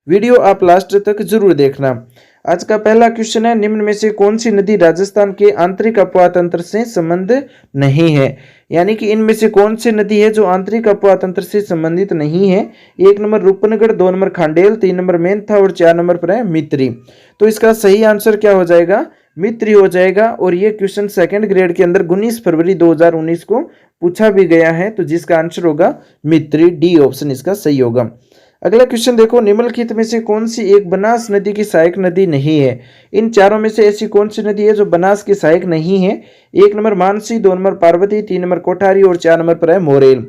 Video आप last तक जरूर देखना। आज का पहला क्वेश्चन है, निम्न में से कौन सी नदी राजस्थान के आंतरिक अपवाह तंत्र से संबंध नहीं है? यानी कि इनमें से कौन सी नदी है जो आंतरिक अपवाह तंत्र से संबंधित नहीं है? 1 number Roopangarh, 2 number Khandel, 3 number Mentha और 4 नंबर पर है मित्री। तो इसका सही आंसर क्या हो जाएगा? मित्री हो जाएगा। और ये क्वेश्चन सेकंड ग्रेड के अंदर 19 फरवरी 2019 को पूछा भी गया है, तो जिसका आंसर होगा मित्री। डी ऑप्शन इसका सही होगा। अगला क्वेश्चन देखो, निम्नलिखित में से कौन सी एक बनास नदी की सहायक नदी नहीं है? इन चारों में से ऐसी कौन सी नदी है जो बनास की सहायक नहीं है? 1 number Mansi, 2 number Parvati, 3 number Kothari और 4 नंबर पर है मोरेल।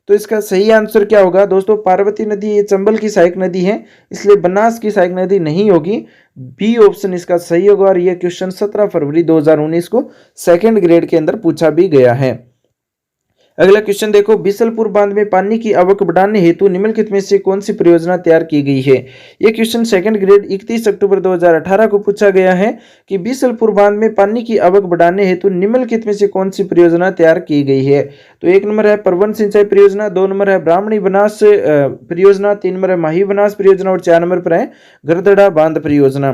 तो इसका सही आंसर क्या होगा दोस्तों? पार्वती नदी ये चंबल की सहायक नदी है, इसलिए बनास की सहायक नदी नहीं होगी। बी ऑप्शन इसका सही होगा। और यह क्वेश्चन 17 फरवरी 2019 को सेकंड ग्रेड के अंदर पूछा भी गया है। अगला क्वेश्चन देखो, बिसलपुर बांध में पानी की आवक बढ़ाने हेतु निम्नलिखित में से कौन सी परियोजना तैयार की गई है? यह क्वेश्चन सेकंड ग्रेड 31 अक्टूबर 2018 को पूछा गया है कि बिसलपुर बांध में पानी की आवक बढ़ाने हेतु निम्नलिखित में से कौन सी परियोजना तैयार की गई है? तो 1 नंबर है परवन सिंचाई परियोजना, 2 नंबर है ब्राह्मणी बनास परियोजना, 3 नंबर है माही बनास परियोजना और 4 नंबर पर है गरदड़ा बांध परियोजना।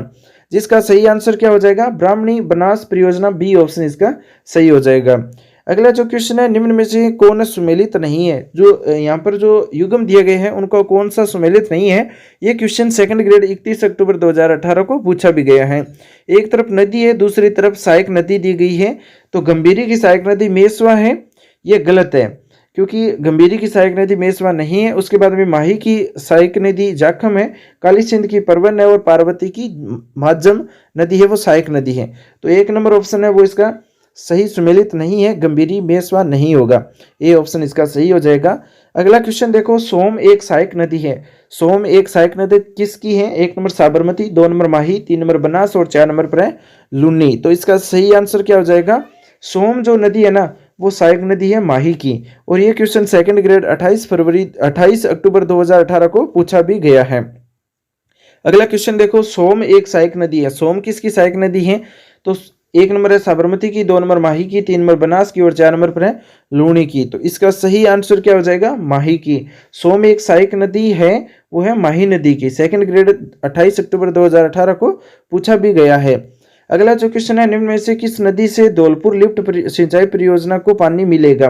जिसका सही आंसर क्या हो जाएगा? ब्राह्मणी बनास परियोजना। बी ऑप्शन इसका सही हो जाएगा। अगला जो क्वेश्चन है, निम्न में से कौन सुमेलित नहीं है? जो यहाँ पर जो युग्म दिए गए हैं उनको कौन सा सुमेलित नहीं है? ये क्वेश्चन सेकंड ग्रेड 31 अक्टूबर 2018 को पूछा भी गया है। एक तरफ नदी है, दूसरी तरफ सहायक नदी दी गई है। तो गंभीरी की सहायक नदी मेसवा है, ये गलत है क्योंकि गंभीरी की सहायक नदी मेसवा नहीं है। उसके बाद में माही की सहायक नदी जाखम है, काली सिंध की परवन है और पार्वती की माजम नदी है वो सहायक नदी है। तो 1 नंबर ऑप्शन है वो इसका सही सुमेलित नहीं है, गंभीरी मेसवा नहीं होगा। ए ऑप्शन इसका सही हो जाएगा। अगला क्वेश्चन देखो, सोम एक सहायक नदी है। सोम एक सहायक नदी किसकी है? 1 नंबर साबरमती, 2 नंबर माही, 3 नंबर बनास और 4 नंबर पर है लुनी। तो इसका सही आंसर क्या हो जाएगा? सोम जो नदी है ना वो सहायक नदी है माही की। और ये क्वेश्चन सेकंड ग्रेड 28 अक्टूबर 2018 को पूछा भी गया है। अगला क्वेश्चन देखो, सोम एक सहायक नदी है। सोम किसकी सहायक नदी है? तो 1 नंबर है साबरमती की, 2 नंबर माही की, 3 नंबर बनास की और 4 नंबर पर है लूणी की। तो इसका सही आंसर क्या हो जाएगा? माही की। सोम एक सहायक नदी है, वो है माही नदी की। सेकंड ग्रेड 28 अक्टूबर 2018 को पूछा भी गया है। अगला जो क्वेश्चन है, निम्न में से किस नदी से धौलपुर लिफ्ट सिंचाई परियोजना को पानी मिलेगा?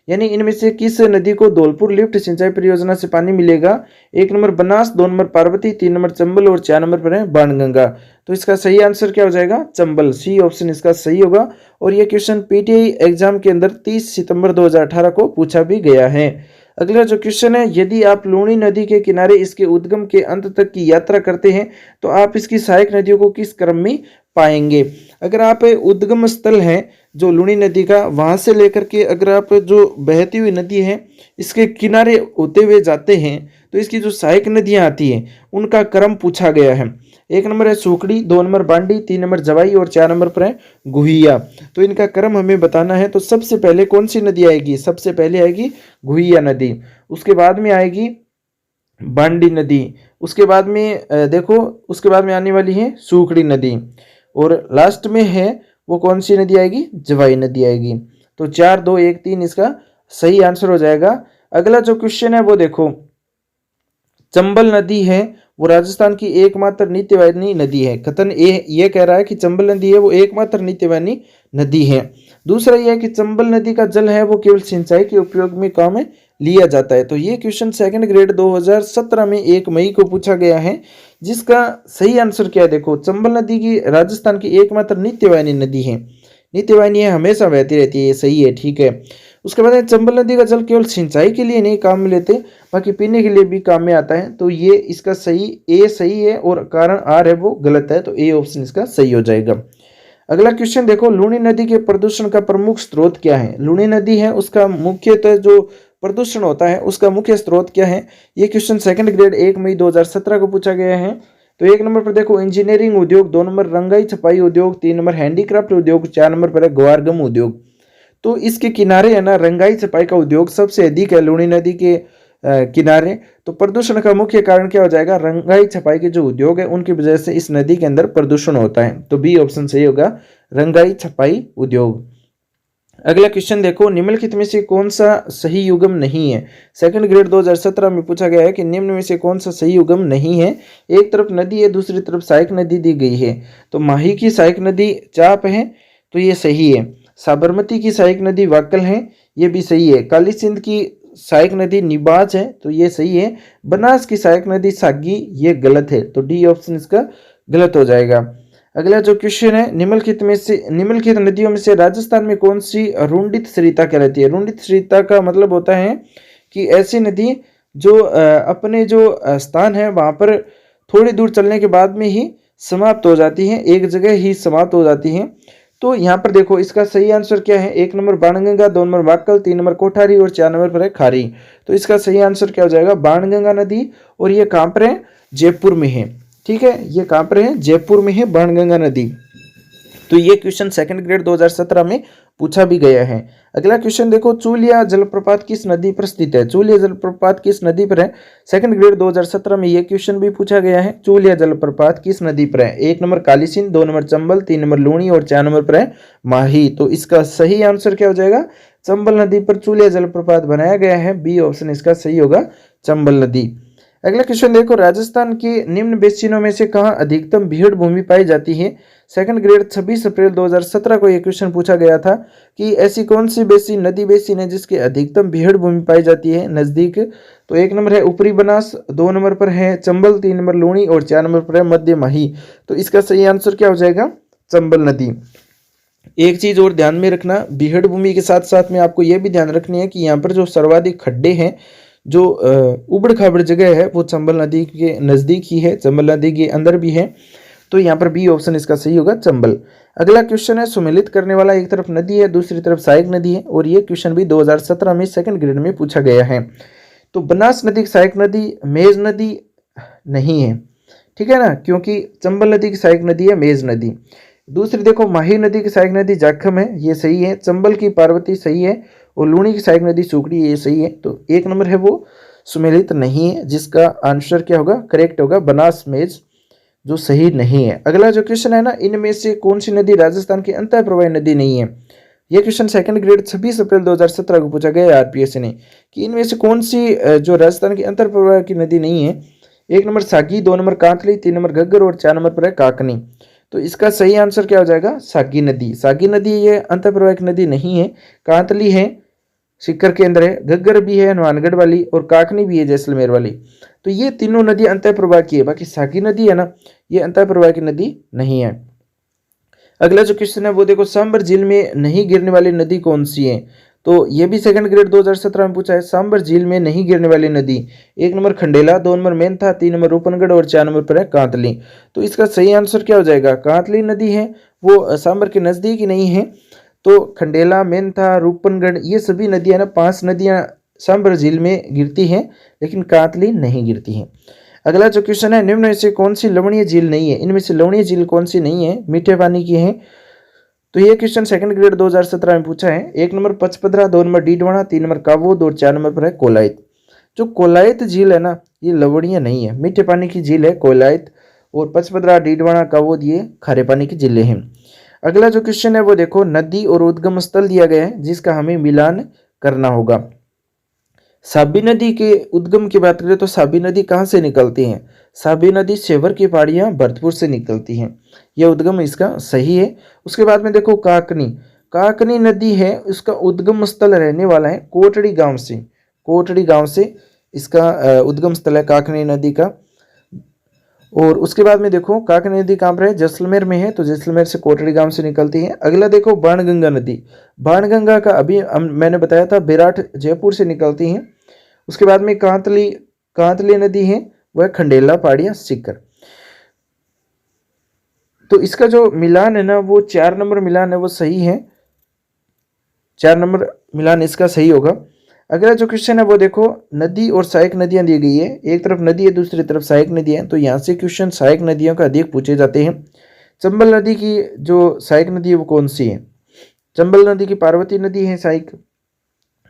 यानी इनमें से किस नदी को धौलपुर लिफ्ट सिंचाई परियोजना से पानी मिलेगा? 1 number Banas, 2 number Parvati, 3 number Chambal और 4 नंबर पर है बाणगंगा। तो इसका सही आंसर क्या हो जाएगा? चंबल। सी ऑप्शन इसका सही होगा। और यह क्वेश्चन पीटीआई एग्जाम के अंदर 30 सितंबर 2018 को पूछा भी गया है। अगला जो क्वेश्चन है, यदि आप लूणी नदी के किनारे इसके उद्गम के अंत तक की यात्रा करते हैं तो आप इसकी सहायक नदियों को किस क्रम में पाएंगे? अगर आप उद्गम स्थल है जो लूणी नदी का, वहां से लेकर के अगर आप जो बहती हुई नदी है इसके किनारे होते हुए जाते हैं तो इसकी जो सहायक नदियां आती हैं उनका क्रम पूछा गया है। 1 नंबर है सूखड़ी, 2 नंबर बांडी, 3 नंबर जवाई और 4 नंबर पर है गुहिया। तो इनका क्रम हमें बताना है। तो सबसे पहले कौन सी नदी आएगी? सबसे पहले आएगी गुहिया नदी, उसके बाद में आएगी बांडी नदी, उसके बाद में देखो उसके बाद में आने वाली है सूखड़ी नदी और लास्ट में है वो कौन सी नदी आएगी? जवाई नदी आएगी। तो 4 2 1 3 इसका सही आंसर हो जाएगा। अगला जो क्वेश्चन है वो देखो, चंबल नदी है वो राजस्थान की एकमात्र नित्यवाहिनी नदी है। कथन ये कह रहा है कि चंबल नदी है वो एकमात्र नित्यवाहिनी नदी है। दूसरा यह है कि चंबल नदी का जल है वो केवल सिंचाई के उपयोग में काम में लिया जाता है। तो ये क्वेश्चन सेकंड ग्रेड 2017 में 1 मई को पूछा गया है, जिसका सही आंसर क्या है? देखो, चंबल नदी की राजस्थान की एकमात्र नित्यवाहिनी नदी है। नित्यवाहिनी है, हमेशा बहती रहती है, ये सही है, ठीक है। उसके बाद चंबल नदी का जल केवल सिंचाई के लिए नहीं काम में लेते, बाकी पीने के लिए भी काम में आता है। तो ये इसका सही ए सही है और कारण आर है वो गलत है। तो ए ऑप्शन इसका सही हो जाएगा। अगला क्वेश्चन देखो, लूणी नदी के प्रदूषण का प्रमुख स्रोत क्या है? लूणी नदी है उसका मुख्यतः जो प्रदूषण होता है उसका मुख्य स्रोत क्या है? ये क्वेश्चन सेकंड ग्रेड 1 मई 2017 को पूछा गया है। तो 1 नंबर पर देखो इंजीनियरिंग उद्योग, 2 नंबर रंगाई छपाई उद्योग, 3 नंबर हैंडीक्राफ्ट उद्योग, 4 नंबर पर है ग्वारगम उद्योग। तो इसके किनारे है ना रंगाई छपाई का उद्योग सबसे अधिक है लूणी नदी के किनारे। तो प्रदूषण का मुख्य कारण क्या हो जाएगा? रंगाई छपाई के जो उद्योग है उनकी वजह से इस नदी के अंदर प्रदूषण होता है। तो बी ऑप्शन सही होगा, रंगाई छपाई उद्योग। अगला क्वेश्चन देखो, निम्नलिखित में से कौन सा सही युग्म नहीं है। सेकंड ग्रेड 2017 में पूछा गया है कि निम्न में से कौन सा सही युग्म नहीं है। एक तरफ नदी है, दूसरी तरफ सहायक नदी दी गई है। तो माही की सहायक नदी चाप है, तो ये सही है। साबरमती की सहायक नदी वाकल है, ये भी सही है। काली सिंध की सहायक नदी निबाज है, तो ये सही है। बनास की सहायक नदी सागी, ये गलत है, तो डी ऑप्शन इसका गलत हो जाएगा। अगला जो क्वेश्चन है, निम्नलिखित नदियों में से राजस्थान में कौन सी रुंडित सरिता कहलाती है। रुंडित सरिता का मतलब होता है कि ऐसी नदी जो अपने जो स्थान है वहां पर थोड़ी दूर चलने के बाद में ही समाप्त हो जाती है, एक जगह ही समाप्त हो जाती है। तो यहाँ पर देखो इसका सही आंसर क्या है। 1 number Banganga, 2 number Wakal, 3 number Kothari और 4 नंबर पर है खारी। तो इसका सही आंसर क्या हो जाएगा, बाणगंगा नदी। और ये कहाँ पर है, जयपुर में है। ठीक है, ये कहाँ पर है, जयपुर में है बाणगंगा नदी। तो ये क्वेश्चन सेकंड ग्रेड 2017 में पूछा भी गया है। अगला क्वेश्चन देखो, चूलिया जलप्रपात किस नदी पर स्थित है। चूलिया जलप्रपात किस नदी पर है। सेकंड ग्रेड 2017 में ये क्वेश्चन भी पूछा गया है। चूलिया जलप्रपात किस नदी पर है। 1 number Kali Sindh, 2 number Chambal, 3 number Luni और 4 नंबर पर है माही। तो इसका सही आंसर क्या हो जाएगा, चंबल नदी पर चूलिया जलप्रपात बनाया गया है। बी ऑप्शन इसका सही होगा, चंबल नदी। अगला क्वेश्चन देखो, राजस्थान के निम्न बेसिनों में से कहाँ अधिकतम भीड़ भूमि पाई जाती है। सेकंड ग्रेड 26 अप्रैल 2017 को यह क्वेश्चन पूछा गया था कि ऐसी कौन सी बेसिन, नदी बेसिन है जिसके अधिकतम भीड़ भूमि पाई जाती है नजदीक। तो 1 नंबर है ऊपरी बनास, 2 नंबर पर है चंबल, 3 नंबर लूणी और 4 नंबर पर है मध्य माही। तो इसका सही आंसर क्या हो जाएगा, चंबल नदी। एक चीज और ध्यान में रखना, भीड़ भूमि के साथ साथ में आपको यह भी ध्यान रखनी है कि यहाँ पर जो सर्वाधिक खड्डे हैं, जो उबड़ खाबड़ जगह है, वो चंबल नदी के नज़दीक ही है, चंबल नदी के अंदर भी है। तो यहाँ पर बी ऑप्शन इसका सही होगा, चंबल। अगला क्वेश्चन है, सुमेलित करने वाला एक तरफ नदी है, दूसरी तरफ सहायक नदी है। और ये क्वेश्चन भी 2017 में सेकंड ग्रेड में पूछा गया है। तो बनास नदी की सहायक नदी मेज नदी नहीं है, ठीक है ना, क्योंकि चंबल नदी की सहायक नदी है मेज नदी। दूसरी देखो, माही नदी की सहायक नदी जाखम है, ये सही है। चंबल की पार्वती सही है। और लूणी की सहायक नदी सुकड़ी, ये सही है। तो 1 नंबर है वो सुमेलित नहीं है, जिसका आंसर क्या होगा, करेक्ट होगा बनास मेज, जो सही नहीं है। अगला जो क्वेश्चन है ना, इनमें से कौन सी नदी राजस्थान की अंतः प्रवाही नदी नहीं है। यह क्वेश्चन सेकंड ग्रेड 26 अप्रैल 2017 को पूछा गया है आरपीएससी ने कि इनमें से कौन सी जो राजस्थान की अंतर प्रवाह की नदी नहीं है। 1 number Sagi, 2 number Kantli, 3 number Ghaggar और 4 नंबर पर है काकनी। तो इसका सही आंसर क्या हो जाएगा, सागी नदी। सागी नदी ये अंतर प्रवाह की नदी नहीं है। कांतली है, सीकर के अंदर है। घग्गर भी है, हनुमानगढ़ वाली, और काकनी भी है, जैसलमेर वाली। तो ये तीनों नदी अंतः प्रवाह की है। बाकी सागी नदी है ना, ये अंतः प्रवाह की नदी नहीं है। अगला जो क्वेश्चन है वो देखो, सांबर झील में नहीं गिरने वाली नदी कौन सी है। तो ये भी सेकंड ग्रेड 2017 में पूछा है। सांबर झील में नहीं गिरने वाली नदी, 1 number Khandela, 2 number Mentha, 3 number Roopangarh और 4 नंबर पर है कांतली। तो इसका सही आंसर क्या हो जाएगा, कांतली नदी है, वो सांबर के नजदीक ही नहीं है। तो खंडेला, मेंथा, रूपनगढ़, ये सभी नदियां ना, 5 नदियां सांबर झील में गिरती हैं, लेकिन कांतली नहीं गिरती हैं। अगला जो क्वेश्चन है, निम्न में से कौन सी लवणीय झील नहीं है। इनमें से लवणीय झील कौन सी नहीं है, मीठे पानी की है। तो ये क्वेश्चन सेकंड ग्रेड 2017 में पूछा है। 1 number Pachpadra, 2 number Didwana, 3 number Kabod और 4 नंबर पर है कोलायत। जो कोलायत झील है ना, ये लवणीय नहीं है, मीठे पानी की झील है कोलायत। और पचपदरा, डीडवाना, काबोद ये खारे पानी की झीलें हैं। अगला जो क्वेश्चन है वो देखो, नदी और उद्गम स्थल दिया गया है जिसका हमें मिलान करना होगा। साबी नदी के उद्गम की बात करें तो साबी नदी कहाँ से निकलती है। साबी नदी सेवर की पहाड़ियाँ भरतपुर से निकलती हैं, यह उद्गम इसका सही है। उसके बाद में देखो काकनी, काकनी नदी है, उसका उद्गम स्थल रहने वाला है कोटड़ी गांव से। कोटड़ी गांव से इसका उद्गम स्थल है काकनी नदी का। और उसके बाद में देखो काकनी नदी कहाँ पर है, जैसलमेर में है, तो जैसलमेर से कोटड़ी गांव से निकलती है। अगला देखो बाणगंगा नदी, बाणगंगा का अभी मैंने बताया था बेराट जयपुर से निकलती हैं। उसके बाद में कांतली, कांतली नदी है, वह खंडेला, पहाड़ियाँ, सीकर। तो इसका जो मिलान है ना, वो 4 नंबर मिलान है, वो सही है। 4 नंबर मिलान इसका सही होगा। अगला जो क्वेश्चन है वो देखो, नदी और सहायक नदियां दी गई है। एक तरफ नदी है, दूसरी तरफ सहायक नदी है। तो यहाँ से क्वेश्चन सहायक नदियों का अधिक पूछे जाते हैं। चंबल नदी की जो सहायक नदी है वो कौन सी है। चंबल नदी की पार्वती नदी है सहायक।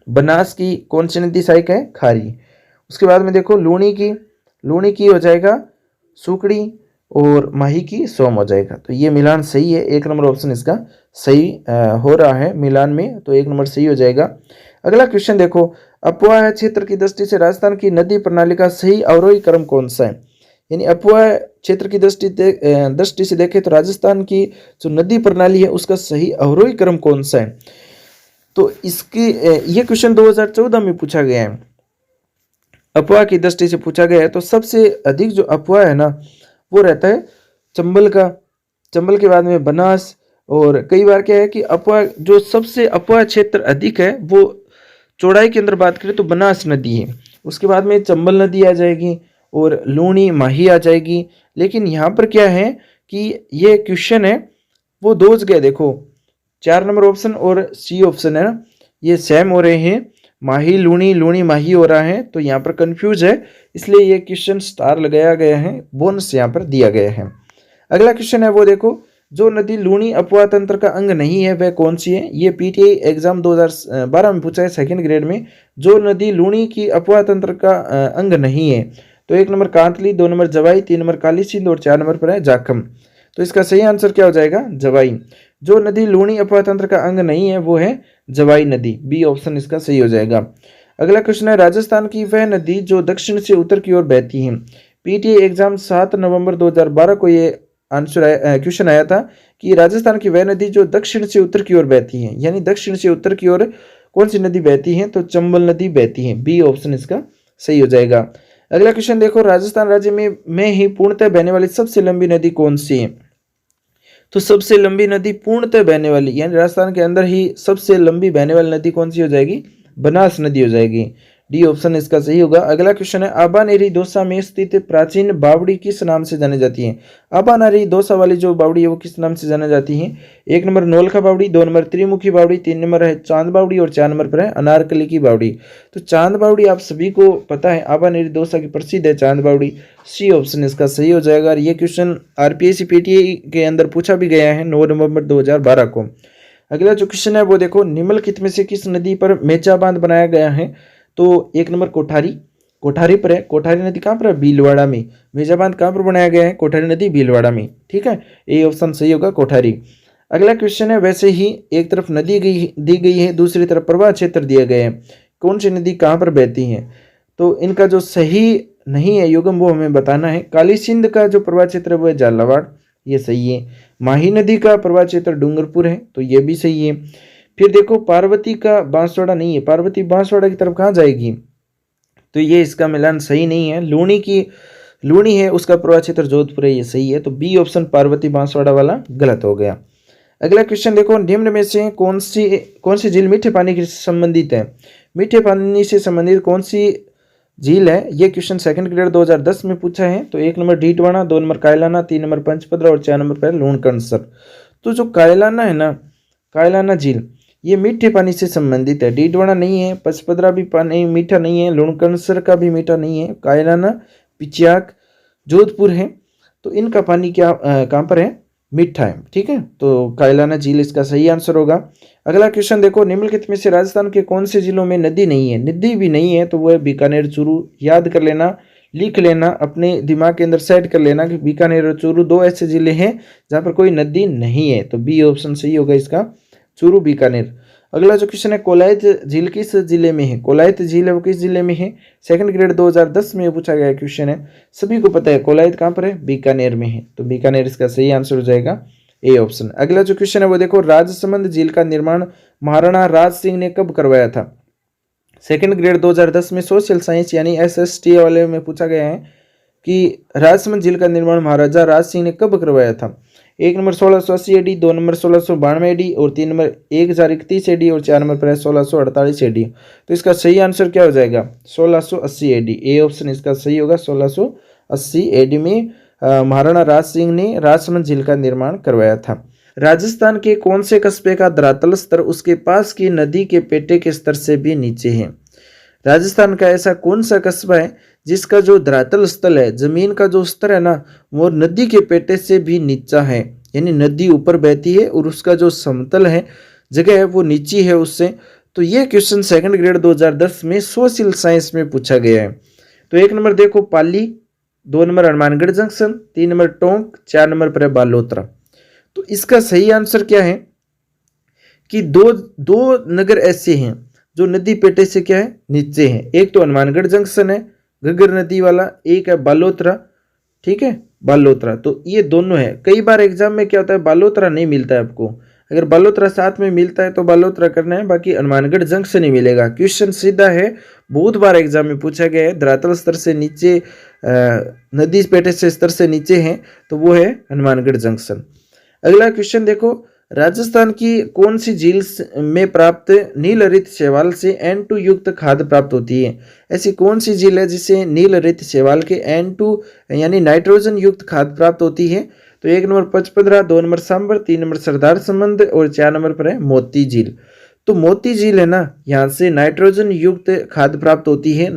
बनास की कौन सी नदी सहायक है, खारी। उसके बाद में देखो लूणी की हो जाएगा सुकड़ी। और माही की सोम हो जाएगा। तो ये मिलान सही है, एक नंबर ऑप्शन इसका सही हो रहा है मिलान में, तो एक नंबर सही हो जाएगा। अगला क्वेश्चन देखो, अपवाह क्षेत्र की दृष्टि से राजस्थान की नदी प्रणाली का सही अवरोही क्रम कौन सा है? यानी अपवाह क्षेत्र की दृष्टि से देखें तो राजस्थान की जो नदी प्रणाली है उसका सही अवरोही क्रम कौन सा है? तो इसकी ये क्वेश्चन 2014 में पूछा गया है, अपवाह की दृष्टि से पूछा गया है। तो सबसे अधिक जो अपवाह है ना वो रहता है चंबल का, चंबल के बाद में बनास, और कई बार क्या है कि अपवाह जो सबसे अपवाह क्षेत्र अधिक है वो चौड़ाई के अंदर बात करें तो बनास नदी है, उसके बाद में चंबल नदी आ जाएगी और लूणी माही आ जाएगी। लेकिन यहाँ पर क्या है कि ये क्वेश्चन है वो दो जगह देखो, 4 नंबर ऑप्शन और सी ऑप्शन है ना ये सेम हो रहे हैं, माही लूणी लूणी माही हो रहा है, तो यहाँ पर कंफ्यूज है, इसलिए ये क्वेश्चन स्टार लगाया गया है, बोनस यहाँ पर दिया गया है। अगला क्वेश्चन है वो देखो, जो नदी लूणी अपवाह तंत्र का अंग नहीं है वह कौन सी है? ये पीटीआई एग्जाम 2012 में पूछा है सेकंड ग्रेड में, जो नदी लूणी की अपवाह तंत्र का अंग नहीं है। तो 1 नंबर कांतली, 2 नंबर जवाई, 3 नंबर काली सिंध और 4 नंबर पर है जाखम। तो इसका सही आंसर क्या हो जाएगा? जवाई। जो नदी लूणी अपवाह तंत्र का अंग नहीं है वो है जवाई नदी, बी ऑप्शन इसका सही हो जाएगा। अगला क्वेश्चन है, राजस्थान की वह नदी जो दक्षिण से उत्तर की ओर बहती है। पीटीआई एग्जाम 7 नवंबर 2012 को ये क्वेश्चन आया था कि राजस्थान की वह नदी जो दक्षिण से उत्तर की ओर बहती है, यानी दक्षिण से उत्तर की ओर कौन सी नदी बहती है? तो चंबल नदी बहती है, बी ऑप्शन इसका सही हो जाएगा। अगला क्वेश्चन देखो, राजस्थान राज्य में ही पूर्णतः बहने वाली सबसे लंबी नदी कौन सी है? तो सबसे लंबी नदी पूर्णतः बहने वाली यानी राजस्थान के अंदर ही सबसे लंबी बहने वाली नदी कौन सी हो जाएगी? बनास नदी हो जाएगी, डी ऑप्शन इसका सही होगा। अगला क्वेश्चन है, आबानेरी दौसा में स्थित प्राचीन बावड़ी किस नाम से जानी जाती है? आबानेरी दौसा वाली जो बावड़ी है वो किस नाम से जानी जाती है? 1 नंबर नौलखा बावड़ी, 2 नंबर त्रिमुखी बावड़ी, 3 नंबर है चांद बावड़ी और 4 नंबर पर है अनारकली की बावड़ी। तो चांद बावड़ी आप सभी को पता है, आबानेरी दौसा की प्रसिद्ध है चांद बावड़ी, सी ऑप्शन इसका सही हो जाएगा। और ये क्वेश्चन आरपीएससी पीटीआई के अंदर पूछा भी गया है 9 नवंबर 2012 को। अगला जो क्वेश्चन है वो देखो, निम्नलिखित में से किस नदी पर मेचा बांध बनाया गया है? तो 1 नंबर कोठारी, कोठारी पर है, कोठारी नदी कहाँ पर है? भीलवाड़ा में। मेजा बांध कहाँ पर बनाया गया है? कोठारी नदी भीलवाड़ा में, ठीक है, ए ऑप्शन सही होगा कोठारी। अगला क्वेश्चन है, वैसे ही एक तरफ नदी दी गई है, दूसरी तरफ प्रवाह क्षेत्र दिया गया है, कौन सी नदी कहाँ पर बहती है? तो इनका जो सही नहीं है युगम वो हमें बताना है। काली सिंध का जो प्रवाह क्षेत्र है वो है झालावाड़, ये सही है। माही नदी का प्रवाह क्षेत्र डूंगरपुर है, तो ये भी सही है। फिर देखो, पार्वती का बांसवाड़ा नहीं है, पार्वती बांसवाड़ा की तरफ कहाँ जाएगी? तो ये इसका मिलान सही नहीं है। लूणी है उसका प्रवाह क्षेत्र जोधपुर है, ये सही है। तो बी ऑप्शन पार्वती बांसवाड़ा वाला गलत हो गया। अगला क्वेश्चन देखो, निम्न में से कौन सी झील मीठे पानी से संबंधित है? मीठे पानी से संबंधित कौन सी झील है? ये क्वेश्चन सेकंड ग्रेड 2010 में पूछा है। तो 1 number Didwana, 2 number Kaylana, 3 number Panchpadra और 4 नंबर पर लूणकरणसर। तो जो कायलाना है ना, कायलाना झील ये मीठे पानी से संबंधित है, डीडवाना नहीं है, पंचपदरा भी पानी मीठा नहीं है, लूणकरणसर का भी मीठा नहीं है, कायलाना पिचियाक जोधपुर है, तो इनका पानी क्या कहाँ पर है? मीठा है, ठीक है। तो कायलाना झील इसका सही आंसर होगा। अगला क्वेश्चन देखो, निम्नलिखित में से राजस्थान के कौन से जिलों में नदी नहीं है? नदी भी नहीं है तो वह बीकानेर, चूरू, याद कर लेना, लिख लेना, अपने दिमाग के अंदर सेट कर लेना कि बीकानेर और चूरू दो ऐसे जिले हैं जहाँ पर कोई नदी नहीं है, तो बी ऑप्शन सही होगा इसका, चूरू बीकानेर। अगला जो क्वेश्चन है, कोलायत झील किस जिले में है? कोलायत झील है वो किस जिले में है? सेकंड ग्रेड 2010 में पूछा गया क्वेश्चन है, सभी को पता है कोलायत कहाँ पर है? बीकानेर में है, तो बीकानेर इसका सही आंसर हो जाएगा, ए ऑप्शन। अगला जो क्वेश्चन है वो देखो, राजसमंद झील का निर्माण महाराणा राज सिंह ने कब करवाया था? सेकंड ग्रेड 2010 में सोशल साइंस यानी एसएसटी वाले में पूछा गया है कि राजसमंद झील का निर्माण महाराजा राज सिंह ने कब करवाया था? 1 नंबर 1680 AD, 2 नंबर 1692 AD और 3 नंबर 1031 AD और 4 नंबर पर है 1648 AD। तो इसका सही आंसर क्या हो जाएगा? 1680 AD, ए ऑप्शन इसका सही होगा। 1680 AD में महाराणा राज सिंह ने राजसमंद झील का निर्माण करवाया था। राजस्थान के कौन से कस्बे का धरातल स्तर उसके पास की नदी के पेटे के स्तर से भी नीचे है? राजस्थान का ऐसा कौन सा कस्बा है जिसका जो धरातल स्थल है, जमीन का जो स्तर है ना, वो नदी के पेटे से भी नीचा है, यानी नदी ऊपर बहती है और उसका जो समतल है जगह है वो नीची है उससे। तो ये क्वेश्चन सेकंड ग्रेड 2010 में सोशल साइंस में पूछा गया है। तो 1 नंबर देखो पाली, 2 number Hanumangarh junction, 3 number Tonk, 4 number पर है बालोतरा। तो इसका सही आंसर क्या है कि दो दो नगर ऐसे हैं जो नदी पेटे से क्या है नीचे हैं। एक तो हनुमानगढ़ जंक्शन है घग्गर नदी वाला, एक है बालोतरा, ठीक है बालोतरा। तो ये दोनों है। कई बार एग्जाम में क्या होता है बालोतरा नहीं मिलता है आपको, अगर बालोतरा साथ में मिलता है तो बालोतरा करना है, बाकी हनुमानगढ़ जंक्शन ही मिलेगा। क्वेश्चन सीधा है, बहुत बार एग्जाम में पूछा गया है, धरातल स्तर से नीचे नदी पेटे से स्तर से नीचे है तो वो है हनुमानगढ़ जंक्शन। अगला क्वेश्चन देखो, राजस्थान की कौन सी झील में प्राप्त नील हरित शैवाल से N2 युक्त खाद प्राप्त होती है? ऐसी कौन सी झील है जिससे नील हरित शैवाल के N2 यानी नाइट्रोजन युक्त खाद प्राप्त होती है? तो 1 number Pachpadra, 2 number Sambhar, 3 number Sardar Samand और 4 नंबर पर है मोती झील। तो मोती झील है ना, यहाँ से नाइट्रोजन युक्त खाद प्राप्त होती है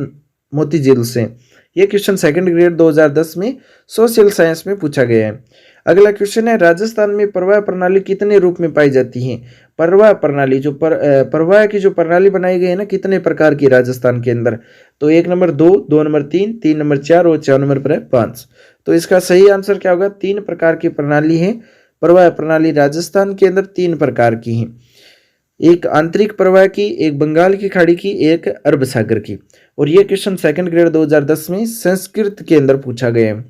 मोती झील से। ये क्वेश्चन सेकंड ग्रेड 2010 में सोशल साइंस में पूछा गया है। अगला क्वेश्चन है, राजस्थान में प्रवाह प्रणाली कितने रूप में पाई जाती है? प्रवाह प्रणाली जो प्रवाह की जो प्रणाली बनाई गई है ना, कितने प्रकार की राजस्थान के अंदर? तो 1 नंबर 2, 2 नंबर 3, 3 नंबर 4 और 4 नंबर पर है 5। तो इसका सही आंसर क्या होगा? 3 प्रकार की प्रणाली है। प्रवाह प्रणाली राजस्थान के अंदर 3 प्रकार की है, एक आंतरिक प्रवाह की, एक बंगाल की खाड़ी की, एक अरब सागर की। और ये क्वेश्चन सेकंड ग्रेड 2010 में संस्कृत के अंदर पूछा गया है।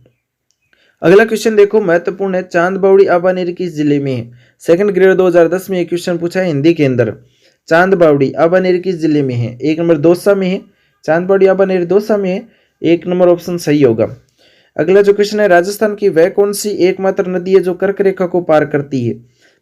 अगला क्वेश्चन देखो महत्वपूर्ण है, चांद बावड़ी आबानेर किस जिले में है? सेकंड ग्रेड 2010 में एक क्वेश्चन पूछा है हिंदी के अंदर, चांद बावड़ी आबानेर किस जिले में है? 1 नंबर दौसा में है, चांद बावड़ी आबानेर दौसा में है, 1 नंबर ऑप्शन सही होगा। अगला जो क्वेश्चन है, राजस्थान की वह कौन सी एकमात्र नदी है जो कर्क रेखा को पार करती है?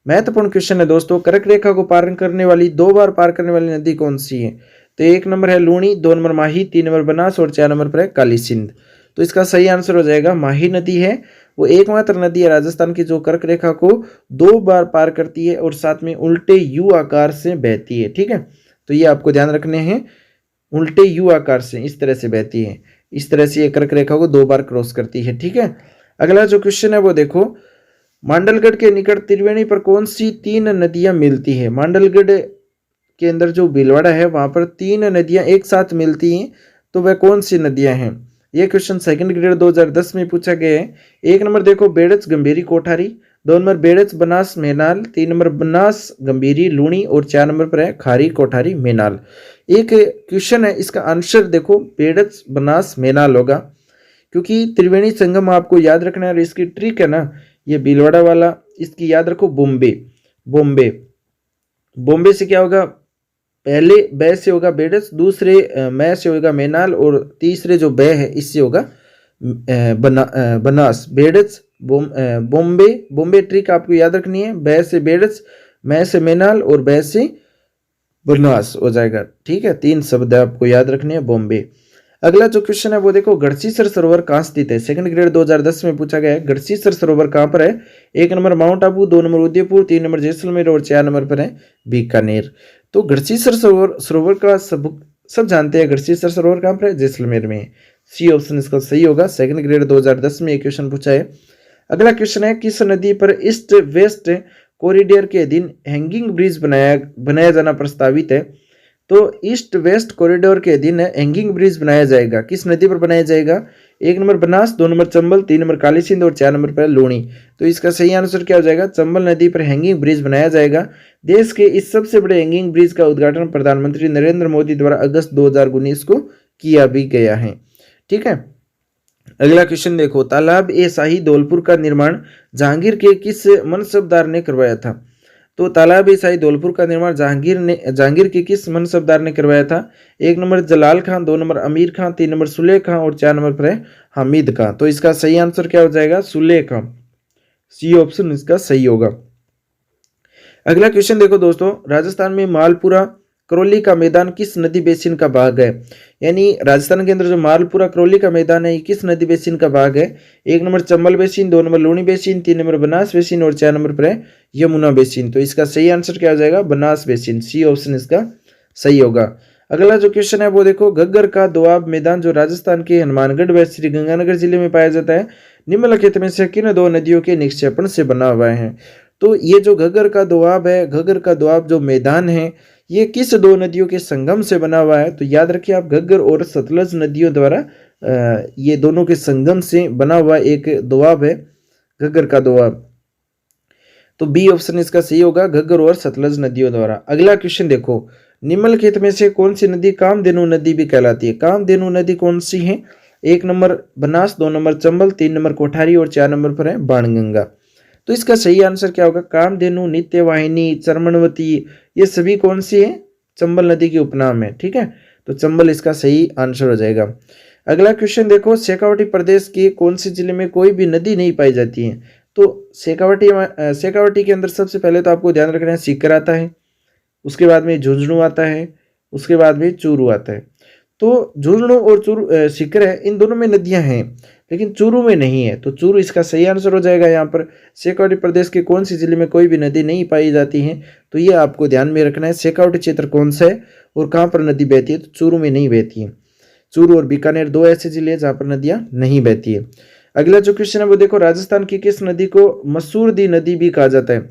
महत्वपूर्ण क्वेश्चन है दोस्तों, कर्क रेखा को पार करने वाली 2 बार पार करने वाली नदी कौन सी है? तो 1 नंबर है लूणी, 2 नंबर माही, 3 नंबर बनास और 4 नंबर पर है काली सिंध। तो इसका सही आंसर हो जाएगा माही नदी है, वो एकमात्र नदी है राजस्थान की जो कर्क रेखा को 2 बार पार करती है और साथ में उल्टे यू आकार से बहती है, ठीक है। तो ये आपको ध्यान रखने हैं, उल्टे यू आकार से इस तरह से बहती है, इस तरह से ये कर्क रेखा को 2 बार क्रॉस करती है, ठीक है। अगला जो क्वेश्चन है वो देखो, मांडलगढ़ के निकट त्रिवेणी पर कौन सी 3 नदियां मिलती है? मांडलगढ़ के अंदर जो भीलवाड़ा है वहां पर 3 नदियां एक साथ मिलती हैं, तो वह कौन सी नदियां हैं? ये क्वेश्चन सेकंड ग्रेड 2010 में पूछा गया है। 1 नंबर देखो बेड़च गंभीरी कोठारी, 2 नंबर बेड़च बनास मेनाल, 3 नंबर बनास गंभीरी लूणी और 4 नंबर पर है खारी कोठारी मेनाल। एक क्वेश्चन है, इसका आंसर देखो बेड़च बनास मेनाल होगा, क्योंकि त्रिवेणी संगम आपको याद रखना है। और इसकी ट्रिक है ना, ये भीलवाड़ा वाला, इसकी याद रखो बॉम्बे, बॉम्बे बॉम्बे से क्या होगा, पहले बै से होगा बेड़स, दूसरे मैं से होगा मेनाल और तीसरे जो बै है इससे होगा बनास। बेड़स बॉम्बे, बॉम्बे ट्रिक आपको याद रखनी है, बै से बेड़स, मैं से मेनाल और बै से बनास हो जाएगा, ठीक है। 3 शब्द आपको याद रखने हैं बॉम्बे। अगला जो क्वेश्चन है वो देखो, गढ़सीसर सरोवर कहाँ स्थित है? सेकंड ग्रेड 2010 में पूछा गया है, गढ़सीसर सरोवर कहाँ पर है? 1 number mount Abu, 2 number Udaipur, 3 number Jaisalmer और 4 नंबर पर है बीकानेर। तो गढ़सीसर सरोवर का सब जानते हैं, गढ़सीसर सरोवर कहाँ पर है? जैसलमेर में। सी ऑप्शन इसका सही होगा। सेकंड ग्रेड 2010 में एक क्वेश्चन पूछा है। अगला क्वेश्चन है, किस नदी पर ईस्ट वेस्ट कॉरिडोर के अधीन हैंगिंग ब्रिज बनाया जाना प्रस्तावित है? तो ईस्ट वेस्ट कॉरिडोर के अधीन हैंगिंग ब्रिज बनाया जाएगा, किस नदी पर बनाया जाएगा? 1 number Banas, 2 number Chambal, 3 number Kali Sindh और 4 नंबर पर लूणी। तो इसका सही आंसर क्या हो जाएगा? चंबल नदी पर हैंगिंग ब्रिज बनाया जाएगा। देश के इस सबसे बड़े हैंगिंग ब्रिज का उद्घाटन प्रधानमंत्री नरेंद्र मोदी द्वारा अगस्त 2019 को किया भी गया है, ठीक है। अगला क्वेश्चन देखो, तालाब ए शाही धौलपुर का निर्माण जहांगीर के किस मनसबदार ने करवाया था? तो तालाब ए शाही धौलपुर का निर्माण जहांगीर के किस मनसबदार ने करवाया था? 1 नंबर जलाल खां, 2 नंबर अमीर खां, 3 नंबर सुलेह खां और 4 नंबर पर है हामिद खां। तो इसका सही आंसर क्या हो जाएगा? सुलेह खां। सी ऑप्शन इसका सही होगा। अगला क्वेश्चन देखो दोस्तों, राजस्थान में मालपुरा करौली का मैदान किस नदी बेसिन का भाग है? यानी राजस्थान के अंदर जो मालपुरा करौली का मैदान है ये किस नदी बेसिन का भाग है? 1 number Chambal basin, 2 number Luni basin, 3 number Banas basin और 4 नंबर पर है यमुना बेसिन। तो इसका सही आंसर क्या हो जाएगा? बनास बेसिन। सी ऑप्शन इसका सही होगा। अगला जो क्वेश्चन है वो देखो, घग्गर का दोआब मैदान जो राजस्थान के हनुमानगढ़ व श्री गंगानगर जिले में पाया जाता है, निम्नलिखित में से किन 2 नदियों के निक्षेपण से बना हुआ है? तो ये जो घग्गर का दोआब है, घग्गर का दोआब जो मैदान है ये किस 2 नदियों के संगम से बना हुआ है? तो याद रखिए आप, घग्गर और सतलज नदियों द्वारा ये दोनों के संगम से बना हुआ एक दोआब है, घग्गर का दोआब। तो बी ऑप्शन इसका सही होगा, घग्गर और सतलज नदियों द्वारा। अगला क्वेश्चन देखो, निम्नलिखित में से कौन सी नदी कामधेनु नदी भी कहलाती है? कामधेनु नदी कौन सी है? 1 number Banas, 2 number Chambal, 3 number Kothari और 4 नंबर पर है बाणगंगा। तो इसका सही आंसर क्या होगा? कामधेनु, नित्यवाहिनी, चरमनवती, ये सभी कौन सी है? चंबल नदी के उपनाम है। ठीक है, तो चंबल इसका सही आंसर हो जाएगा। अगला क्वेश्चन देखो, शेखावटी प्रदेश के कौन से जिले में कोई भी नदी नहीं पाई जाती है? तो शेखावटी के अंदर सबसे पहले तो आपको ध्यान रखना है सीकर आता है, उसके बाद में झुंझुनू आता है, उसके बाद में चूरू आता है। तो झुंझुनू और सीकर है, इन दोनों में नदियां हैं, लेकिन चूरू में नहीं है। तो चूरू इसका सही आंसर हो जाएगा। यहाँ पर शेखावटी प्रदेश के कौन सी जिले में कोई भी नदी नहीं पाई जाती है, तो ये आपको ध्यान में रखना है। शेखावटी क्षेत्र कौन सा है और कहाँ पर नदी बहती है? तो चूरू में नहीं बहती है। चूरू और बीकानेर 2 ऐसे जिले हैं जहाँ पर नदियाँ नहीं बहती है। अगला जो क्वेश्चन है वो देखो, राजस्थान की किस नदी को मसूरदी नदी भी कहा जाता है?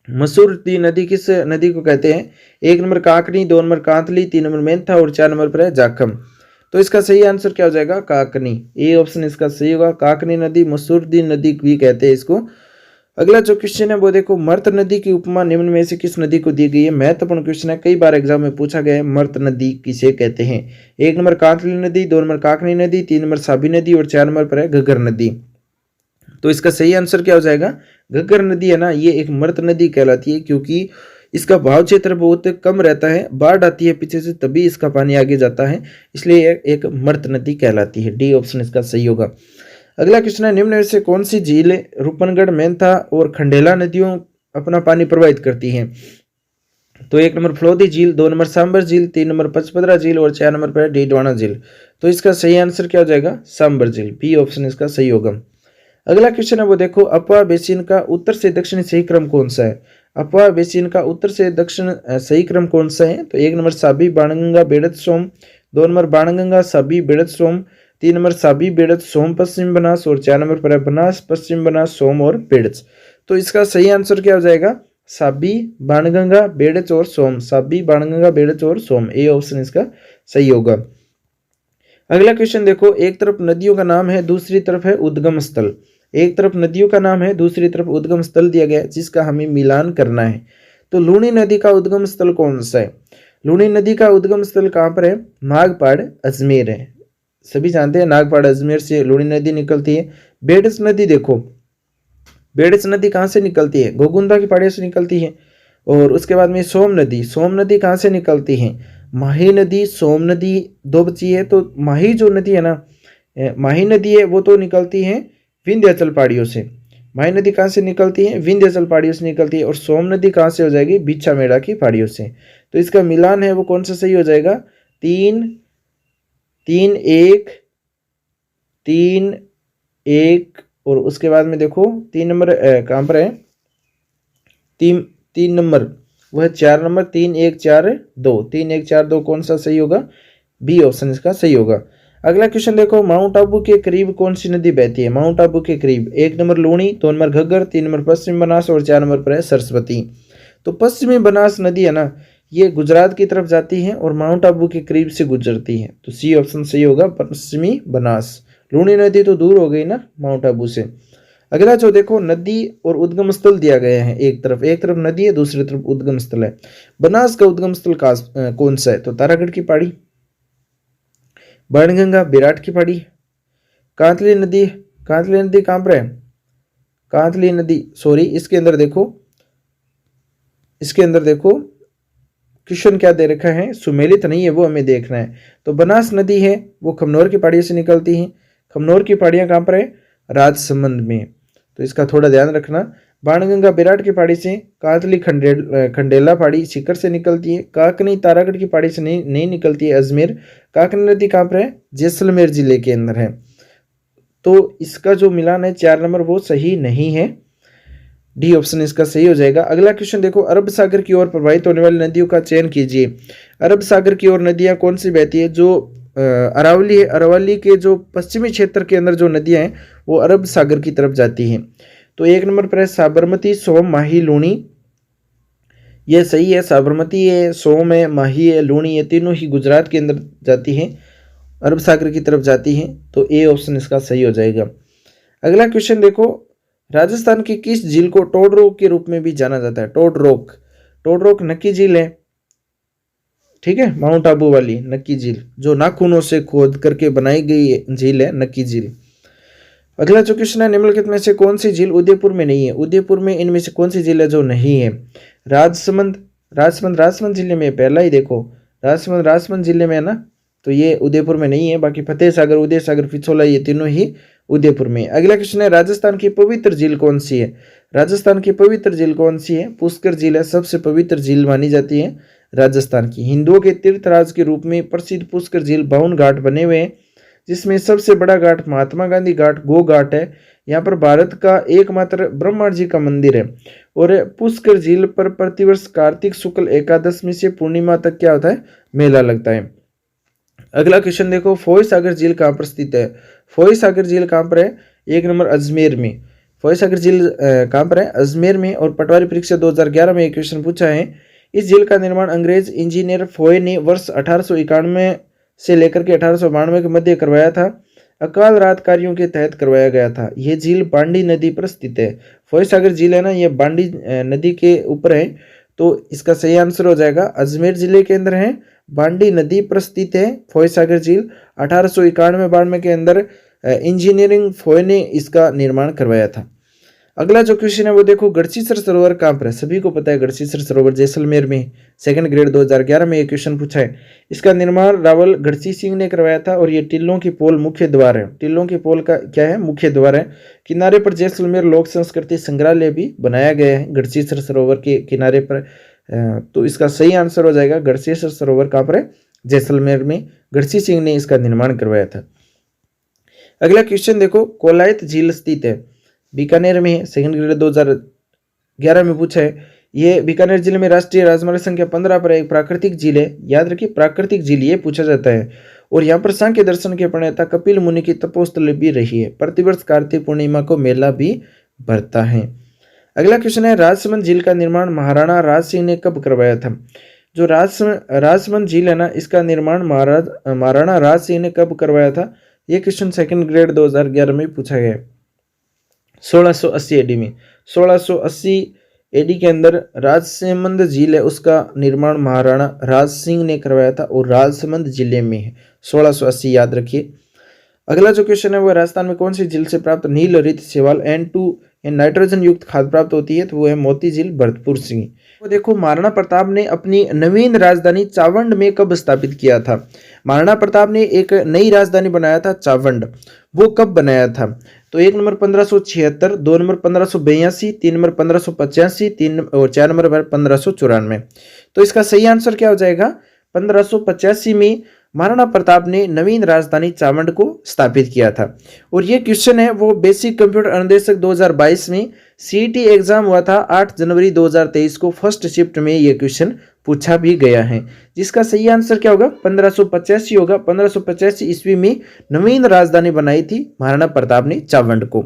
मसूरदी नदी किस नदी को कहते हैं? 1 नंबर काकनी, 2 नंबर कांतली, 3 नंबर मेंथा और 4 नंबर पर है जाखम। तो इसका सही आंसर क्या हो जाएगा? काकनी। ए ऑप्शन इसका सही होगा, काकनी नदी, मसूरदी नदी भी कहते हैं इसको। अगला जो क्वेश्चन है वो देखो, मर्त नदी की उपमा निम्न में से किस नदी को दी गई है? महत्वपूर्ण क्वेश्चन है, कई बार एग्जाम में पूछा गया है। मर्त नदी किसे कहते हैं? 1 नंबर कांतली नदी, 2 नंबर काकनी नदी, 3 नंबर साबी नदी और 4 नंबर पर है घग्गर नदी। तो इसका सही आंसर क्या हो जाएगा? घग्गर नदी है ना, ये एक मर्त नदी कहलाती है, क्योंकि इसका भाव क्षेत्र बहुत कम रहता है, बाढ़ आती है पीछे से तभी इसका पानी आगे जाता है, इसलिए एक मर्त नदी कहलाती है। डी ऑप्शन इसका सही होगा। अगला क्वेश्चन है, निम्न में से कौन सी झील रूपनगढ़, मेंथा और खंडेला नदियों अपना पानी प्रवाहित करती हैं? तो 1 नंबर फलोदी झील, 2 नंबर सांबर झील, 3 नंबर पचपदरा झील और 4 नंबर पर डीडवाना झील। तो इसका सही आंसर क्या हो जाएगा? सांबर झील। बी ऑप्शन इसका सही होगा। अगला क्वेश्चन है वो देखो, अफवाह बेसिन का उत्तर से दक्षिण सही क्रम कौन सा है? अफवाह बेसिन का उत्तर से दक्षिण सही क्रम कौन सा है? तो 1 नंबर साबी बाणगंगा बेड़त सोम, 2 नंबर बाणगंगा साबी बेड़त सोम, 3 नंबर साबी बेड़त सोम पश्चिम बनास और 4 नंबर पर है बनास पश्चिम बनास सोम और बेड़च। तो इसका सही आंसर क्या हो जाएगा? साबी बाणगंगा बेड़च और सोम। साबी बाणगंगा बेड़च और सोम, ए ऑप्शन इसका सही होगा। अगला क्वेश्चन देखो, एक तरफ नदियों का नाम है, दूसरी तरफ है उद्गम स्थल। एक तरफ नदियों का नाम है, दूसरी तरफ उद्गम स्थल दिया गया है, जिसका हमें मिलान करना है। तो लूणी नदी का उद्गम स्थल कौन सा है? लूणी नदी का उद्गम स्थल कहाँ पर है? नागपाड़ अजमेर है। सभी जानते हैं नागपाड़ अजमेर से लूणी नदी निकलती है। बेड़च नदी देखो, बेड़च नदी कहाँ से निकलती है? गोगुंदा की पहाड़ियों से निकलती है। और उसके बाद में सोम नदी कहाँ से निकलती है? माही नदी, सोम नदी 2 बची है। तो माही जो नदी है ना, माही नदी है वो तो निकलती है विंध्याचल पहाड़ियों से। माही नदी कहाँ से निकलती है? विंध्याचल पहाड़ियों से निकलती है। और सोम नदी कहाँ से हो जाएगी? बिच्छा मेड़ा की पहाड़ियों से। तो इसका मिलान है वो कौन सा सही हो जाएगा? 3 3 1 3 1 और उसके बाद में देखो 3 नंबर कहाँ पर है? 3 नंबर वह 4 नंबर 3 1 4 2 3 1 4 2 कौन सा सही होगा? बी ऑप्शन इसका सही होगा। अगला क्वेश्चन देखो, माउंट आबू के करीब कौन सी नदी बहती है? माउंट आबू के करीब 1 number Luni, 2 number Ghaggar, 3 number Paschim Banas और 4 नंबर पर है सरस्वती। तो पश्चिमी बनास नदी है ना, ये गुजरात की तरफ जाती है और माउंट आबू के करीब से गुजरती है। तो सी ऑप्शन सही होगा, पश्चिमी बनास। लूणी नदी तो दूर हो गई ना माउंट आबू से। अगला जो देखो, नदी और उद्गम स्थल दिया गया है। एक तरफ नदी है, दूसरी तरफ उद्गम स्थल है। बनास का उद्गम स्थल कौन सा है? तो तारागढ़ की पहाड़ी, बाणगंगा विराट की पहाड़ी, कांतली नदी कहाँ पर है? कांतली नदी सॉरी, इसके अंदर देखो क्वेश्चन क्या दे रखा है, सुमेलित नहीं है, वो हमें देखना है। तो बनास नदी है वो खमनोर की पहाड़ियों से निकलती है। खमनोर की पहाड़ियाँ कहाँ पर है? राजसमंद में। तो इसका थोड़ा ध्यान रखना। बाणगंगा विराट की पहाड़ी से, कांतली खंडेला पहाड़ी सीकर से निकलती है। काकनी तारागढ़ की पहाड़ी से नहीं निकलती है, अजमेर। काकनी नदी कहाँ पर है? जैसलमेर जिले के अंदर है। तो इसका जो मिलान है 4 नंबर वो सही नहीं है, डी ऑप्शन इसका सही हो जाएगा। अगला क्वेश्चन देखो, अरब सागर की ओर प्रवाहित होने वाली नदियों का चयन कीजिए। अरब सागर की ओर नदियां कौन सी बहती है? जो अरावली है, अरावली के जो पश्चिमी क्षेत्र के अंदर जो नदियां हैं वो अरब सागर की तरफ जाती हैं। तो 1 नंबर पर है साबरमती, सोम, माही, लूणी। यह सही है, साबरमती है, सोम है, माही है, लूणी, ये तीनों ही गुजरात के अंदर जाती हैं। अरब सागर की तरफ जाती हैं, तो ए ऑप्शन इसका सही हो जाएगा। अगला क्वेश्चन देखो, राजस्थान की किस झील को टोडरोक के रूप में भी जाना जाता है? टोडरोक, टोडरोक नक्की झील है, ठीक है, माउंट आबू वाली नक्की झील जो नाखूनों से खोद करके बनाई गई झील है, नक्की झील। अगला जो क्वेश्चन है, निम्नलिखित में से कौन सी झील उदयपुर में नहीं है? उदयपुर में इनमें से कौन सी झील है जो नहीं है? राजसमंद, राजसमंद, राजसमंद जिले में पहला ही देखो, राजसमंद, राजसमंद जिले में है ना, तो ये उदयपुर में नहीं है। बाकी फतेह सागर, उदय सागर, पिछोला, ये तीनों ही उदयपुर में। अगला क्वेश्चन है, राजस्थान की पवित्र झील कौन सी है? राजस्थान की पवित्र झील कौन सी है? पुष्कर झील है, सबसे पवित्र झील मानी जाती है राजस्थान की। हिंदुओं के तीर्थराज के रूप में प्रसिद्ध पुष्कर झील 52 घाट बने हुए हैं, जिसमें सबसे बड़ा घाट महात्मा गांधी घाट, गो घाट है। यहाँ पर भारत का एकमात्र ब्रह्मा जी का मंदिर है। और पुष्कर झील पर प्रतिवर्ष कार्तिक शुक्ल एकादशमी से पूर्णिमा तक क्या होता है? मेला लगता है। अगला क्वेश्चन देखो, फोय सागर झील कहाँ पर स्थित है? फोय सागर झील कहाँ पर है? 1 नंबर अजमेर में। फोय सागर झील कहाँ पर है? अजमेर में। और पटवारी परीक्षा 2011 में एक क्वेश्चन पूछा है, इस झील का निर्माण अंग्रेज इंजीनियर फोय ने वर्ष 1891 से लेकर के 1892 के मध्य करवाया था। अकाल रात कार्यों के तहत करवाया गया था। यह झील बांडी नदी पर स्थित है। फोय सागर झील है ना, ये बांडी नदी के ऊपर है, तो इसका सही आंसर हो जाएगा अजमेर जिले के अंदर है, बांडी नदी पर स्थित है फोय सागर झील। 1891-92 के अंदर इंजीनियरिंग फोय ने इसका निर्माण करवाया था। अगला जो क्वेश्चन है वो देखो, गढ़सीसर सरोवर कहाँ पर है? सभी को पता है गढ़सीसर सरोवर जैसलमेर में, सेकंड ग्रेड 2011 में ये क्वेश्चन पूछा है। इसका निर्माण रावल गढ़सी सिंह ने करवाया था। और ये टिल्लों की पोल मुख्य द्वार है। टिल्लों की पोल का क्या है? मुख्य द्वार है। किनारे पर जैसलमेर लोक संस्कृति संग्रहालय भी बनाया गया है गढ़सीसर सरोवर के किनारे पर। तो इसका सही आंसर हो जाएगा गढ़सीसर सरोवर कहाँ पर है? जैसलमेर में। गढ़सी सिंह ने इसका निर्माण करवाया था। अगला क्वेश्चन देखो, कोलायत झील स्थित है बीकानेर में है, सेकंड ग्रेड 2011 में पूछा है। ये बीकानेर जिले में राष्ट्रीय राजमार्ग संख्या 15 पर एक प्राकृतिक झील है। याद रखिए, प्राकृतिक झील ये पूछा जाता है। और यहाँ पर सांख्य दर्शन के प्रणेता कपिल मुनि की तपोस्थली भी रही है। प्रतिवर्ष कार्तिक पूर्णिमा को मेला भी भरता है। अगला क्वेश्चन है, राजसमंद झील का निर्माण महाराणा राज सिंह ने कब करवाया था? जो राजसमंद झील है ना, इसका निर्माण महाराणा राज सिंह ने कब करवाया था? ये क्वेश्चन सेकंड ग्रेड 2011 में पूछा गया है। 1680 एडी में। 1680 एडी के अंदर राजसमंद झील है, उसका निर्माण महाराणा राज सिंह ने करवाया था और राजसमंद जिले में है। 1680 याद रखिए। अगला जो क्वेश्चन है वो, राजस्थान में कौन सी झील से प्राप्त नील हरित शैवाल N2 नाइट्रोजन युक्त खाद प्राप्त होती है? तो वो है मोती झील, भरतपुर सिंह। वो देखो, महाराणा प्रताप ने अपनी नवीन राजधानी चावंड में कब स्थापित किया था? महाराणा प्रताप ने एक नई राजधानी बनाया था चावंड, वो कब बनाया था? तो 1 नंबर 1576, 2 नंबर 1582, 3 नंबर 1585, 3 और 4 नंबर 1594। तो इसका सही आंसर क्या हो जाएगा? 1585 में महाराणा प्रताप ने नवीन राजधानी चावंड को स्थापित किया था। और ये क्वेश्चन है वो बेसिक कंप्यूटर अनुदेशक 2022 में सीईटी एग्जाम हुआ था 8 जनवरी 2023 को, फर्स्ट शिफ्ट में ये क्वेश्चन पूछा भी गया है, जिसका सही आंसर क्या होगा? 1585 होगा। 1585 ईस्वी में नवीन राजधानी बनाई थी महाराणा प्रताप ने चावंड को।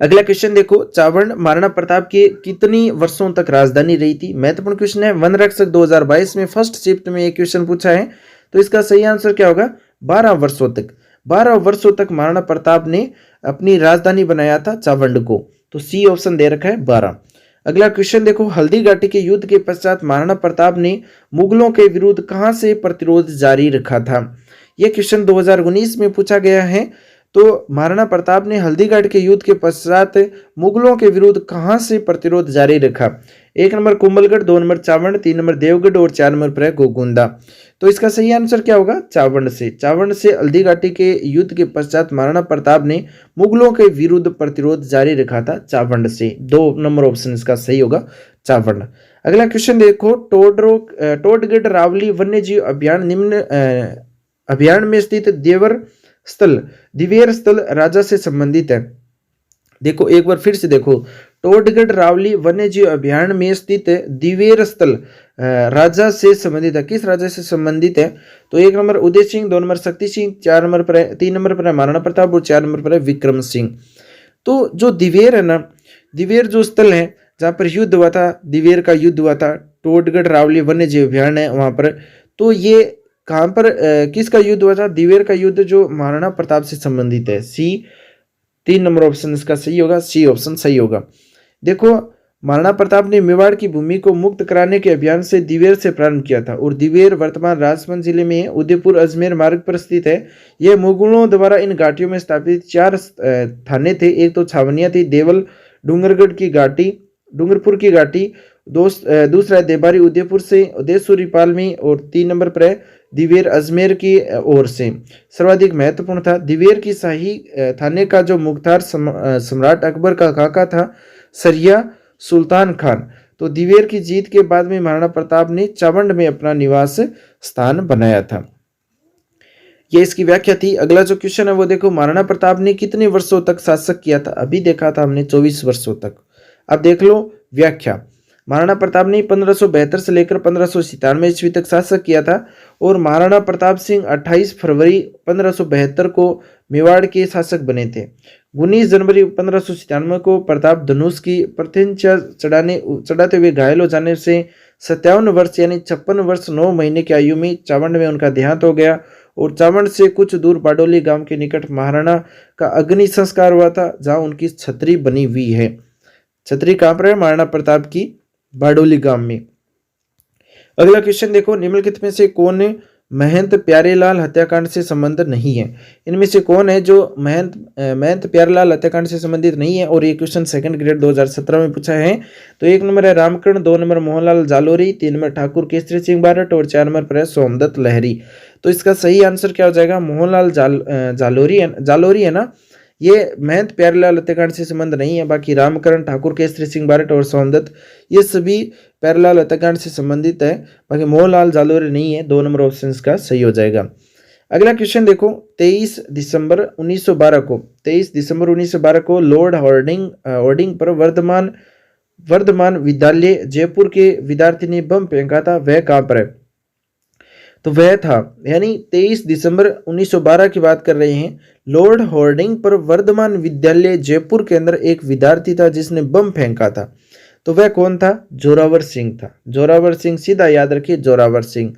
अगला क्वेश्चन देखो, चावंड महाराणा प्रताप के कितनी वर्षों तक राजधानी रही थी? महत्वपूर्ण क्वेश्चन है। वन रक्षक 2022 में फर्स्ट शिफ्ट में एक क्वेश्चन पूछा है, तो इसका सही आंसर क्या होगा? 12 वर्षों तक। 12 वर्षों तक महाराणा प्रताप ने अपनी राजधानी बनाया था चावंड को, तो सी ऑप्शन दे रखा है 12। अगला क्वेश्चन देखो, हल्दी घाटी के युद्ध के पश्चात महाराणा प्रताप ने मुगलों के विरुद्ध कहां से प्रतिरोध जारी रखा था? यह क्वेश्चन 2019 में पूछा गया है। तो महाराणा प्रताप ने हल्दीघाट के युद्ध के पश्चात मुगलों के विरुद्ध कहां से प्रतिरोध जारी रखा? 1 number Kumbhalgarh, 2 number Chawand, 3 number Devgarh और 4 नंबर पर है गोगुंदा। तो इसका सही आंसर क्या होगा? चावंड से। चावंड से हल्दीघाटी के युद्ध के पश्चात महाराणा प्रताप ने मुगलों के विरुद्ध प्रतिरोध जारी रखा था चावंड से। 2 नंबर ऑप्शन इसका सही होगा, चावंड। अगला क्वेश्चन देखो, टोडगढ़ रावली वन्य जीव अभ्यारण निम्न अभ्यारण में स्थित दिवेर स्थल राजा से संबंधित है। देखो एक बार फिर से देखो, टोडगढ़ रावली वन्य जीव अभ्यारण्य में स्थित दिवेर स्थल राजा से संबंधित है। किस राजा से संबंधित है? तो 1 number Uday Singh, 2 number Shakti Singh, 4 number पर है, 3 नंबर पर है महाराणा प्रताप और 4 नंबर पर है विक्रम सिंह। तो जो दिवेर है ना, दिवेर जो स्थल है जहाँ पर युद्ध हुआ था, दिवेर का युद्ध हुआ था, टोडगढ़ रावली वन्य जीव अभ्यारण्य है वहाँ पर। तो ये कहाँ पर किसका युद्ध हुआ था? दिवेर का युद्ध जो महाराणा प्रताप से संबंधित है। सी 3 नंबर ऑप्शन इसका सही होगा, सी ऑप्शन सही होगा। देखो महाराणा प्रताप ने मेवाड़ की भूमि को मुक्त कराने के अभियान से दिवेर से प्रारंभ किया था और दिवेर वर्तमान राजसमंद जिले में उदयपुर अजमेर मार्ग पर स्थित है। यह मुगलों द्वारा इन घाटियों में स्थापित 4 थाने थे। एक तो छावनियां थी, देवल डूंगरगढ़ की घाटी, डूंगरपुर की घाटी, दूसरा देबारी उदयपुर से, उदयसूरी पालमी, और 3 नंबर पर है दिवेर अजमेर की ओर से। सर्वाधिक महत्वपूर्ण था दिवेर की शाही थाने का जो मुख्तार सम्राट अकबर का काका था सरिया सुल्तान खान। तो दिवेर की जीत के बाद में महाराणा प्रताप ने चावंड में अपना निवास स्थान बनाया था। ये इसकी व्याख्या थी। अगला जो क्वेश्चन है वो देखो, महाराणा प्रताप ने कितने वर्षों तक शासक किया था? अभी देखा था हमने 24 वर्षों तक। अब देख लो व्याख्या। महाराणा प्रताप ने 1572 से लेकर 1597 ईस्वी तक शासक किया था और महाराणा प्रताप सिंह 28 फरवरी 1572 को मेवाड़ के शासक बने थे। 19 जनवरी 1597 को प्रताप धनुष की प्रतिंचा चढ़ाते हुए घायल हो जाने से 57 वर्ष यानी 56 वर्ष 9 महीने की आयु में चावंड में उनका देहांत हो गया और चावंड से कुछ दूर बाडोली गांव के निकट महाराणा का अग्नि संस्कार हुआ था, जहां उनकी छतरी बनी हुई है। छतरी कहां पर है? महाराणा प्रताप की बाडोली गांव में। अगला क्वेश्चन देखो, निम्नलिखित में से कौन महंत प्यारेलाल हत्याकांड से संबंध नहीं है? इनमें से कौन है जो महंत प्यारेलाल हत्याकांड से संबंधित नहीं है? और ये क्वेश्चन 2nd ग्रेड 2017 में पूछा है। तो 1 नंबर है रामकर्ण, 2 नंबर मोहनलाल जालोरी, 3 नंबर ठाकुर केसरी सिंह बारट और 4 नंबर पर है सोमदत्त लहरी। तो इसका सही आंसर क्या हो जाएगा? मोहनलाल जालोरी है ना। ये महंत प्यारेलाल हत्याकांड से संबंध नहीं है। बाकी रामकरण, ठाकुर केसरी सिंह बारट और सोमदत्त ये सभी प्यारेलाल हत्याकांड से संबंधित है। बाकी मोहनलाल जालोरी नहीं है। 2 नंबर ऑप्शन का सही हो जाएगा। अगला क्वेश्चन देखो, 23 दिसंबर 1912 को लॉर्ड हॉर्डिंग पर वर्धमान विद्यालय जयपुर के विद्यार्थी ने बम फेंका था, वह कहां पर है? तो वह था, यानी 23 दिसंबर 1912 की बात कर रहे हैं। लॉर्ड हॉर्डिंग पर वर्धमान विद्यालय जयपुर के अंदर एक विद्यार्थी था जिसने बम फेंका था। तो वह कौन था? जोरावर सिंह था। जोरावर सिंह, सीधा याद रखिए जोरावर सिंह।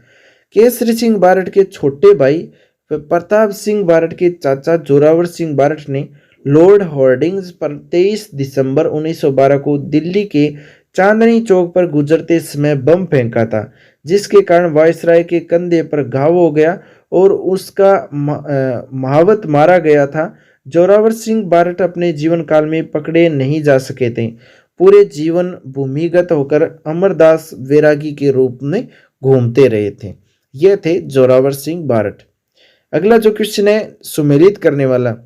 केसरी सिंह बारट के छोटे भाई प्रताप सिंह बारट के चाचा जोरावर सिंह बारट ने लॉर्ड हॉर्डिंग्स पर 23 दिसंबर 1912 को दिल्ली के चांदनी चौक पर गुजरते समय बम फेंका था, जिसके कारण वायसराय के कंधे पर घाव हो गया और उसका महावत मारा गया था। जोरावर सिंह बारट अपने जीवन काल में पकड़े नहीं जा सके थे। पूरे जीवन भूमिगत होकर अमरदास वैरागी के रूप में घूमते रहे थे। ये थे जोरावर सिंह बारट। अगला जो क्वेश्चन है सुमेलित करने वाला,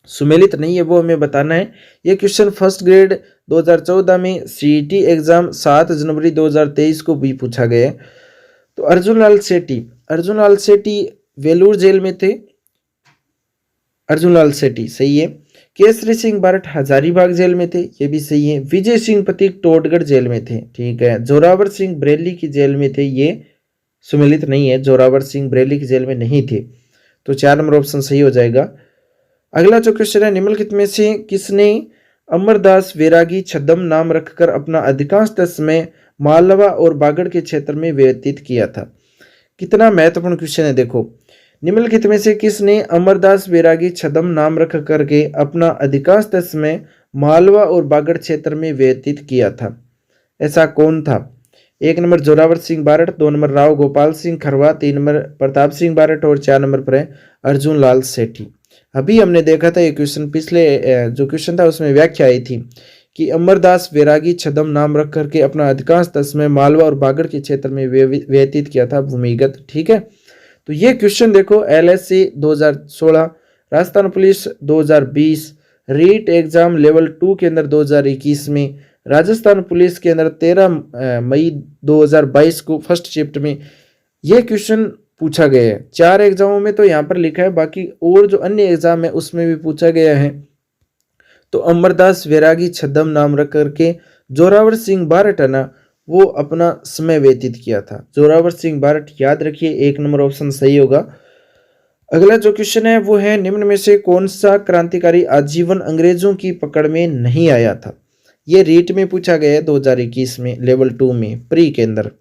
सुमेलित नहीं है वो हमें बताना है। ये क्वेश्चन 1st ग्रेड 2014 में सीईटी एग्जाम 7 जनवरी 2023 को भी पूछा गया है। तो अर्जुन लाल सेठी वेलूर जेल में थे। अर्जुन लाल सेठी सही है। केसरी सिंह बारट हजारीबाग जेल में थे, ये भी सही है। विजय सिंह पथिक टोटगढ़ जेल में थे, ठीक है। जोरावर सिंह बरेली की जेल में थे, ये सुमेलित नहीं है। जोरावर सिंह बरेली की जेल में नहीं थे। तो 4 नंबर ऑप्शन सही हो जाएगा। अगला जो क्वेश्चन है, निम्नलिखित में से किसने अमरदास वैरागी छद्म नाम रखकर अपना अधिकांश समय मालवा और बागड़ के क्षेत्र में व्यतीत किया था? कितना महत्वपूर्ण क्वेश्चन है देखो। निम्नलिखित में से किसने अमरदास वैरागी छद्म नाम रख करके अपना अधिकांश समय मालवा और बागड़ क्षेत्र में व्यतीत किया था? ऐसा कौन था? 1 number Zorawar Singh Barhath, 2 number Rao Gopal Singh Kharwa, 3 number Pratap Singh Barhath और 4 नंबर पर है अर्जुन लाल सेठी। अभी हमने देखा था ये क्वेश्चन, पिछले जो क्वेश्चन था उसमें व्याख्या आई थी कि अमरदास वैरागी छद्म नाम रख करके अपना अधिकांश समय मालवा और बागड़ के क्षेत्र में व्यतीत किया था भूमिगत, ठीक है। तो ये क्वेश्चन देखो LSC 2016, Rajasthan police 2020, REET exam level 2 के अंदर 2021 में, राजस्थान पुलिस के अंदर 13 मई 2022 को फर्स्ट शिफ्ट में ये क्वेश्चन पूछा गया है। 4 एग्जामों में तो यहाँ पर लिखा है, बाकी और जो अन्य एग्जाम है उसमें भी पूछा गया है। तो अमरदास वैरागी छद्म नाम रख करके जोरावर सिंह बारट है ना, वो अपना समय व्यतीत किया था। जोरावर सिंह बारट याद रखिए, 1 नंबर ऑप्शन सही होगा। अगला जो क्वेश्चन है वो है, निम्न में से कौन सा क्रांतिकारी आजीवन अंग्रेजों की पकड़ में नहीं आया था? ये रीट में पूछा गया है 2021 में लेवल 2 में प्री के अंदर।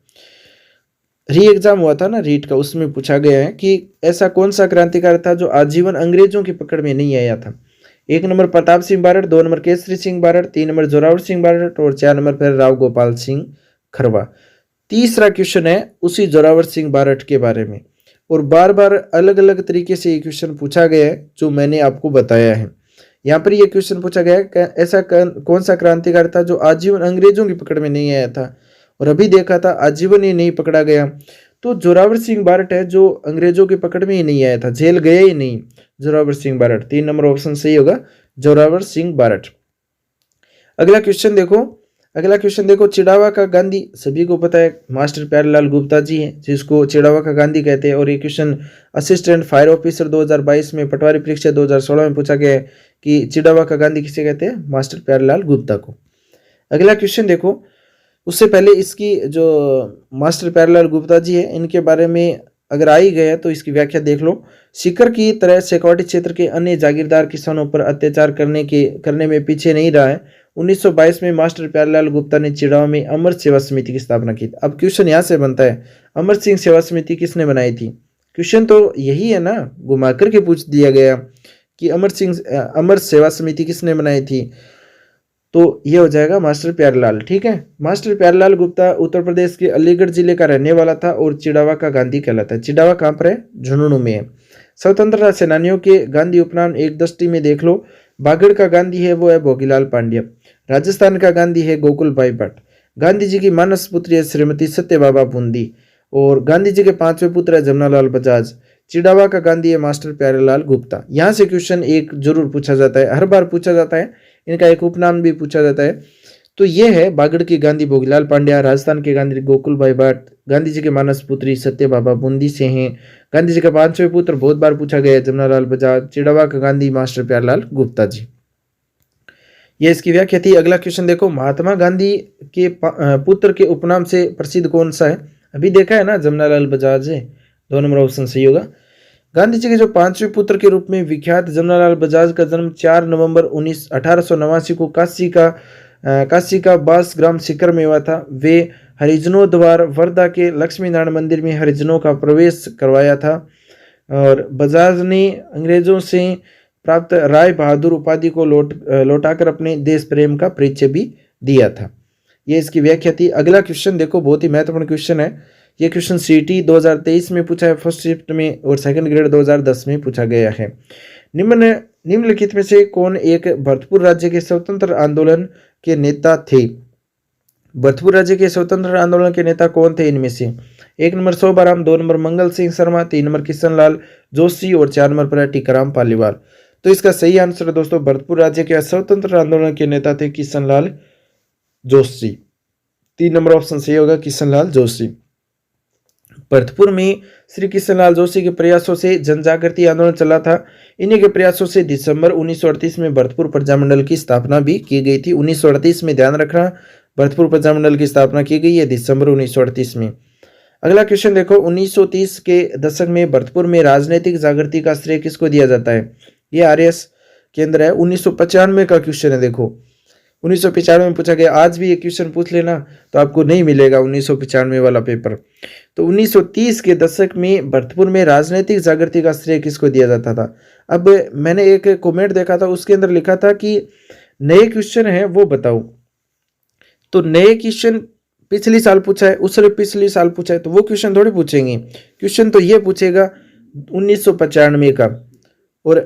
री एग्जाम हुआ था ना रीट का, उसमें पूछा गया है कि ऐसा कौन सा क्रांतिकारी था जो आजीवन अंग्रेजों की पकड़ में नहीं आया था। 1 number Pratap Singh Barad, 2 number Kesari Singh Barad, 3 number Zorawar Singh Barad और 4 नंबर पर राव गोपाल सिंह खरवा। तीसरा क्वेश्चन है उसी जोरावर सिंह बारड के बारे में, और बार बार अलग अलग तरीके से ये क्वेश्चन पूछा गया है जो मैंने आपको बताया है। यहाँ पर ये क्वेश्चन पूछा गया है ऐसा कौन सा क्रांतिकारी था जो आजीवन अंग्रेजों की पकड़ में नहीं आया था, और अभी देखा था आजीवन ही नहीं पकड़ा गया। तो जोरावर सिंह बारड है जो अंग्रेजों की पकड़ में ही नहीं आया था, जेल गया ही नहीं जोरावर सिंह बारड। 3 नंबर ऑप्शन सही होगा जोरावर सिंह बारड। अगला क्वेश्चन देखो चिड़ावा का गांधी सभी को पता है मास्टर प्यारेलाल गुप्ता जी हैं जिसको चिड़ावा का गांधी कहते हैं। और ये क्वेश्चन असिस्टेंट फायर ऑफिसर 2022 में पटवारी परीक्षा 2016 में पूछा गया है कि चिड़ावा का गांधी किसे कहते हैं, मास्टर प्यारेलाल गुप्ता को। अगला क्वेश्चन देखो, उससे पहले इसकी जो मास्टर प्यारेलाल गुप्ता जी है इनके बारे में अगर आ ही गया तो इसकी व्याख्या देख लो। सीकर की तरह शेखावाटी क्षेत्र के अन्य जागीरदार किसानों पर अत्याचार करने में पीछे नहीं रहा है। 1922 में मास्टर प्यारेलाल गुप्ता ने चिड़ावा में अमर सेवा समिति की स्थापना की। अब क्वेश्चन यहाँ से बनता है अमर सिंह सेवा समिति किसने बनाई थी? क्वेश्चन तो यही है ना, घुमा करके पूछ दिया गया कि अमर सेवा समिति किसने बनाई थी, तो ये हो जाएगा मास्टर प्यारेलाल। ठीक है, मास्टर प्यारेलाल गुप्ता उत्तर प्रदेश के अलीगढ़ जिले का रहने वाला था और चिड़ावा का गांधी कहलाता है। चिड़ावा कहाँ पर है? झुंझुनू में है। स्वतंत्रता सेनानियों के गांधी उपनाम एक दृष्टि में देख लो। बागड़ का गांधी है वो है भोगीलाल पांड्या। राजस्थान का गांधी है गोकुल भाई भट्ट। गांधी जी की मानस पुत्री है श्रीमती सत्यबाबा बूंदी, और गांधी जी के 5वें पुत्र है जमनालाल बजाज। चिड़ावा का गांधी है मास्टर प्यारेलाल गुप्ता। यहाँ से क्वेश्चन एक जरूर पूछा जाता है, हर बार पूछा जाता है, इनका एक उपनाम भी पूछा जाता है। तो ये है बागड़ की गांधी भोगीलाल पांड्या, राजस्थान के गांधी गोकुल भाई भट्ट, गांधी जी के मानस पुत्री सत्यबाबा बूंदी से हैं। गांधी जी का 5वें पुत्र बहुत बार पूछा गया है जमनालाल बजाज। चिड़ावा का गांधी मास्टर प्यारेलाल गुप्ता जी। ये इसकी व्याख्या थी। अगला क्वेश्चन देखो, महात्मा गांधी के पुत्र के उपनाम से प्रसिद्ध कौन सा है? अभी देखा है ना जमनालाल बजाज है, 2 नंबर ऑप्शन सही होगा। गांधी जी के जो 5वें पुत्र के रूप में विख्यात जमनालाल बजाज का जन्म 4 नवंबर 1889 को काशी का बास ग्राम सीकर में हुआ था। वे हरिजनों द्वारा वर्धा के लक्ष्मी नारायण मंदिर में हरिजनों का प्रवेश करवाया था, और बजाज ने अंग्रेजों से प्राप्त राय बहादुर उपाधि को लौटाकर अपने देश प्रेम का परिचय भी दिया था। ये इसकी व्याख्या थी। अगला क्वेश्चन देखो, बहुत ही महत्वपूर्ण क्वेश्चन है। ये क्वेश्चन सीटी 2023 में पूछा है फर्स्ट शिफ्ट में, और सेकंड ग्रेड 2010 में पूछा गया है। निम्नलिखित में से कौन एक भरतपुर राज्य के स्वतंत्र आंदोलन के नेता थे? भरतपुर राज्य के स्वतंत्र आंदोलन के नेता कौन थे इनमें से? 1 number Shobharam, 2 number Mangal Singh Sharma, 3 number Kishanlal Joshi और 4 नंबर पर टीकाराम पालीवाल। तो इसका सही आंसर है दोस्तों, भरतपुर राज्य के स्वतंत्र आंदोलन के नेता थे किशनलाल जोशी। 3 नंबर ऑप्शन सही होगा किशनलाल जोशी। भरतपुर में श्री किशनलाल जोशी के प्रयासों से जनजागृति आंदोलन चला था। इन्हीं के प्रयासों से दिसंबर 1938 में भरतपुर प्रजामंडल की स्थापना भी की गई थी। 1938 में, ध्यान रखना, भरतपुर प्रजामंडल की स्थापना की गई है दिसंबर 1938 में। अगला क्वेश्चन देखो, 1930 के दशक में भरतपुर में राजनीतिक जागृति का श्रेय किसको दिया जाता है? ये आरएस केंद्र है। 1995 का क्वेश्चन है। देखो 1995 में पूछा गया, आज भी ये क्वेश्चन पूछ लेना तो आपको नहीं मिलेगा 1995 वाला पेपर। तो 1930 के दशक में भरतपुर में राजनीतिक जागृति का श्रेय किसको दिया जाता था? अब मैंने एक कमेंट देखा था, उसके अंदर लिखा था कि नए क्वेश्चन है वो बताओ। तो नए क्वेश्चन पिछली साल पूछा है, उससे पिछली साल पूछा है, तो वो क्वेश्चन थोड़ी पूछेंगे। क्वेश्चन तो ये पूछेगा 1995 का। और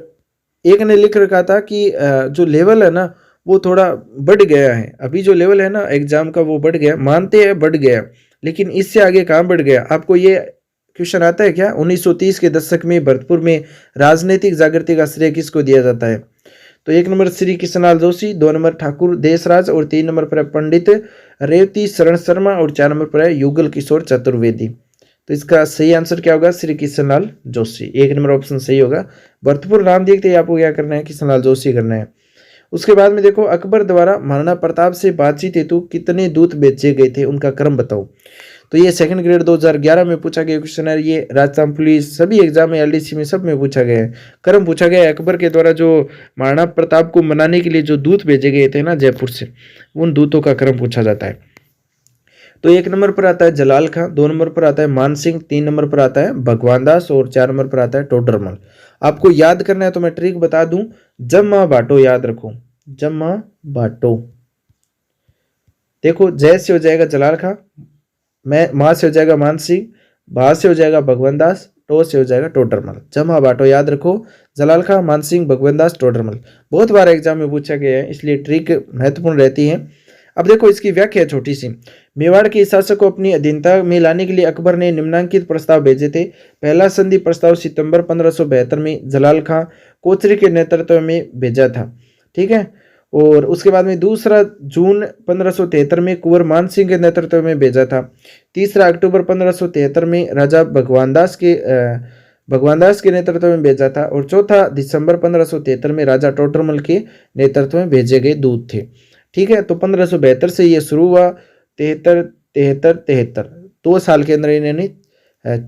एक ने लिख रखा था कि जो लेवल है ना वो थोड़ा बढ़ गया है। अभी जो लेवल है ना एग्जाम का वो बढ़ गया, मानते हैं बढ़ गया, लेकिन इससे आगे कहाँ बढ़ गया? आपको ये क्वेश्चन आता है क्या? 1930 के दशक में भरतपुर में राजनीतिक जागृति का श्रेय किसको दिया जाता है? तो 1 नंबर श्री किशनलाल जोशी, 2 नंबर ठाकुर देशराज और 3 नंबर पर पंडित रेवती शरण शर्मा और 4 नंबर पर युगल किशोर चतुर्वेदी। तो इसका सही आंसर क्या होगा? श्री किशनलाल जोशी। 1 नंबर ऑप्शन सही होगा। भरतपुर नाम देखते ही आपको क्या करना है? किशनलाल जोशी करना है। उसके बाद में देखो, अकबर द्वारा महाराणा प्रताप से बातचीत हेतु कितने दूत भेजे गए थे, उनका क्रम बताओ। तो ये सेकंड ग्रेड 2011 में पूछा गया क्वेश्चन है। ये राजस्थान पुलिस सभी एग्जाम में, एलडीसी में, सब में पूछा गया है। क्रम पूछा गया है अकबर के द्वारा जो महाराणा प्रताप को मनाने के लिए जो दूत भेजे गए थे ना जयपुर से, उन दूतों का क्रम पूछा जाता है। तो 1 नंबर पर आता है जलाल खां, 2 नंबर पर आता है मान सिंह, 3 नंबर पर आता है भगवान दास और 4 नंबर पर आता है टोडरमल। आपको याद करना है तो मैं ट्रिक बता दूं, जम्मा बाटो याद रखो, जम्मा बाटो। देखो जय से हो जाएगा जलाल खां, मैं माँ से हो जाएगा मान सिंह, भा से हो जाएगा भगवान दास, टो से हो जाएगा टोडरमल। जमा बाटो याद रखो, जलाल खां, मान सिंह, भगवान दास, टोडरमल। बहुत बार एग्जाम में पूछा गया है, इसलिए ट्रिक महत्वपूर्ण रहती है। अब देखो इसकी व्याख्या है छोटी सी। मेवाड़ के शासक को अपनी अधीनता में लाने के लिए अकबर ने निम्नांकित प्रस्ताव भेजे थे। पहला संधि प्रस्ताव सितंबर 1572 में जलाल खां कोचरी के नेतृत्व में भेजा था, ठीक है। और उसके बाद में दूसरा जून 1573 में कुंवर मान सिंह के नेतृत्व में भेजा था। तीसरा अक्टूबर 1573 में राजा भगवान दास के नेतृत्व में भेजा था। और चौथा दिसंबर 1573 में राजा टोडरमल के नेतृत्व में भेजे गए दूत थे, ठीक है। तो 1572 से ये शुरू हुआ, 73 2 साल के अंदर इन्होंने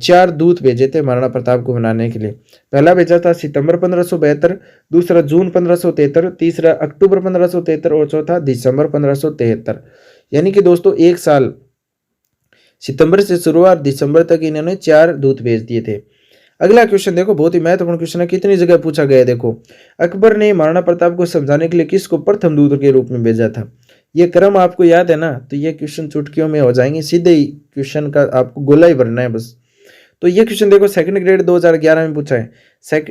4 दूत भेजे थे महाराणा प्रताप को मनाने के लिए। पहला भेजा था सितंबर 1572, दूसरा जून 1573, तीसरा अक्टूबर 1573 और चौथा दिसंबर 1573। यानी कि दोस्तों 1 साल सितंबर से शुरुआत दिसंबर तक इन्होंने 4 दूत भेज दिए थे। अगला क्वेश्चन देखो, बहुत ही महत्वपूर्ण क्वेश्चन है, कितनी जगह पूछा गया है। देखो, अकबर ने महाराणा प्रताप को समझाने के लिए किसको प्रथम दूत के रूप में भेजा था। ये क्रम आपको याद है ना, तो ये क्वेश्चन चुटकियों में हो जाएंगे, सीधे ही क्वेश्चन का आपको गोला ही भरना है बस। तो ये क्वेश्चन देखो, सेकंड ग्रेड 2011 में पूछा है,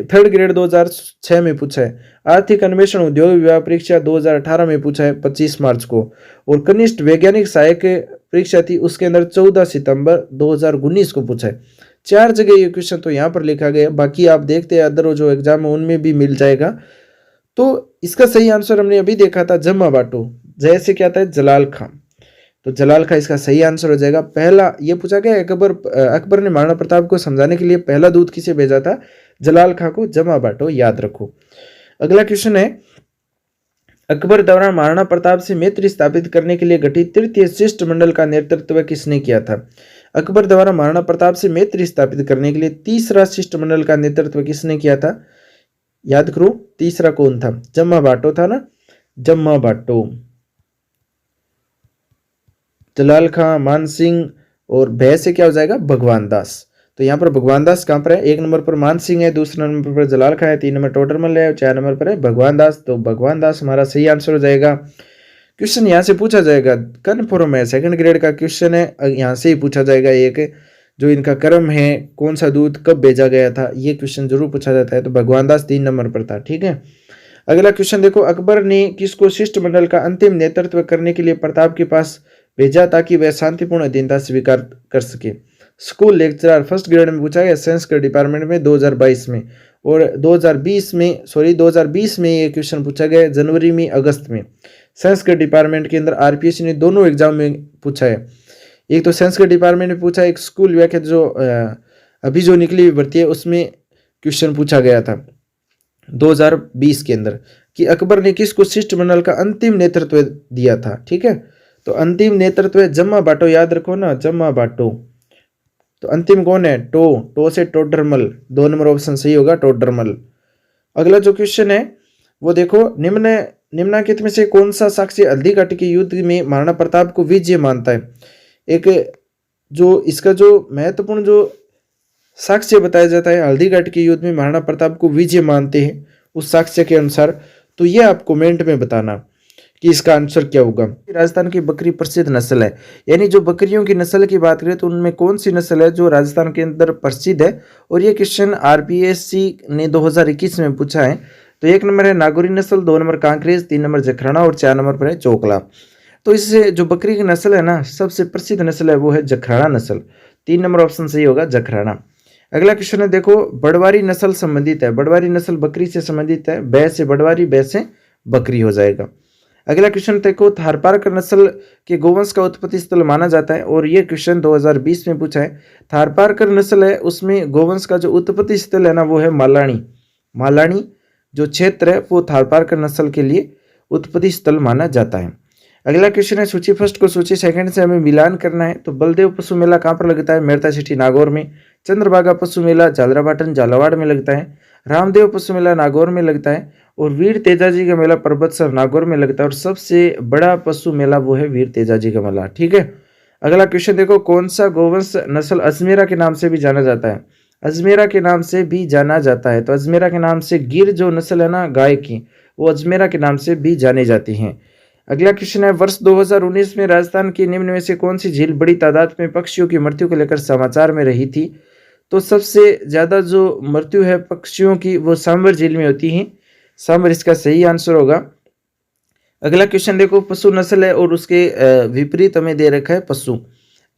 थर्ड ग्रेड 2006 में पूछा है, आर्थिक अन्वेषण उद्योग विभाग परीक्षा 2018 में पूछा है 25 मार्च को, और कनिष्ठ वैज्ञानिक सहायक परीक्षा थी उसके अंदर 14 सितंबर 2019 को पूछा है। 4 जगह ये क्वेश्चन तो यहाँ पर लिखा गया, बाकी आप देखते हैं अदर जो एग्जाम है उनमें भी मिल जाएगा। तो इसका सही आंसर हमने अभी देखा था जम्मा बाटो, जैसे क्या था जलाल खां, तो जलाल खां इसका सही आंसर हो जाएगा। पहला ये पूछा गया अकबर ने महाराणा प्रताप को समझाने के लिए पहला दूत किसे भेजा था, जलाल खां को, जमा बाटो याद रखो। अगला क्वेश्चन है, अकबर द्वारा महाराणा प्रताप से मैत्री स्थापित करने के लिए गठित तृतीय शिष्टमंडल का नेतृत्व किसने किया था। अकबर द्वारा महाराणा प्रताप से मैत्री स्थापित करने के लिए तीसरा शिष्टमंडल का नेतृत्व किसने किया था, याद करो तीसरा कौन था, जम्मा बाटो था ना, जम्मा बाटो। जलाल खां, मान सिंह और भय से क्या हो जाएगा भगवान दास। तो यहाँ पर भगवान दास कहाँ पर है, 1 नंबर पर मान सिंह है, दूसरे नंबर पर जलाल खां है, 3 नंबर टोडरमल है, 4 नंबर पर है भगवान दास। तो भगवान दास हमारा सही आंसर हो जाएगा। क्वेश्चन यहाँ से पूछा जाएगा, कन्फर्म है, सेकंड ग्रेड का क्वेश्चन है, यहाँ से ही पूछा जाएगा एक, जो इनका क्रम है, कौन सा दूत कब भेजा गया था, ये क्वेश्चन जरूर पूछा जाता है। तो भगवान दास 3 नंबर पर था, ठीक है। अगला क्वेश्चन देखो, अकबर ने किसको शिष्टमंडल का अंतिम नेतृत्व करने के लिए प्रताप के पास भेजा ताकि वह शांतिपूर्ण अधीनता स्वीकार कर सके। स्कूल लेक्चरर फर्स्ट ग्रेड में पूछा गया, संस्कृत डिपार्टमेंट में 2022 में, और 2020 में ये क्वेश्चन पूछा गया जनवरी में, अगस्त में। संस्कृत डिपार्टमेंट के अंदर आरपीएससी ने दोनों एग्जाम में पूछा है, एक तो संस्कृत डिपार्टमेंट में पूछा, एक स्कूल व्याख्या जो अभी जो निकली हुई भर्ती है उसमें क्वेश्चन पूछा गया था 2020 के अंदर, कि अकबर ने किसको शिष्टमंडल का अंतिम नेतृत्व दिया था, ठीक है। तो अंतिम नेतृत्व है जम्मा बाटो, याद रखो ना, जम्मा बाटो। तो अंतिम कौन है, टो से टोडरमल, 2 नंबर ऑप्शन सही होगा, टोडरमल। अगला जो क्वेश्चन है वो देखो, निम्नलिखित में से कौन सा साक्ष्य हल्दीघाट के युद्ध में महाराणा प्रताप को विजय मानता है। एक जो इसका जो महत्वपूर्ण जो साक्ष्य बताया जाता है, हल्दीघाट के युद्ध में महाराणा प्रताप को विजय मानते हैं उस साक्ष्य के अनुसार, तो ये आप कमेंट में बताना कि इसका आंसर क्या होगा। राजस्थान की बकरी प्रसिद्ध नस्ल है, यानी जो बकरियों की नस्ल की बात करें तो उनमें कौन सी नस्ल है जो राजस्थान के अंदर प्रसिद्ध है। और ये क्वेश्चन आरपीएससी ने 2021 में पूछा है। तो 1 नंबर है नागौरी नस्ल, 2 नंबर कांकरेज, 3 नंबर जखराना और 4 नंबर पर है चोकला। तो इससे जो बकरी की नस्ल है ना, सबसे प्रसिद्ध नस्ल है वो है जखराना नस्ल, 3 नंबर ऑप्शन सही होगा, जखराना। अगला क्वेश्चन है देखो, बड़वारी नस्ल संबंधित है, बड़वारी नस्ल बकरी से संबंधित है, बै से बड़वारी, बै से बकरी हो जाएगा। अगला क्वेश्चन देखो, थारपारकर नस्ल के गोवंश का उत्पत्ति स्थल माना जाता है, और ये क्वेश्चन 2020 में पूछा है। थारपारकर नस्ल है उसमें गोवंश का जो उत्पत्ति स्थल है ना वो है मालानी जो क्षेत्र है वो थारपारकर नस्ल के लिए उत्पत्ति स्थल माना जाता है। अगला क्वेश्चन है, सूची फर्स्ट को सूची सेकंड से हमें मिलान करना है। तो बलदेव पशु मेला कहाँ पर लगता है, मेड़ता सिटी नागौर में। चंद्रभागा पशु मेला झालरापाटन झालावाड़ में लगता है। रामदेव पशु मेला नागौर में लगता है, और वीर तेजाजी का मेला परबतसर नागौर में लगता है, और सबसे बड़ा पशु मेला वो है वीर तेजाजी का मेला, ठीक है। अगला क्वेश्चन देखो, कौन सा गोवंश नस्ल अजमेरा के नाम से भी जाना जाता है? अजमेरा के नाम से भी जाना जाता है। तो अजमेरा के नाम से गिर जो नस्ल है ना गाय की, वो अजमेरा के नाम से भी जानी जाती हैं। अगला क्वेश्चन है, वर्ष 2019 में राजस्थान की निम्न में से कौन सी झील बड़ी तादाद में पक्षियों की मृत्यु को लेकर समाचार में रही थी? तो सबसे ज़्यादा जो मृत्यु है पक्षियों की वो सांभर झील में होती है। सांभर इसका सही आंसर होगा। अगला क्वेश्चन देखो, पशु नस्ल है और उसके विपरीत हमें दे रखा है पशु।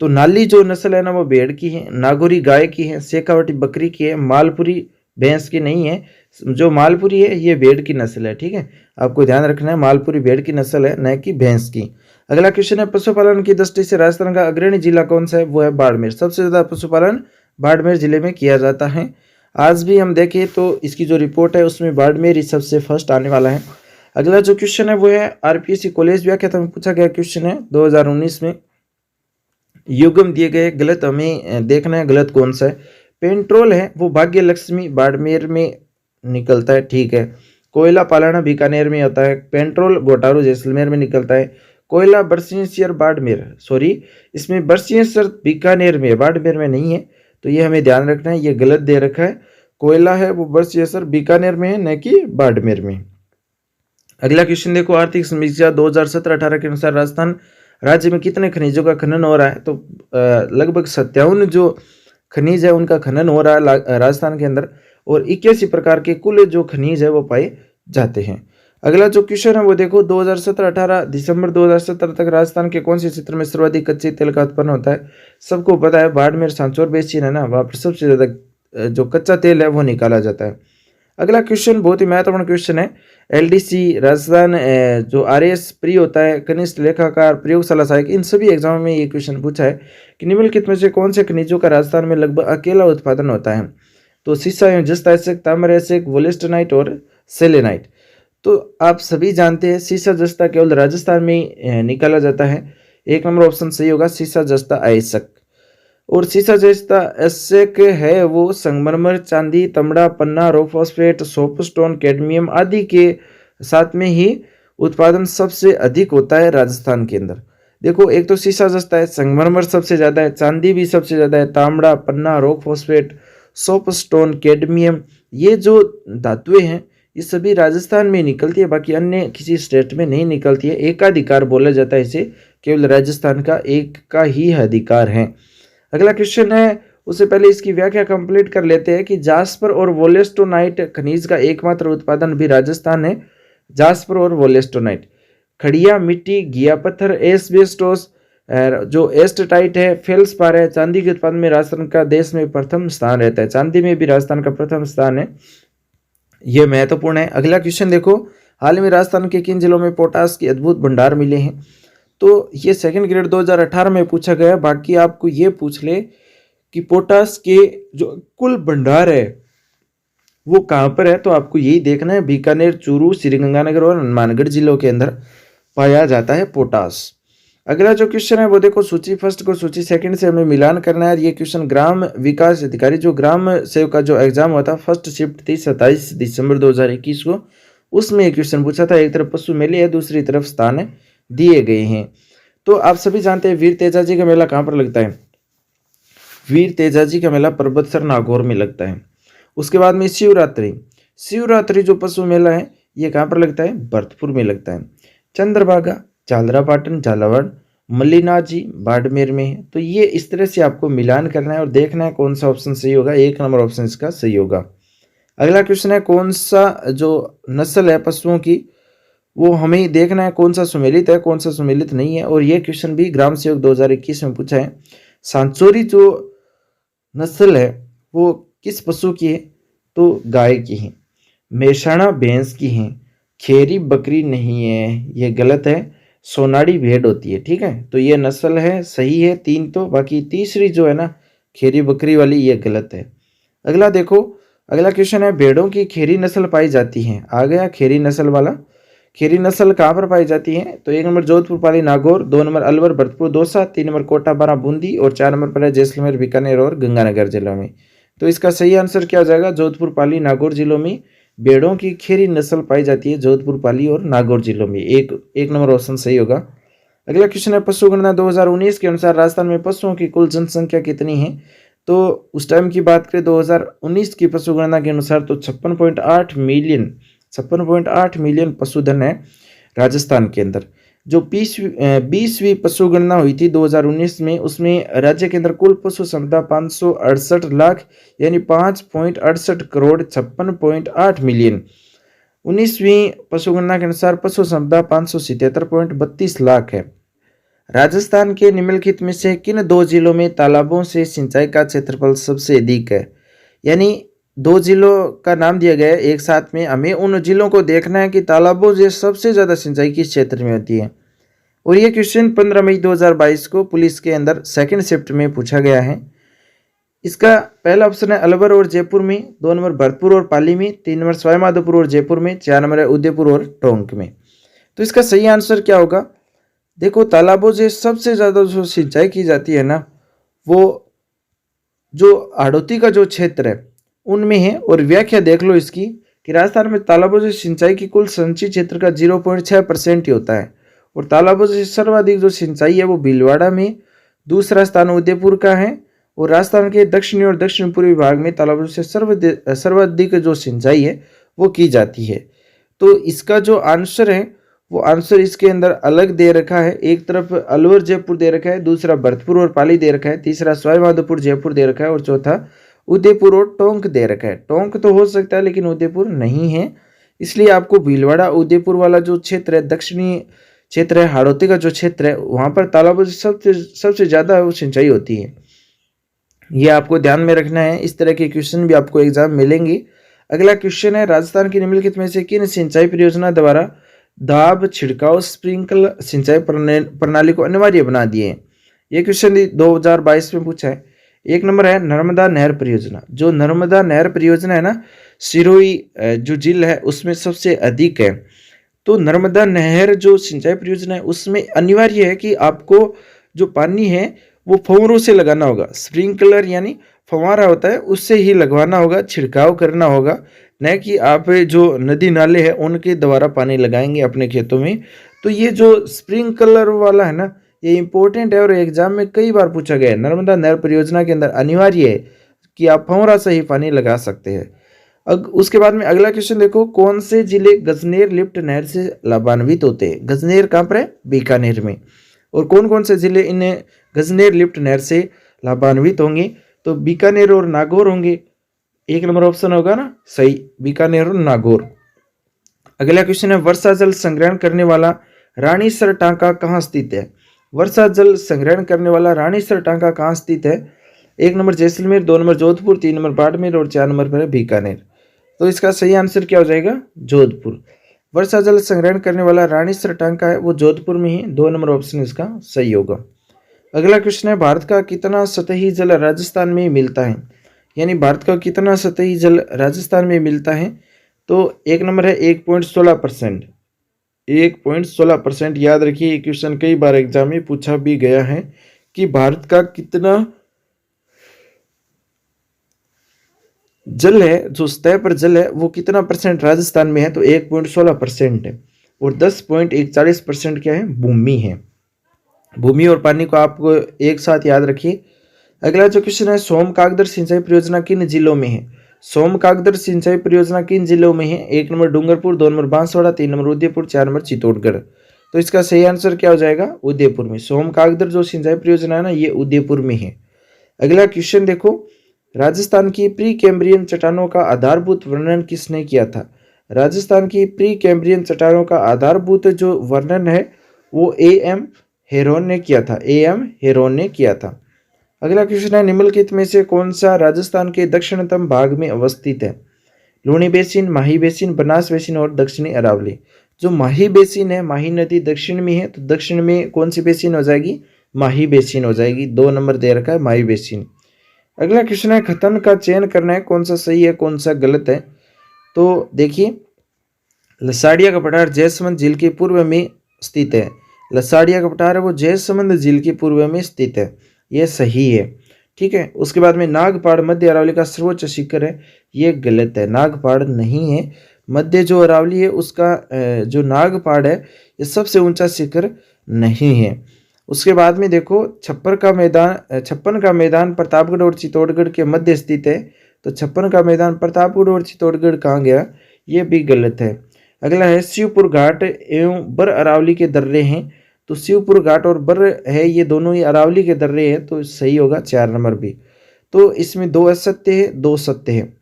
तो नाली जो नस्ल है ना वो भेड़ की है, नागौरी गाय की है, शेखावटी बकरी की है, मालपुरी भैंस की नहीं है। जो मालपुरी है ये भेड़ की नस्ल है, ठीक है, आपको ध्यान रखना है, मालपुरी भेड़ की नस्ल है, न कि भैंस की। अगला क्वेश्चन है, पशुपालन की दृष्टि से राजस्थान का अग्रणी जिला कौन सा है? वो है बाड़मेर। सबसे ज्यादा पशुपालन बाड़मेर जिले में किया जाता है। आज भी हम देखें तो इसकी जो रिपोर्ट है उसमें बाड़मेर ही सबसे फर्स्ट आने वाला है। अगला जो क्वेश्चन है वो है आरपीएससी कॉलेज व्याख्या में पूछा गया क्वेश्चन है 2019 में। युग्म दिए गए, गलत हमें देखना है गलत कौन सा है। पेट्रोल है वो भाग्य लक्ष्मी बाड़मेर में निकलता है, ठीक है। कोयला पालाना बीकानेर में होता है। पेट्रोल घोटारू जैसलमेर में निकलता है। कोयला बरसिंहसर बाड़मेर, सॉरी इसमें बरसिंहसर बीकानेर में, बाड़मेर में नहीं है, तो ये हमें ध्यान रखना है, ये गलत दे रखा है। कोयला है वो बरसिंहसर बीकानेर में है, न कि बाड़मेर में। अगला क्वेश्चन देखो, आर्थिक समीक्षा 2017-18 के अनुसार राजस्थान राज्य में कितने खनिजों का खनन हो रहा है? तो लगभग 57 जो खनिज है उनका खनन हो रहा है राजस्थान के अंदर, और 81 प्रकार के कुल जो खनिज है वो पाए जाते हैं। अगला जो क्वेश्चन है वो देखो, 2017-18 दिसंबर 2017 तक राजस्थान के कौन से क्षेत्र में सर्वाधिक कच्चे तेल का उत्पन्न होता है? सबको पता है बाड़मेर सांचौर बेसिन है ना, वहाँ पर सबसे ज़्यादा जो कच्चा तेल है वो निकाला जाता है। अगला क्वेश्चन बहुत ही महत्वपूर्ण क्वेश्चन है। एलडीसी राजस्थान जो आरएएस प्री होता है, कनिष्ठ लेखाकार, प्रयोगशाला सहायक, इन सभी एग्जामों में ये क्वेश्चन पूछा है कि निम्नलिखित में से कौन से खनिजों का राजस्थान में लगभग अकेला उत्पादन होता है? तो सीसा एवं जस्ता एसिक, ताम्र एसिक, वोलेस्टोनाइट और सेलेनाइट। तो आप सभी जानते हैं सीसा जस्ता केवल राजस्थान में निकाला जाता है। एक नंबर ऑप्शन सही होगा, सीसा जस्ता आयसक। और सीसा जस्ता एसिक है वो संगमरमर, चांदी, तांबा, पन्ना, रॉक फॉस्फेट, सोपस्टोन, कैडमियम आदि के साथ में ही उत्पादन सबसे अधिक होता है राजस्थान के अंदर। देखो, एक तो सीसा जस्ता है, संगमरमर सबसे ज़्यादा है, चांदी भी सबसे ज़्यादा है, तांबा, पन्ना, रॉक फॉस्फेट, सोपस्टोन, कैडमियम, ये जो धातुएं हैं ये सभी राजस्थान में निकलती है, बाकी अन्य किसी स्टेट में नहीं निकलती है। एकाधिकार बोला जाता है इसे, केवल राजस्थान का एक का ही अधिकार है। अगला क्वेश्चन है, उससे पहले इसकी व्याख्या कंप्लीट कर लेते हैं कि जास्पर और वोलेस्टोनाइट खनिज का एकमात्र उत्पादन भी राजस्थान है। जास्पर और वोलेस्टोनाइट, खड़िया मिट्टी, घिया पत्थर, एस्बेस्टोस, जो एस्टेटाइट है, फेल्सपार है। चांदी के उत्पादन में राजस्थान का देश में प्रथम स्थान रहता है, चांदी में भी राजस्थान का प्रथम स्थान है, यह महत्वपूर्ण है। अगला क्वेश्चन देखो, हाल में राजस्थान के किन जिलों में पोटास के अद्भुत भंडार मिले हैं? तो ये सेकंड ग्रेड 2018 में पूछा गया। बाकी आपको ये पूछ ले कि पोटास के जो कुल भंडार है वो कहाँ पर है, तो आपको यही देखना है, बीकानेर, चूरू, श्रीगंगानगर और हनुमानगढ़ जिलों के अंदर पाया जाता है पोटास। अगला जो क्वेश्चन है वो देखो, सूची फर्स्ट को सूची सेकंड से हमें मिलान करना है। ये क्वेश्चन ग्राम विकास अधिकारी जो ग्राम सेवक का जो एग्जाम हुआ था, फर्स्ट शिफ्ट थी 27 दिसंबर 2021 को, उसमें एक क्वेश्चन पूछा था। एक तरफ पशु मेले है, दूसरी तरफ स्थान दिए गए हैं। तो आप सभी जानते हैं वीर तेजाजी का मेला कहाँ पर लगता है? वीर तेजाजी का मेला परबतसर नागौर में लगता है। उसके बाद में शिवरात्रि, शिवरात्रि जो पशु मेला है ये कहाँ पर लगता है? भरतपुर में लगता है। चंद्रभागा, झालरापाटन, झालावाड़, मल्लिनाजी बाड़मेर में है। तो ये इस तरह से आपको मिलान करना है और देखना है कौन सा ऑप्शन सही होगा। एक नंबर ऑप्शन इसका सही होगा। अगला क्वेश्चन है, कौन सा जो नस्ल है पशुओं की वो हमें देखना है कौन सा सुमेलित है, कौन सा सुमेलित नहीं है। और ये क्वेश्चन भी ग्राम सेवक 2021 में पूछा है। सांचौरी जो नस्ल है वो किस पशु की है? तो गाय की है। मेषाणा भैंस की है। खेरी बकरी नहीं है, ये गलत है, सोनाड़ी भेड़ होती है, ठीक है। तो ये नस्ल है, सही है तीन तो, बाकी तीसरी जो है ना खेरी बकरी वाली, ये गलत है। अगला देखो, अगला क्वेश्चन है, भेड़ों की खेरी नस्ल पाई जाती है। आ गया खेरी नस्ल वाला। खेरी नस्ल कहाँ पर पाई जाती है? तो एक नंबर जोधपुर, पाली, नागौर, 2 नंबर अलवर, भरतपुर, दौसा, 3 नंबर कोटा, बारा, बूंदी और 4 नंबर पर है जैसलमेर, बीकानेर और गंगानगर जिलों में। तो इसका सही आंसर क्या हो जाएगा? जोधपुर, पाली, नागौर जिलों में भेड़ों की खेरी नस्ल पाई जाती है, जोधपुर, पाली और नागौर जिलों में। एक नंबर ऑप्शन सही होगा। अगला क्वेश्चन है पशु गणना 2019 के अनुसार राजस्थान में पशुओं की कुल जनसंख्या कितनी है। तो उस टाइम की बात करें 2019 की पशु गणना के अनुसार तो 56.8 मिलियन पशुधन है राजस्थान के अंदर। जो 20वीं पशु गणना हुई थी 2019 में, उसमें राज्य के अंदर कुल पशु क्षमता 568 लाख यानी 5.68 करोड़ 56.8 मिलियन। 19वीं पशु गणना के अनुसार पशु क्षमता 577.32 लाख है। राजस्थान के निम्नलिखित में से किन दो जिलों में तालाबों से सिंचाई का क्षेत्रफल सबसे अधिक है। यानी दो जिलों का नाम दिया गया है एक साथ में, हमें उन जिलों को देखना है कि तालाबों से सबसे ज़्यादा सिंचाई किस क्षेत्र में होती है। और ये क्वेश्चन 15 मई 2022 को पुलिस के अंदर सेकंड शिफ्ट में पूछा गया है। इसका पहला ऑप्शन है अलवर और जयपुर में, 2 नंबर भरतपुर और पाली में, 3 नंबर सवाईमाधोपुर और जयपुर में, 4 नंबर है उदयपुर और टोंक में। तो इसका सही आंसर क्या होगा। देखो तालाबों से सबसे ज़्यादा जो सिंचाई की जाती है ना, वो जो हाड़ौती का जो क्षेत्र है उनमें है। और व्याख्या देख लो इसकी कि राजस्थान में तालाबों से सिंचाई की कुल संचित क्षेत्र का 0.6% ही होता है। और तालाबों से सर्वाधिक जो सिंचाई है वो भीलवाड़ा में, दूसरा स्थान उदयपुर का है। और राजस्थान के दक्षिणी और दक्षिण पूर्वी भाग में तालाबों से सर्वाधिक जो सिंचाई है वो की जाती है। तो इसका जो आंसर है वो आंसर इसके अंदर अलग दे रखा है। एक तरफ अलवर जयपुर दे रखा है, दूसरा भरतपुर और पाली दे रखा है, तीसरा सवाईमाधोपुर जयपुर दे रखा है और चौथा उदयपुर और टोंक दे रखा है। टोंक तो हो सकता है लेकिन उदयपुर नहीं है, इसलिए आपको भीलवाड़ा उदयपुर वाला जो क्षेत्र है, दक्षिणी क्षेत्र है, हाड़ौती का जो क्षेत्र है, वहाँ पर तालाबों से सबसे ज़्यादा वो सिंचाई होती है। ये आपको ध्यान में रखना है। इस तरह के क्वेश्चन भी आपको एग्जाम मिलेंगे। अगला क्वेश्चन है राजस्थान की निम्नलिखित में से किन सिंचाई परियोजना द्वारा दाब छिड़काव स्प्रिंकल सिंचाई प्रणाली को अनिवार्य बना दिए। ये क्वेश्चन 2022 में पूछा है। एक नंबर है नर्मदा नहर परियोजना। जो नर्मदा नहर परियोजना है ना, सिरोही जो झील है उसमें सबसे अधिक है। तो नर्मदा नहर जो सिंचाई परियोजना है उसमें अनिवार्य है कि आपको जो पानी है वो फव्वारों से लगाना होगा। स्प्रिंकलर यानी फव्वारा होता है उससे ही लगवाना होगा, छिड़काव करना होगा, न कि आप जो नदी नाले हैं उनके द्वारा पानी लगाएंगे अपने खेतों में। तो ये जो स्प्रिंकलर वाला है ना, ये इंपॉर्टेंट है और एग्जाम में कई बार पूछा गया है। नर्मदा नहर परियोजना के अंदर अनिवार्य है कि आप फव्वारा से ही पानी लगा सकते हैं। उसके बाद में अगला क्वेश्चन देखो, कौन से जिले गजनेर लिफ्ट नहर से लाभान्वित होते हैं। गजनेर कहाँ पर है, बीकानेर में। और कौन कौन से जिले इन गजनेर लिफ्ट नहर से लाभान्वित होंगे, तो बीकानेर और नागौर होंगे। एक नंबर ऑप्शन होगा ना सही, बीकानेर और नागौर। अगला क्वेश्चन है वर्षा जल संग्रहण करने वाला रानीसर टांका कहाँ स्थित है। वर्षा जल संग्रहण करने वाला रानीसर टांका कहाँ स्थित है। एक number Jaisalmer, 2 number Jodhpur, 3 number Barmer और 4 नंबर पर है बीकानेर। तो इसका सही आंसर क्या हो जाएगा, जोधपुर। वर्षा जल संग्रहण करने वाला रानीसर टांका है वो जोधपुर में ही, 2 नंबर ऑप्शन इसका सही होगा। अगला क्वेश्चन है भारत का कितना सतही जल राजस्थान में मिलता है। यानी भारत का कितना सतही जल राजस्थान में मिलता है। तो एक नंबर है 1.16%। 1.16% याद रखिए, ये क्वेश्चन कई बार एग्जाम में पूछा भी गया है कि भारत का कितना जल है, जो सतह पर जल है वो कितना परसेंट राजस्थान में है, तो 1.16% है। और 10.41% क्या है, भूमि है। भूमि और पानी को आपको एक साथ याद रखिए। अगला जो क्वेश्चन है सोमकागदर सिंचाई परियोजना किन जिलों में है। सोमकागदर सिंचाई परियोजना किन जिलों में है। एक number Dungarpur, 2 number Banswara, 3 number Udaipur, 4 number Chittorgarh. तो इसका सही आंसर क्या हो जाएगा, उदयपुर में। सोमकागदर जो सिंचाई परियोजना है ना, ये उदयपुर में है। अगला क्वेश्चन देखो, राजस्थान की प्री कैम्ब्रियन चट्टानों का आधारभूत वर्णन किसने किया था। राजस्थान की प्री कैम्ब्रियन चट्टानों का आधारभूत जो वर्णन है वो A.M. हेरोन ने किया था। A.M. हेरोन ने किया था। अगला क्वेश्चन है निम्नलिखित में से कौन सा राजस्थान के दक्षिणतम भाग में अवस्थित है। लूणी बेसिन, माही बेसिन, बनास बेसिन और दक्षिणी अरावली। जो माही बेसिन है, माही नदी दक्षिण में है, तो दक्षिण में कौन सी बेसिन हो जाएगी, माही बेसिन हो जाएगी। 2 नंबर दे रखा है माही बेसिन। अगला क्वेश्चन है खतन का चयन करना है, कौन सा सही है कौन सा गलत है। तो देखिए लसाड़िया का पठार जयसमंद झील के पूर्व में स्थित है। लसाड़िया का पठार है वो जयसमंद झील के पूर्व में स्थित है, ये सही है। ठीक है। उसके बाद में नागपाड़ मध्य अरावली का सर्वोच्च शिखर है, ये गलत है। नागपाड़ नहीं है, मध्य जो अरावली है उसका जो नागपाड़ है ये सबसे ऊंचा शिखर नहीं है। उसके बाद में देखो छप्पन का मैदान प्रतापगढ़ और चित्तौड़गढ़ के मध्य स्थित है। तो छप्पन का मैदान प्रतापगढ़ और चित्तौड़गढ़ कहाँ गया, ये भी गलत है। अगला है शिवपुर घाट एवं बर अरावली के दर्रे हैं। तो शिवपुर घाट और बर है, ये दोनों ही अरावली के दर्रे हैं, तो सही होगा 4 नंबर भी। तो इसमें 2 असत्य है, 2 सत्य है।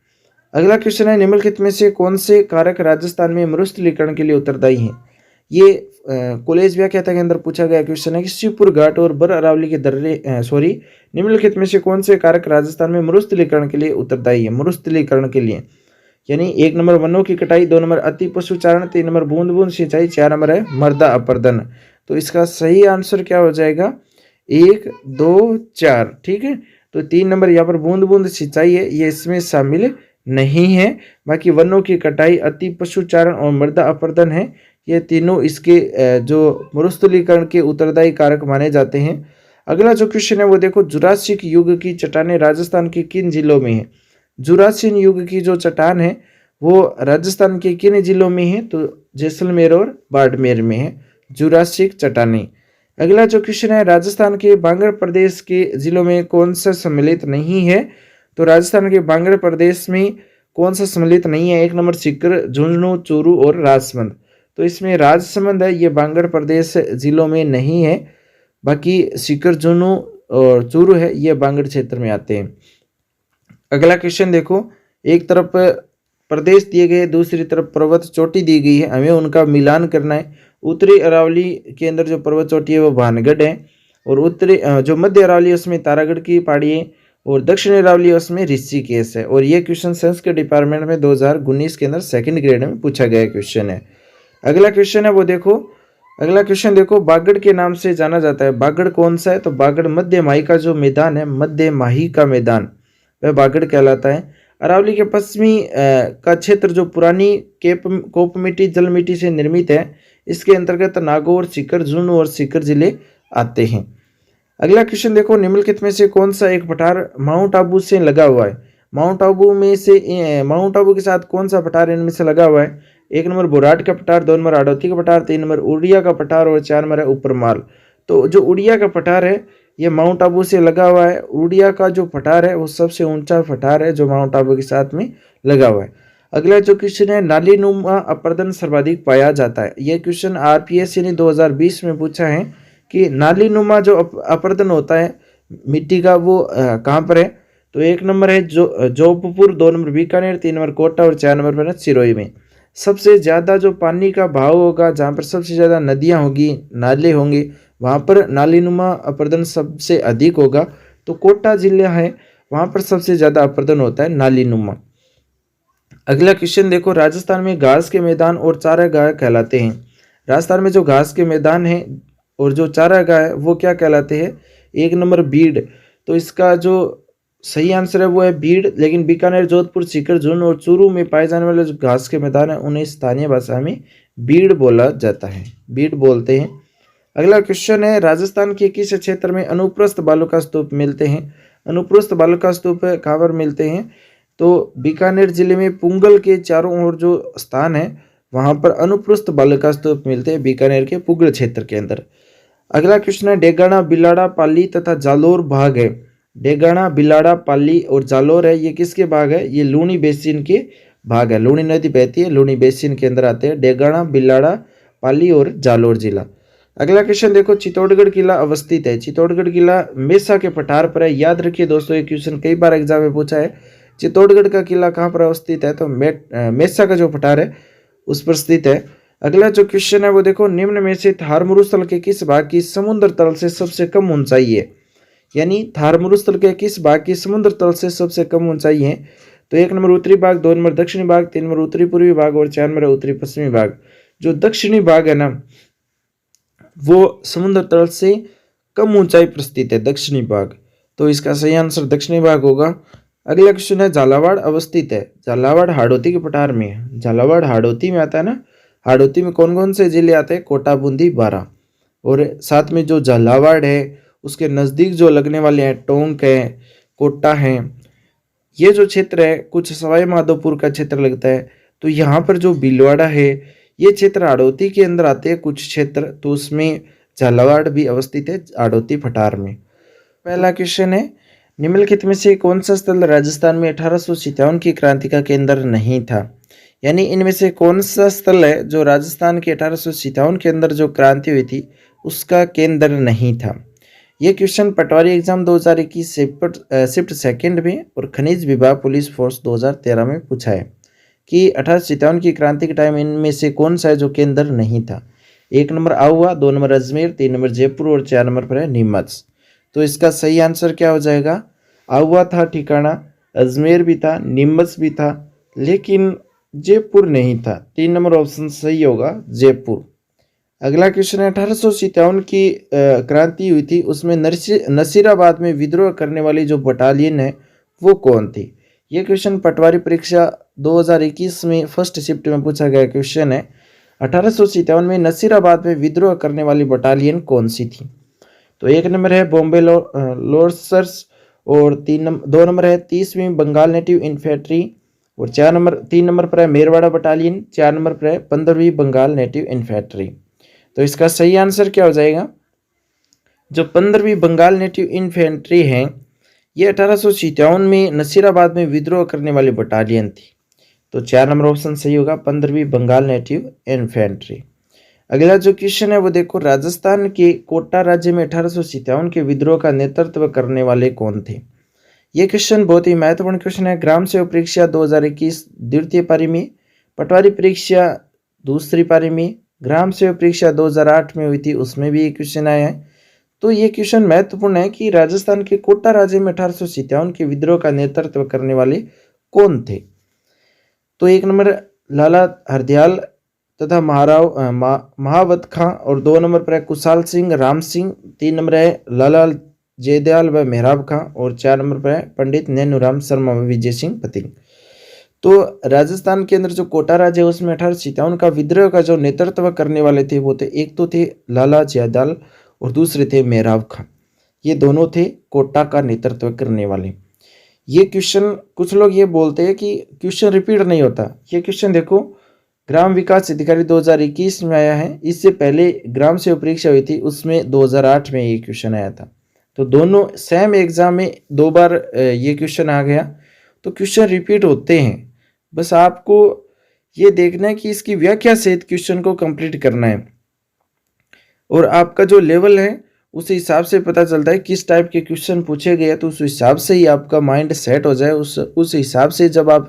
अगला क्वेश्चन है निम्नलिखित में से कौन से कारक राजस्थान में मरुस्थलीकरण के लिए उत्तरदायी हैं। ये कॉलेज व्याख्याता के अंदर पूछा गया क्वेश्चन है कि शिवपुर घाट और बर अरावली के दर्रे निम्नलिखित में से कौन से कारक राजस्थान में मरुस्थलीकरण के लिए उत्तरदायी है। मरुस्थलीकरण के लिए यानी 1 नंबर वनों की कटाई, 2 नंबर अति पशुचारण, 3 नंबर बूंद बूंद सिंचाई, 4 नंबर है मृदा अपरदन। तो इसका सही आंसर क्या हो जाएगा, 1 2 4। ठीक है, तो 3 नंबर यहाँ पर बूंद बूंद सिंचाई है, ये इसमें शामिल नहीं है। बाकी वनों की कटाई, अति पशुचारण और मृदा अपरदन है, ये तीनों इसके जो मरुस्थलीकरण के उत्तरदायी कारक माने जाते हैं। अगला जो क्वेश्चन है वो देखो, जुरासिक युग की चट्टानें राजस्थान के किन जिलों में है। जुरासिक युग की जो चट्टान है वो राजस्थान के किन जिलों में है, तो जैसलमेर और बाड़मेर में है जुरासिक चट्टानें। अगला जो क्वेश्चन है, राजस्थान के बांगड़ प्रदेश के जिलों में कौन सा सम्मिलित नहीं है। तो राजस्थान के बांगड़ प्रदेश में कौन सा सम्मिलित नहीं है। 1 नंबर सीकर, झुंझुनू, चूरू और राजसमंद। तो इसमें राजसमंद है, ये बांगड़ प्रदेश जिलों में नहीं है। बाकी सीकर, झुंझुनू और चूरू है, ये बांगड़ क्षेत्र में आते हैं। अगला क्वेश्चन देखो, एक तरफ प्रदेश दिए गए, दूसरी तरफ पर्वत चोटी दी गई है, हमें उनका मिलान करना है। उत्तरी अरावली के अंदर जो पर्वत चोटी है वो भानगढ़ है, और उत्तरी जो मध्य अरावली है उसमें तारागढ़ की पहाड़ी है, और दक्षिणी अरावली है उसमें ऋषिकेश है। और ये क्वेश्चन संस्कृत डिपार्टमेंट में 2019 के अंदर 2nd ग्रेड में पूछा गया क्वेश्चन है। अगला क्वेश्चन है वो देखो, अगला क्वेश्चन देखो, बागड़ के नाम से जाना जाता है, बागड़ कौन सा है। तो बागड़ मध्य माही का जो मैदान है, मध्य माही का मैदान वह बागड़ कहलाता है। अरावली के पश्चिमी का क्षेत्र जो पुरानी कोप मिट्टी जल मिट्टी से निर्मित है, इसके अंतर्गत नागौर, सीकर, झुंझुनू और सीकर जिले आते हैं। अगला क्वेश्चन देखो, निम्नलिखित में से कौन सा एक पठार माउंट आबू से लगा हुआ है। माउंट आबू के साथ कौन सा पठार इनमें से लगा हुआ है। 1 नंबर बोराट का पठार, 2 नंबर हाड़ौती का पठार, 3 नंबर उड़िया का पठार और 4 नंबर है ऊपरमाल। तो जो उड़िया का पठार है ये माउंट आबू से लगा हुआ है। उड़िया का जो पठार है वो सबसे ऊंचा पठार है जो माउंट आबू के साथ में लगा हुआ है। अगला जो क्वेश्चन है, नालीनुमा अपरदन सर्वाधिक पाया जाता है। यह क्वेश्चन आरपीएससी ने 2020 में पूछा है कि नालीनुमा जो अपरदन होता है मिट्टी का वो कहाँ पर है। तो 1 नंबर है जोधपुर, 2 नंबर बीकानेर, 3 नंबर कोटा और 4 नंबर पर सिरोही में। सबसे ज़्यादा जो पानी का भाव होगा, जहाँ पर सबसे ज़्यादा नदियाँ होगी, नाले होंगे, वहाँ पर नालीनुमा अपरदन सबसे अधिक होगा। तो कोटा जिला है, वहाँ पर सबसे ज़्यादा अपरदन होता है नालीनुमा। अगला क्वेश्चन देखो, राजस्थान में घास के मैदान और चारागाह कहलाते हैं। राजस्थान में जो घास के मैदान है और जो चारागाह है वो क्या कहलाते हैं। 1 नंबर बीड़। तो इसका जो सही आंसर है वो है बीड़, लेकिन बीकानेर, जोधपुर, सीकर, झुंझुनू और चूरू में पाए जाने वाले जो घास के मैदान है उन्हें स्थानीय भाषा में बीड़ बोला जाता है, बीड़ बोलते हैं। अगला क्वेश्चन है, राजस्थान के किस क्षेत्र में अनुप्रस्थ बालुका स्तूप मिलते हैं। अनुप्रस्थ बालुका स्तूप कहाँ पर मिलते हैं। तो बीकानेर जिले में पुंगल के चारों ओर जो स्थान है वहाँ पर अनुप्रस्थ बालुका स्तूप मिलते हैं, बीकानेर के पुंगल क्षेत्र के अंदर। अगला क्वेश्चन है, डेगाना, बिलाड़ा, पाली तथा जालोर भाग है। डेगाना, बिलाड़ा, पाली और जालोर है, ये किसके भाग है। ये लूनी बेसिन के भाग है। लूनी नदी बहती है, लूनी बेसिन के अंदर आते हैं डेगाना, बिलाड़ा, पाली और जालोर जिला। अगला क्वेश्चन देखो, चित्तौड़गढ़ किला अवस्थित है। चित्तौड़गढ़ किला मेसा के पठार पर है। याद रखिए दोस्तों, ये क्वेश्चन कई बार एग्जाम में पूछा है। चित्तौड़गढ़ का किला कहाँ पर अवस्थित है। तो मेसा का जो पठार है उस पर स्थित है। अगला जो क्वेश्चन है वो देखो, निम्न में से थार मरुस्थल के किस भाग की समुद्र तल से सबसे कम ऊंचाई है। यानी थार मरुस्थल के किस भाग की समुद्र तल से सबसे कम ऊंचाई है। तो 1 नंबर उत्तरी भाग, 2 नंबर दक्षिणी भाग, 3 नंबर उत्तरी पूर्वी भाग और 4 नंबर उत्तरी पश्चिमी भाग। जो दक्षिणी भाग है ना वो समुद्र तल से कम ऊंचाई पर स्थित है, दक्षिणी भाग। तो इसका सही आंसर दक्षिणी भाग होगा। अगला क्वेश्चन है, झालावाड़ अवस्थित है। झालावाड़ हाड़ौती के पठार में है। झालावाड़ हाड़ौती में आता है ना। हाड़ौती में कौन कौन से जिले आते हैं। कोटा, बूंदी, बारां। और साथ में जो झालावाड़ है उसके नज़दीक जो लगने वाले हैं टोंक है, कोटा है, ये जो क्षेत्र है कुछ सवाई माधोपुर का क्षेत्र लगता है। तो यहाँ पर जो भीलवाड़ा है ये क्षेत्र हाड़ौती के अंदर आते हैं कुछ क्षेत्र, तो उसमें झालावाड़ भी अवस्थित है हाड़ौती पठार में। पहला क्वेश्चन है, निम्नलिखित में से कौन सा स्थल राजस्थान में 1857 की क्रांति का केंद्र नहीं था? यानी इनमें से कौन सा स्थल है जो राजस्थान के 1857 के अंदर जो क्रांति हुई थी उसका केंद्र नहीं था? ये क्वेश्चन पटवारी एग्जाम 2021 शिफ्ट सेकंड में और खनिज विभाग पुलिस फोर्स 2013 में पूछा है कि 1857 की क्रांति के टाइम इनमें से कौन सा है जो केंद्र नहीं था? 1 number Auwa, 2 number Ajmer, 3 number Jaipur और 4 नंबर पर है नीमच। तो इसका सही आंसर क्या हो जाएगा? आहुआ था ठिकाना, अजमेर भी था, नीमच भी था, लेकिन जयपुर नहीं था। 3 नंबर ऑप्शन सही होगा, जयपुर। अगला क्वेश्चन है, 1857 की क्रांति हुई थी, उसमें नसीराबाद में विद्रोह करने वाली जो बटालियन है वो कौन थी? ये क्वेश्चन पटवारी परीक्षा 2021 में फर्स्ट शिफ्ट में पूछा गया क्वेश्चन है। 1857 में नसीराबाद में विद्रोह करने वाली बटालियन कौन सी थी? तो 1 नंबर है बॉम्बे लॉर्सर्स और 2 नंबर है 30वीं बंगाल नेटिव इन्फेंट्री और 3 नंबर पर है मेरवाड़ा बटालियन, 4 नंबर पर है 15वीं बंगाल नेटिव इन्फेंट्री। तो इसका सही आंसर क्या हो जाएगा? जो 15वीं बंगाल नेटिव इन्फेंट्री है ये 1857 में नसीराबाद में विद्रोह करने वाली बटालियन थी। तो 4 नंबर ऑप्शन सही होगा, 15वीं बंगाल नेटिव इन्फेंट्री। अगला जो क्वेश्चन है वो देखो, राजस्थान के कोटा राज्य में 1857 के विद्रोह का नेतृत्व करने वाले कौन थे? ये क्वेश्चन बहुत ही महत्वपूर्ण क्वेश्चन है। ग्राम सेवक परीक्षा 2021 द्वितीय पारी में, पटवारी परीक्षा दूसरी पारी में, ग्राम सेवक परीक्षा 2008 में हुई थी उसमें भी ये क्वेश्चन आया है। तो ये क्वेश्चन महत्वपूर्ण है कि राजस्थान के कोटा राज्य में 1857 के विद्रोह का नेतृत्व करने वाले कौन थे? तो 1 नंबर लाला हरदयाल तथा महावत खां और 2 नंबर पर है कुशाल सिंह राम सिंह, 3 नंबर है लाला जयदयाल व मेहराब खां और 4 नंबर पर है पंडित नैनूराम शर्मा व विजय सिंह पतिंग। तो राजस्थान के अंदर जो कोटा राज्य है उसमें 1857 का विद्रोह का जो नेतृत्व करने वाले थे वो थे, एक तो थे लाला जयदयाल और दूसरे थे मेहराब खां। ये दोनों थे कोटा का नेतृत्व करने वाले। ये क्वेश्चन कुछ लोग ये बोलते हैं कि क्वेश्चन रिपीट नहीं होता। ये क्वेश्चन देखो ग्राम विकास अधिकारी 2021 में आया है, इससे पहले ग्राम सेवक परीक्षा हुई थी उसमें 2008 में ये क्वेश्चन आया था। तो दोनों सेम एग्जाम में 2 बार ये क्वेश्चन आ गया। तो क्वेश्चन रिपीट होते हैं, बस आपको ये देखना है कि इसकी व्याख्या सहित क्वेश्चन को कंप्लीट करना है और आपका जो लेवल है उस हिसाब से पता चलता है किस टाइप के क्वेश्चन पूछे गए, तो उस हिसाब से ही आपका माइंड सेट हो जाए। उस हिसाब से जब आप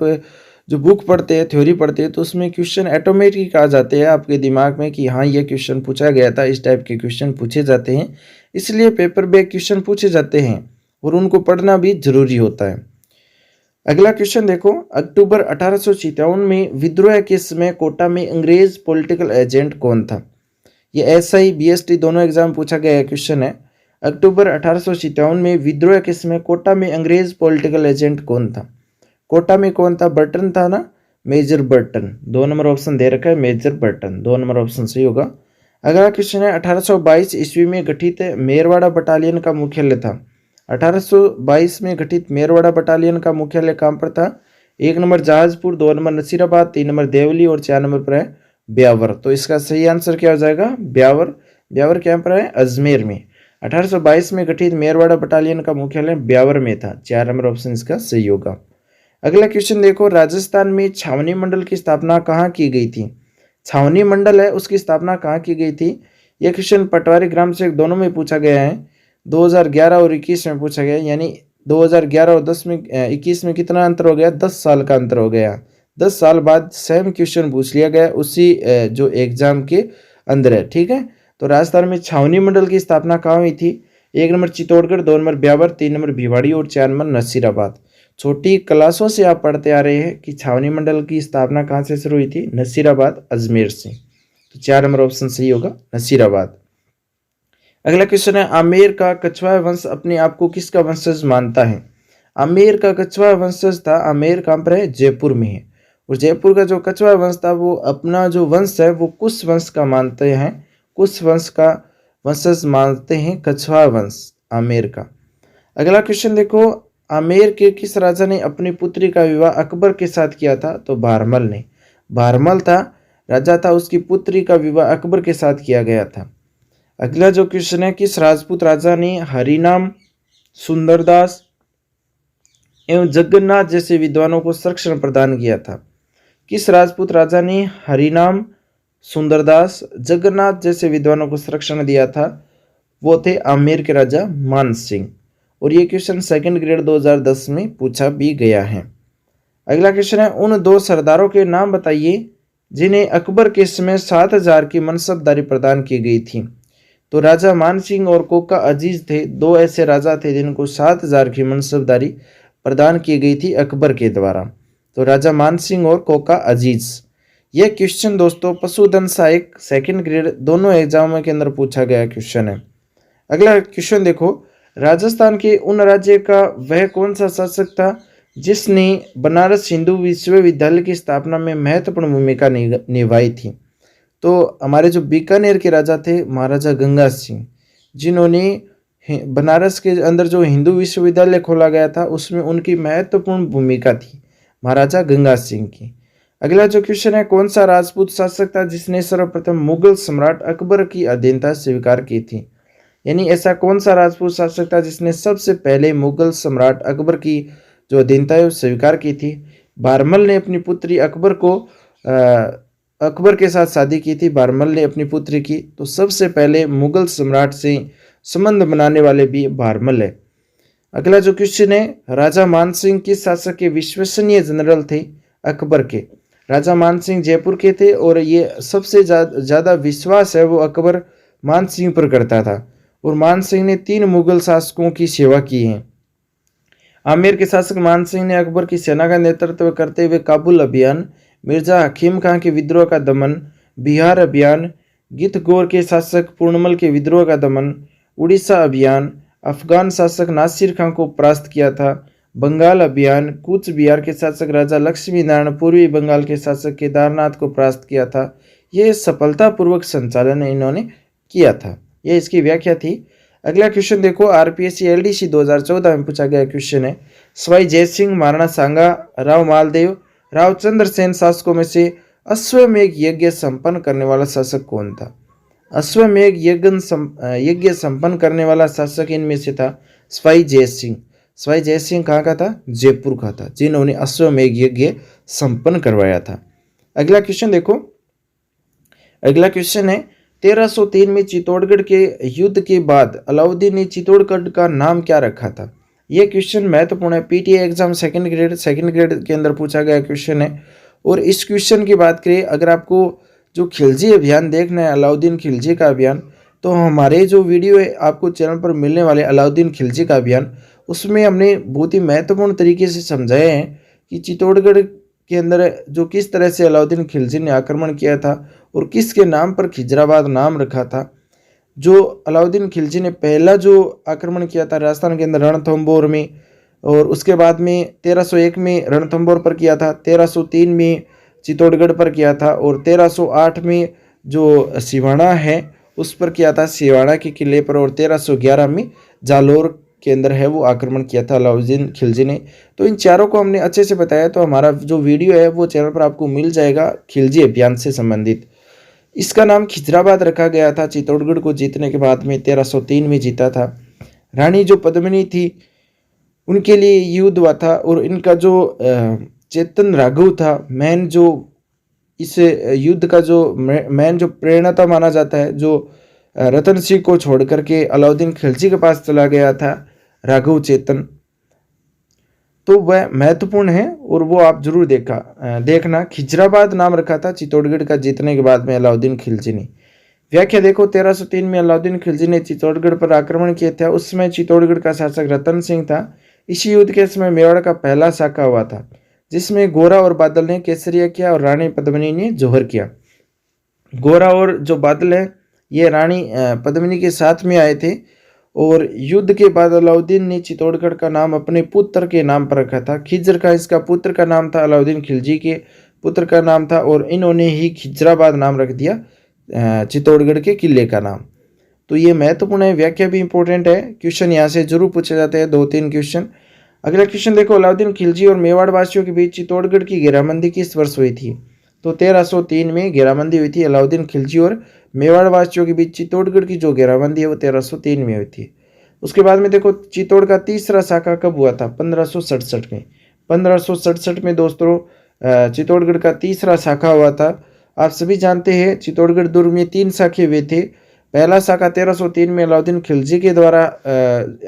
जो बुक पढ़ते हैं, थ्योरी पढ़ते हैं, तो उसमें क्वेश्चन ऑटोमेटिक आ जाते हैं आपके दिमाग में कि हाँ ये क्वेश्चन पूछा गया था, इस टाइप के क्वेश्चन पूछे जाते हैं, इसलिए पेपर बेस्ड क्वेश्चन पूछे जाते हैं और उनको पढ़ना भी जरूरी होता है। अगला क्वेश्चन देखो, अक्टूबर 1857 में विद्रोह के समय कोटा में अंग्रेज पॉलिटिकल एजेंट कौन था? ये एसआई बीएसटी दोनों एग्जाम पूछा गया क्वेश्चन है। अक्टूबर 1857 में विद्रोह के समय कोटा में अंग्रेज पॉलिटिकल एजेंट कौन था? कोटा में कौन था? बर्टन था ना, मेजर बर्टन। 2 नंबर ऑप्शन दे रखा है, मेजर बर्टन, 2 नंबर ऑप्शन सही होगा। अगला क्वेश्चन है, 1822 ईस्वी में गठित मेरवाड़ा बटालियन का मुख्यालय था। 1822 में गठित मेरवाड़ा बटालियन का मुख्यालय कहाँ पर था? 1 number Jahazpur, 2 number Nasirabad, 3 number Deoli और 4 नंबर पर है ब्यावर। तो इसका सही आंसर क्या हो जाएगा? ब्यावर। ब्यावर क्या पर है? अजमेर में। 1822 में गठित मेरवाड़ा बटालियन का मुख्यालय ब्यावर में था। 4 नंबर ऑप्शन इसका सही होगा। अगला क्वेश्चन देखो, राजस्थान में छावनी मंडल की स्थापना कहाँ की गई थी? छावनी मंडल है उसकी स्थापना कहाँ की गई थी? यह क्वेश्चन पटवारी ग्राम सेवक दोनों में पूछा गया है। 2011 और 21 में पूछा गया, यानी 2011 और 21 में कितना अंतर हो गया? 10 साल का अंतर हो गया। 10 साल बाद सेम क्वेश्चन पूछ लिया गया उसी जो एग्जाम के अंदर है, ठीक है। तो राजस्थान में छावनी मंडल की स्थापना कहाँ हुई थी? 1 number Chittorgarh, 2 number Beawar, 3 number Bhiwadi और 4 नंबर नसीराबाद। छोटी क्लासों से आप पढ़ते आ रहे हैं कि छावनी मंडल की स्थापना कहाँ से शुरू हुई थी? नसीराबाद, अजमेर से। तो 4 नंबर ऑप्शन सही होगा, नसीराबाद। अगला क्वेश्चन है, आमेर का कछवाहा वंश अपने आप को किसका वंशज मानता है? आमेर का कछवाहा वंशज था, आमेर कहाँ पर है? जयपुर में है। और जयपुर का जो कछवाहा वंश था वो अपना जो वंश है वो कुश वंश का मानते हैं, कुश वंश का वंशज मानते हैं कछवाहा वंश आमेर का। अगला क्वेश्चन देखो, आमेर के किस राजा ने अपनी पुत्री का विवाह अकबर के साथ किया था? तो भारमल ने। भारमल था राजा था उसकी पुत्री का विवाह अकबर के साथ किया गया था। अगला जो क्वेश्चन है, किस राजपूत राजा ने हरिनाम, सुंदरदास एवं जगन्नाथ जैसे विद्वानों को संरक्षण प्रदान किया था? किस राजपूत राजा ने हरिनाम, सुंदरदास, जगन्नाथ जैसे विद्वानों को संरक्षण दिया था? वो थे आमेर के राजा मान सिंह। और ये क्वेश्चन सेकंड ग्रेड 2010 में पूछा भी गया है। अगला क्वेश्चन है, उन दो सरदारों के नाम बताइए जिन्हें अकबर के समय 7000 की मनसबदारी प्रदान की गई थी। तो राजा मान सिंह और कोका अजीज थे, दो ऐसे राजा थे जिनको 7000 की मनसबदारी प्रदान की गई थी अकबर के द्वारा। तो राजा मान सिंह और कोका अजीज। यह क्वेश्चन दोस्तों पशुधन सहायक सेकंड ग्रेड दोनों एग्जामों के अंदर पूछा गया क्वेश्चन है। अगला क्वेश्चन देखो, राजस्थान के उन राज्य का वह कौन सा शासक था जिसने बनारस हिंदू विश्वविद्यालय की स्थापना में महत्वपूर्ण भूमिका निभाई थी? तो हमारे जो बीकानेर के राजा थे महाराजा गंगा सिंह, जिन्होंने बनारस के अंदर जो हिंदू विश्वविद्यालय खोला गया था उसमें उनकी महत्वपूर्ण भूमिका थी महाराजा गंगा सिंह की। अगला जो क्वेश्चन है, कौन सा राजपूत शासक था जिसने सर्वप्रथम मुगल सम्राट अकबर की अधीनता स्वीकार की थी? यानी ऐसा कौन सा राजपूत शासक था जिसने सबसे पहले मुगल सम्राट अकबर की जो अधीनता है वो स्वीकार की थी? बारमल ने अपनी पुत्री अकबर के साथ शादी की थी, बारमल ने अपनी पुत्री की। तो सबसे पहले मुगल सम्राट से संबंध बनाने वाले भी बारमल है। अगला जो क्वेश्चन है, राजा मान सिंह किस शासक के विश्वसनीय जनरल थे? अकबर के। राजा मान सिंह जयपुर के थे और ये सबसे ज़्यादा विश्वास है वो अकबर मान सिंह पर करता था। और मान सिंह ने 3 मुगल शासकों की सेवा की है। आमेर के शासक मान सिंह ने अकबर की सेना का नेतृत्व करते हुए काबुल अभियान, मिर्जा हकीम खां के विद्रोह का दमन, बिहार अभियान, गिद्धगोर के शासक पूर्णमल के विद्रोह का दमन, उड़ीसा अभियान, अफगान शासक नासिर खां को परास्त किया था, बंगाल अभियान, कूच बिहार के शासक राजा लक्ष्मी नारायण, पूर्वी बंगाल के शासक केदारनाथ को परास्त किया था। यह सफलतापूर्वक संचालन इन्होंने किया था। यह इसकी व्याख्या थी। अगला क्वेश्चन देखो, आरपीएससी एलडीसी 2014 में पूछा गया क्वेश्चन है, सवाई जयसिंह, महाराणा सांगा, राव मालदेव, राव चंद्रसेन शासकों में से अश्वमेघ यज्ञ संपन्न करने वाला शासक कौन था? अश्वमेघ यज्ञ संपन्न करने वाला शासक इनमें से था सवाई जयसिंह। सवाई जयसिंह कहाँ का था? जयपुर का था, जिन्होंने अश्वमेघ यज्ञ संपन्न करवाया था। अगला क्वेश्चन देखो, अगला क्वेश्चन है, 1303 में चित्तौड़गढ़ के युद्ध के बाद अलाउद्दीन ने चित्तौड़गढ़ का नाम क्या रखा था? यह क्वेश्चन महत्वपूर्ण है। पीटीए एग्जाम सेकंड ग्रेड के अंदर पूछा गया क्वेश्चन है। और इस क्वेश्चन की बात करें, अगर आपको जो खिलजी अभियान देखना है, अलाउद्दीन खिलजी का अभियान, तो हमारे जो वीडियो है आपको चैनल पर मिलने वाले अलाउद्दीन खिलजी का अभियान, उसमें हमने बहुत ही महत्वपूर्ण तरीके से समझाए हैं कि चित्तौड़गढ़ के अंदर जो किस तरह से अलाउद्दीन खिलजी ने आक्रमण किया था और किसके नाम पर खिजराबाद नाम रखा था। जो अलाउद्दीन खिलजी ने पहला जो आक्रमण किया था राजस्थान के अंदर रणथंभौर में, और उसके बाद में 1301 में रणथंभौर पर किया था, 1303 में चित्तौड़गढ़ पर किया था, और 1308 में जो सिवाना है उस पर किया था, सिवाना के किले पर, और 1311 में जालोर के अंदर है वो आक्रमण किया था अलाउद्दीन खिलजी ने। तो इन चारों को हमने अच्छे से बताया, तो हमारा जो वीडियो है वो चैनल पर आपको मिल जाएगा खिलजी अभियान से संबंधित। इसका नाम खिजराबाद रखा गया था। चित्तौड़गढ़ को जीतने के बाद में 1303 में जीता था। रानी जो पद्मिनी थी उनके लिए युद्ध हुआ था, और इनका जो चेतन राघव था मेन जो इस युद्ध का जो मेन जो प्रेरणाता माना जाता है, जो रतन सिंह को छोड़ करके अलाउद्दीन खिलजी के पास चला गया था राघव चेतन, तो वह महत्वपूर्ण है और वो आप जरूर देखना। खिजराबाद नाम रखा था चित्तौड़गढ़ का जीतने के बाद में अलाउद्दीन खिलजी ने। व्याख्या देखो, 1303 में अलाउद्दीन खिलजी ने चित्तौड़गढ़ पर आक्रमण किया था। उस समय चित्तौड़गढ़ का शासक रतन सिंह था। इसी युद्ध के समय मेवाड़ का पहला साका हुआ था, जिसमें गोरा और बादल ने केसरिया किया और रानी पद्मिनी ने जौहर किया। गोरा और जो बादल है ये रानी पद्मिनी के साथ में आए थे, और युद्ध के बाद अलाउद्दीन ने चित्तौड़गढ़ का नाम अपने पुत्र के नाम पर रखा था। खिज्र का इसका पुत्र का नाम था, अलाउद्दीन खिलजी के पुत्र का नाम था, और इन्होंने ही खिजराबाद नाम रख दिया चित्तौड़गढ़ के किले का नाम। तो ये महत्वपूर्ण है, व्याख्या भी इंपॉर्टेंट है। क्वेश्चन यहाँ से जरूर पूछे जाते हैं, 2-3 क्वेश्चन। अगला क्वेश्चन देखो, अलाउद्दीन खिलजी और मेवाड़ वासियों के बीच चित्तौड़गढ़ की घेराबंदी किस वर्ष हुई थी? तो 1303 में घेराबंदी हुई थी अलाउद्दीन खिलजी और मेवाड़ वासियों के बीच चित्तौड़गढ़ की जो घेराबंदी है वो 1303 में हुई थी। उसके बाद में देखो चित्तौड़ का तीसरा शाखा कब हुआ था? 1567 में। 1567 में दोस्तों चित्तौड़गढ़ का तीसरा शाखा हुआ था। आप सभी जानते हैं चित्तौड़गढ़ दुर्ग में 3 शाखे हुए थे। पहला शाखा 1303 में अलाउद्दीन खिलजी के द्वारा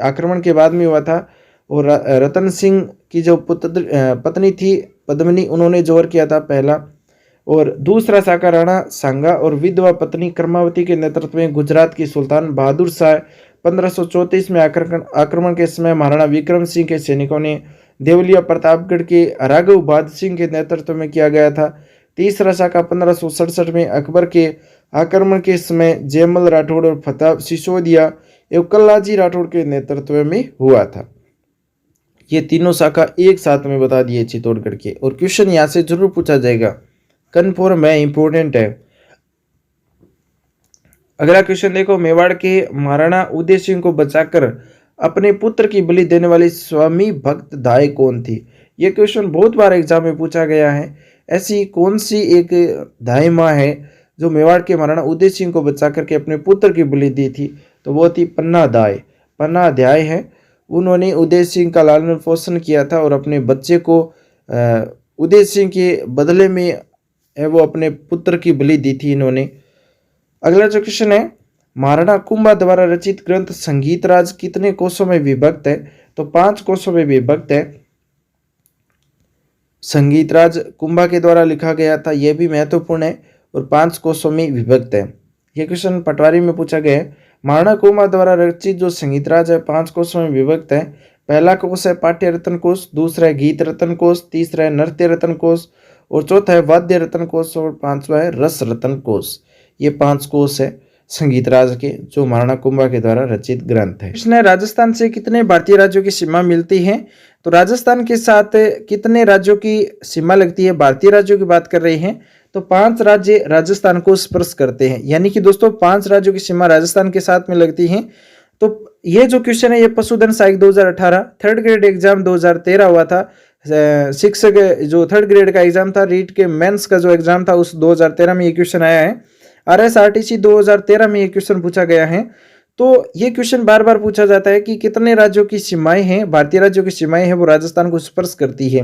आक्रमण के बाद में हुआ था और रतन सिंह की जो पत्नी थी पद्मिनी, उन्होंने जोर किया था पहला। और दूसरा शाखा राणा सांगा और विधवा पत्नी कर्मावती के नेतृत्व में गुजरात की सुल्तान बहादुर शाह 1534 में आक्रमण के समय महाराणा विक्रम सिंह के सैनिकों ने देवलिया प्रतापगढ़ के राघव बहादुर सिंह के नेतृत्व में किया गया था। तीसरा शाखा 1567 में अकबर के आक्रमण के समय जयमल राठौड़ और फतेह सिसोदिया एवं कल्लाजी राठौड़ के नेतृत्व में हुआ था। ये तीनों शाखा एक साथ में बता दिए चित्तौड़गढ़ के, और क्वेश्चन यहाँ से जरूर पूछा जाएगा, कन्फर्म है, इंपॉर्टेंट है। अगला क्वेश्चन देखो, मेवाड़ के महाराणा उदय सिंह को बचाकर अपने पुत्र की बलि देने वाली स्वामी भक्त दाई कौन थी? ये क्वेश्चन बहुत बार एग्जाम में पूछा गया है। ऐसी कौन सी एक दाई माँ है जो मेवाड़ के महाराणा उदय सिंह को बचा करके अपने पुत्र की बलि दी थी? तो वो थी पन्ना दाई। पन्ना दाई है, उन्होंने उदय सिंह का लालन पोषण किया था और अपने बच्चे को उदय सिंह के बदले में वो अपने पुत्र की बलि दी थी इन्होंने। अगला जो क्वेश्चन है, महाराणा कुंभा द्वारा रचित ग्रंथ संगीतराज कितने कोशों में विभक्त है? तो 5 कोशों में विभक्त है। संगीतराज कुंभा के द्वारा लिखा गया था, यह भी महत्वपूर्ण है, और 5 कोशों में विभक्त है। यह क्वेश्चन पटवारी में पूछा गया है। महाराणा कुंभा द्वारा रचित जो संगीतराज है 5 कोशों में विभक्त है। पहला कोश है पाठ्य रत्न कोश, दूसरा है गीत रत्न कोश, तीसरा है नृत्य रत्न कोश, और चौथा है वाद्य रत्न कोश, और 5वां है रस रत्न कोश। ये 5 कोश है संगीतराज के जो महाराणा कुंभा के द्वारा रचित ग्रंथ है। इसने राजस्थान से कितने भारतीय राज्यों की सीमा मिलती है? तो राजस्थान के साथ कितने राज्यों की सीमा लगती है? भारतीय राज्यों की बात कर रहे हैं तो 5 राज्य राजस्थान को स्पर्श करते हैं, यानी कि दोस्तों 5 राज्यों की सीमा राजस्थान के साथ में लगती है। तो ये जो क्वेश्चन है ये पशुधन सहायक 2018 थर्ड ग्रेड एग्जाम 2013 हुआ था। शिक्षक जो थर्ड ग्रेड का एग्जाम था, रीट के मेंस का जो एग्जाम था उस 2013 में ये क्वेश्चन आया है। RSRTC 2013 में ये क्वेश्चन पूछा गया है। तो ये क्वेश्चन बार बार पूछा जाता है कि कितने राज्यों की सीमाएं हैं, भारतीय राज्यों की सीमाएं हैं वो राजस्थान को स्पर्श करती है।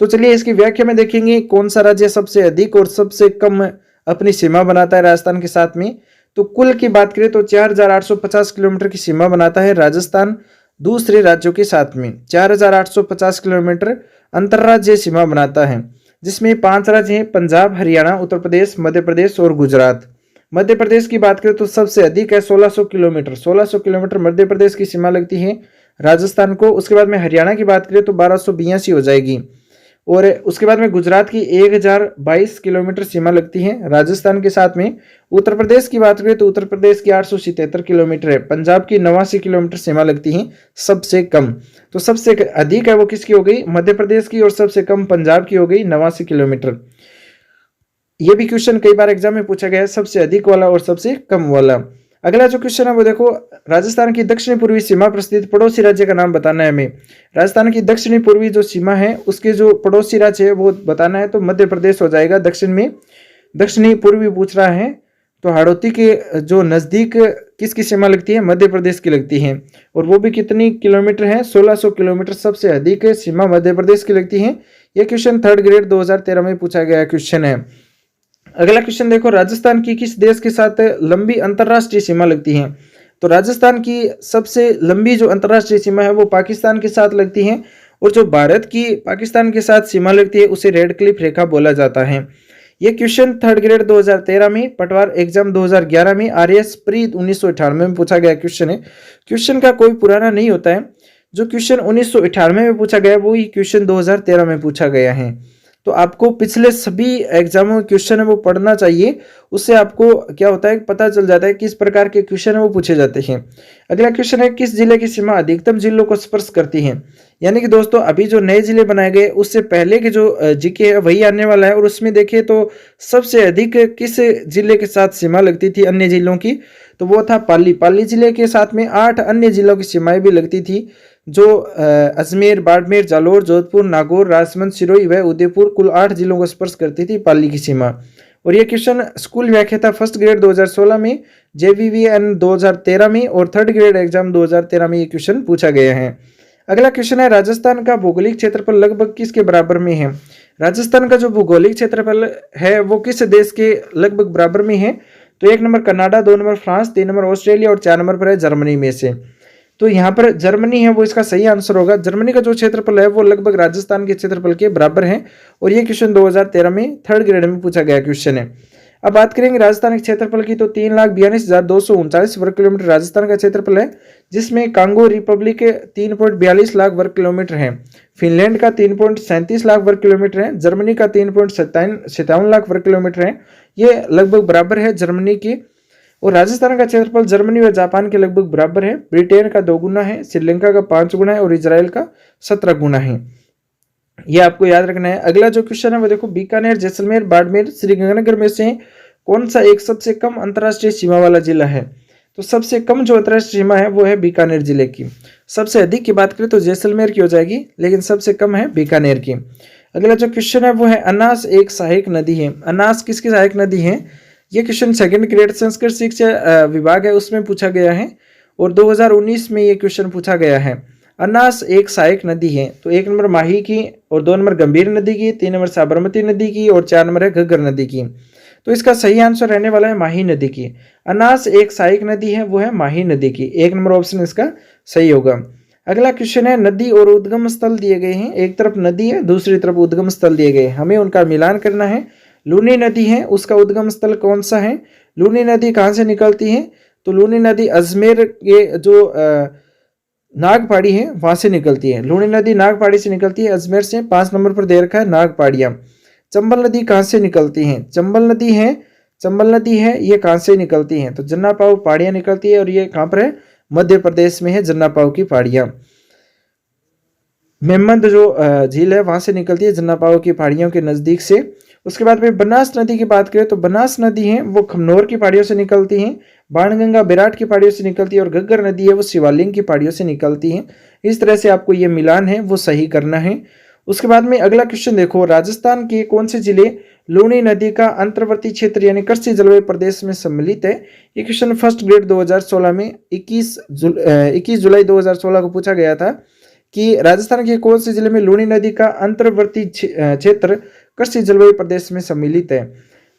तो चलिए इसकी व्याख्या में देखेंगे कौन सा राज्य सबसे अधिक और सबसे कम अपनी सीमा बनाता है राजस्थान के साथ में। तो कुल की बात करें तो 4850 किलोमीटर की सीमा बनाता है राजस्थान दूसरे राज्यों के साथ में। 4850 किलोमीटर अंतर्राज्यीय सीमा बनाता है, जिसमें 5 राज्य हैं, पंजाब, हरियाणा, उत्तर प्रदेश, मध्य प्रदेश और गुजरात। मध्य प्रदेश की बात करें तो सबसे अधिक है 1600 किलोमीटर। 1600 किलोमीटर मध्य प्रदेश की सीमा लगती है राजस्थान को। उसके बाद में हरियाणा की बात करें तो 1282 हो जाएगी, और उसके बाद में गुजरात की 1022 किलोमीटर सीमा लगती है राजस्थान के साथ में। उत्तर प्रदेश की बात करें तो उत्तर प्रदेश की 877 किलोमीटर है। पंजाब की 89 किलोमीटर सीमा लगती है सबसे कम। तो सबसे अधिक है वो किसकी हो गई? मध्य प्रदेश की, और सबसे कम पंजाब की हो गई 89 किलोमीटर। ये भी क्वेश्चन कई बार एग्जाम में पूछा गया है, सबसे अधिक वाला और सबसे कम वाला। अगला जो क्वेश्चन है वो देखो, राजस्थान की दक्षिणी पूर्वी सीमा पर स्थित पड़ोसी राज्य का नाम बताना है हमें। राजस्थान की दक्षिणी पूर्वी जो सीमा है उसके जो पड़ोसी राज्य है वो बताना है, तो मध्य प्रदेश हो जाएगा दक्षिण में। दक्षिणी पूर्वी पूछ रहा है तो हाड़ौती के जो नजदीक किसकी सीमा लगती है? मध्य प्रदेश की लगती है, और वो भी कितनी किलोमीटर है? 1600 किलोमीटर सबसे अधिक सीमा मध्य प्रदेश की लगती है। यह क्वेश्चन थर्ड ग्रेड 2013 में पूछा गया क्वेश्चन है। अगला क्वेश्चन देखो, राजस्थान की किस देश के साथ लंबी अंतरराष्ट्रीय सीमा लगती है? तो राजस्थान की सबसे लंबी जो अंतरराष्ट्रीय सीमा है वो पाकिस्तान के साथ लगती है, और जो भारत की पाकिस्तान के साथ सीमा लगती है उसे रेड क्लिफ रेखा बोला जाता है। ये क्वेश्चन थर्ड ग्रेड 2013 में, पटवार एग्जाम 2011 में, RAS प्री 1998 में पूछा गया क्वेश्चन है। क्वेश्चन का कोई पुराना नहीं होता है, जो क्वेश्चन 1998 में पूछा गया वो ही क्वेश्चन 2013 में पूछा गया है। तो आपको पिछले सभी एग्जामों के क्वेश्चन है वो पढ़ना चाहिए, उससे आपको क्या होता है पता चल जाता है किस प्रकार के क्वेश्चन है वो पूछे जाते हैं। अगला क्वेश्चन है, किस जिले की सीमा अधिकतम जिलों को स्पर्श करती है? यानी कि दोस्तों अभी जो नए जिले बनाए गए उससे पहले के जो जीके है वही आने वाला है, और उसमें देखिए तो सबसे अधिक किस जिले के साथ सीमा लगती थी अन्य जिलों की? तो वो था पाली। पाली जिले के साथ में 8 अन्य जिलों की सीमाएं भी लगती थी, जो अजमेर, बाड़मेर, जालोर, जोधपुर, नागौर, राजसमंद, सिरोही व उदयपुर, कुल 8 जिलों को स्पर्श करती थी पाली की सीमा। और ये क्वेश्चन स्कूल व्याख्याता फर्स्ट ग्रेड 2016 में, JVVN 2013 में और थर्ड ग्रेड एग्जाम 2013 में ये क्वेश्चन पूछा गया है। अगला क्वेश्चन है, राजस्थान का भौगोलिक क्षेत्रफल लगभग किसके बराबर में है? राजस्थान का जो भौगोलिक क्षेत्रफल है वो किस देश के लगभग बराबर में है? तो 1 number Canada, 2 number France, 3 number Australia और 4 नंबर पर है जर्मनी में से। तो यहाँ पर जर्मनी है वो इसका सही आंसर होगा। जर्मनी का जो क्षेत्रफल है वो लगभग राजस्थान के क्षेत्रफल के बराबर है और ये क्वेश्चन 2013 में थर्ड ग्रेड में पूछा गया क्वेश्चन है। अब बात करेंगे राजस्थान के क्षेत्रफल की, तो 3,42,239 वर्ग किलोमीटर राजस्थान का क्षेत्रफल है, जिसमें कांगो रिपब्लिक 3.42 लाख वर्ग किलोमीटर है, फिनलैंड का 3.37 लाख वर्ग किलोमीटर है, जर्मनी का 3.57 लाख वर्ग किलोमीटर है। ये लगभग बराबर है जर्मनी की। और राजस्थान का क्षेत्रफल जर्मनी और जापान के लगभग बराबर है। ब्रिटेन का 2 गुना है, श्रीलंका का 5 गुना है और इजराइल का 17 गुना है। ये आपको याद रखना है। अगला जो क्वेश्चन है वो देखो, बीकानेर, जैसलमेर, बाड़मेर, श्रीगंगानगर में से कौन सा एक सबसे कम अंतर्राष्ट्रीय सीमा वाला जिला है? तो सबसे कम जो अंतर्राष्ट्रीय सीमा है वो है बीकानेर जिले की। सबसे अधिक की बात करें तो जैसलमेर की हो जाएगी, लेकिन सबसे कम है बीकानेर की। अगला जो क्वेश्चन है वो है, अनास एक सहायक नदी है। अनास किसकी सहायक नदी है? ये क्वेश्चन सेकंड ग्रेड संस्कृत शिक्षा विभाग है उसमें पूछा गया है और 2019 में ये क्वेश्चन पूछा गया है। अनास एक सहायक नदी है, तो 1 नंबर माही की और 2 नंबर गंभीर नदी की, 3 नंबर साबरमती नदी की और 4 नंबर है घग्गर नदी की। तो इसका सही आंसर रहने वाला है माही नदी की। अनास एक सहायक नदी है वो है माही नदी की। 1 नंबर ऑप्शन इसका सही होगा। अगला क्वेश्चन है, नदी और उद्गम स्थल दिए गए हैं। एक तरफ नदी है, दूसरी तरफ उद्गम स्थल दिए गए, हमें उनका मिलान करना है। लूनी नदी है, उसका उद्गम स्थल कौन सा है? लूनी नदी कहाँ से निकलती है? तो लूनी नदी अजमेर के जो नागपाड़ी है वहां से निकलती है। लूनी नदी नागपाड़ी से निकलती है, अजमेर से। 5 नंबर पर दे रखा है नागपाड़िया। चंबल नदी कहाँ से निकलती है? चंबल नदी है ये कहाँ से निकलती है? तो जन्ना पाव पहाड़ियाँ निकलती है और ये कहाँ पर है? मध्य प्रदेश में है जन्ना पाव की पहाड़ियाँ। मेमंद जो झील है वहां से निकलती है जन्ना पाव की पहाड़ियों के नजदीक से। उसके बाद में बनास नदी की बात करें तो बनास नदी है वो खमनोर की पहाड़ियों से निकलती है, बाणगंगा विराट की पहाड़ियों से निकलती है और घग्गर नदी है वो शिवालिंग की पहाड़ियों से निकलती है। इस तरह से आपको ये मिलान है वो सही करना है। उसके बाद में अगला क्वेश्चन देखो, राजस्थान के कौन से जिले लूनी नदी का अंतर्वर्ती क्षेत्र यानी कृषि जलवायु प्रदेश में सम्मिलित है? ये क्वेश्चन फर्स्ट ग्रेड 2016 में 21 जुलाई 2016 को पूछा गया था कि राजस्थान के कौन से जिले में लूनी नदी का अंतर्वर्ती क्षेत्र कृषि जलवायु प्रदेश में सम्मिलित है?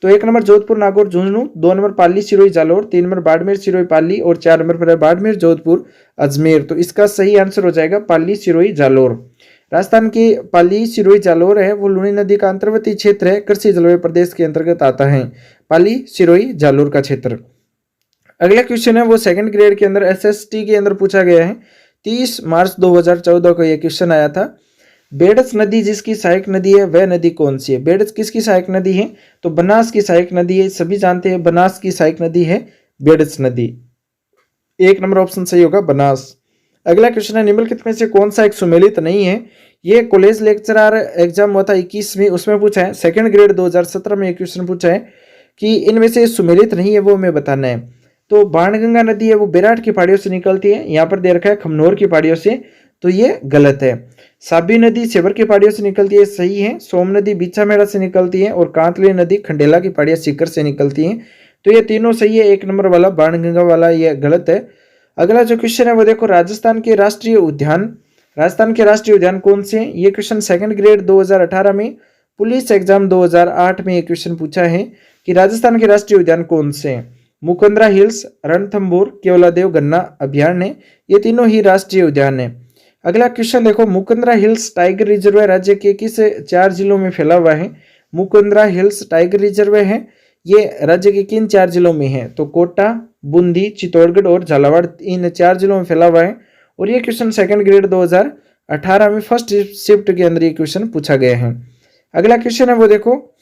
तो 1 नंबर जोधपुर, नागौर, झुंझुनू, 2 नंबर पाली, सिरोही, जालोर, 3 नंबर बाड़मेर, सिरोही, पाली और 4 नंबर पर है बाड़मेर, जोधपुर, अजमेर। तो इसका सही आंसर हो जाएगा पाली, सिरोही, जालोर। राजस्थान की पाली, सिरोही, जालोर है वो लूनी नदी का अंतर्वर्ती क्षेत्र है, कृषि जलवायु प्रदेश के अंतर्गत आता है पाली, सिरोही, जालोर का क्षेत्र। अगला क्वेश्चन है वो सेकंड ग्रेड के अंदर SST के अंदर पूछा गया है। 30 मार्च 2014 को यह क्वेश्चन आया था। बेडस नदी जिसकी सहायक नदी है वह नदी कौन सी है? बेडस किसकी सहायक नदी है? तो बनास की सहायक नदी है, सभी जानते हैं बनास की सहायक नदी है बेडस नदी। 1 नंबर ऑप्शन सही होगा बनास। अगला क्वेश्चन है, निम्नलिखित में से कौन सा एक सुमेलित नहीं है? ये कॉलेज लेक्चरर एग्जाम हुआ था 21 में, उसमें पूछा है। सेकंड ग्रेड 2017 में एक क्वेश्चन पूछा है कि इनमें से सुमेलित नहीं है वो हमें बताना है। तो बाणगंगा नदी है वो बेराट की पहाड़ियों से निकलती है, यहाँ पर दे रखा है खमनोर की पहाड़ियों से, तो ये गलत है। साबी नदी सेवर की पहाड़ियों से निकलती है, सही है। सोम नदी बीछामेड़ा से निकलती है और कांतली नदी खंडेला की पहाड़ियां सीकर से निकलती हैं, तो ये तीनों सही है। 1 नंबर वाला बाणगंगा वाला ये गलत है। अगला जो क्वेश्चन है वो देखो, राजस्थान के राष्ट्रीय उद्यान कौन से हैं? ये क्वेश्चन सेकंड ग्रेड 2018 में, पुलिस एग्जाम 2008 में ये क्वेश्चन पूछा है कि राजस्थान के राष्ट्रीय उद्यान कौन से हैं? मुकुंदरा हिल्स, रणथंभौर, केवलादेव गन्ना अभयारण्य, ये तीनों ही राष्ट्रीय उद्यान है। अगला क्वेश्चन देखो, मुकुंदरा हिल्स टाइगर रिजर्व राज्य के किस 4 जिलों में फैला हुआ है? मुकुंदरा हिल्स टाइगर रिजर्व है ये राज्य के किन 4 जिलों में है? तो कोटा, बूंदी, चित्तौड़गढ़ और झालावाड़, इन 4 जिलों में फैला हुआ है। और ये क्वेश्चन सेकंड ग्रेड 2018 में फर्स्ट शिफ्ट के अंदर ये क्वेश्चन पूछा गया है। अगला क्वेश्चन है वो देखो,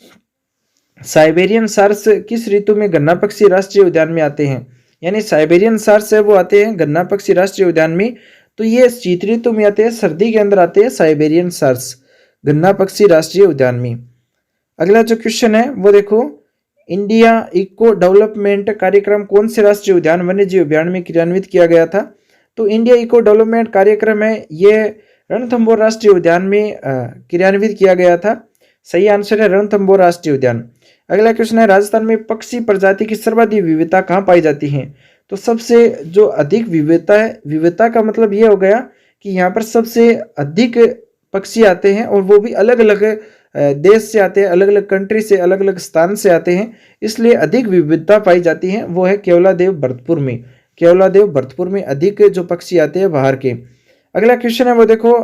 साइबेरियन सार्स किस ऋतु में गन्ना पक्षी राष्ट्रीय उद्यान में आते हैं? यानी साइबेरियन सार्स है वो आते हैं गन्ना पक्षी राष्ट्रीय उद्यान में, तो ये शीत ऋतु में आते हैं, सर्दी के अंदर आते हैं साइबेरियन सार्स गन्ना पक्षी राष्ट्रीय उद्यान में। अगला जो क्वेश्चन है वो देखो, इंडिया इको डेवलपमेंट कार्यक्रम कौन से राष्ट्रीय उद्यान वन्यजीव अभियान में क्रियान्वित किया गया था? तो इंडिया इको डेवलपमेंट कार्यक्रम है ये रणथंभौर राष्ट्रीय उद्यान में क्रियान्वित किया गया था। सही आंसर है रणथंभौर राष्ट्रीय उद्यान। अगला क्वेश्चन है राजस्थान में पक्षी प्रजाति की सर्वाधिक विविधता कहाँ पाई जाती है? तो सबसे जो अधिक विविधता है, विविधता का मतलब ये हो गया कि यहाँ पर सबसे अधिक पक्षी आते हैं और वो भी अलग अलग देश से आते हैं, अलग अलग कंट्री से, अलग अलग स्थान से आते हैं, इसलिए अधिक विविधता पाई जाती है। वो है केवलादेव भरतपुर में। केवलादेव भरतपुर में अधिक जो पक्षी आते हैं बाहर के। अगला क्वेश्चन है वो देखो,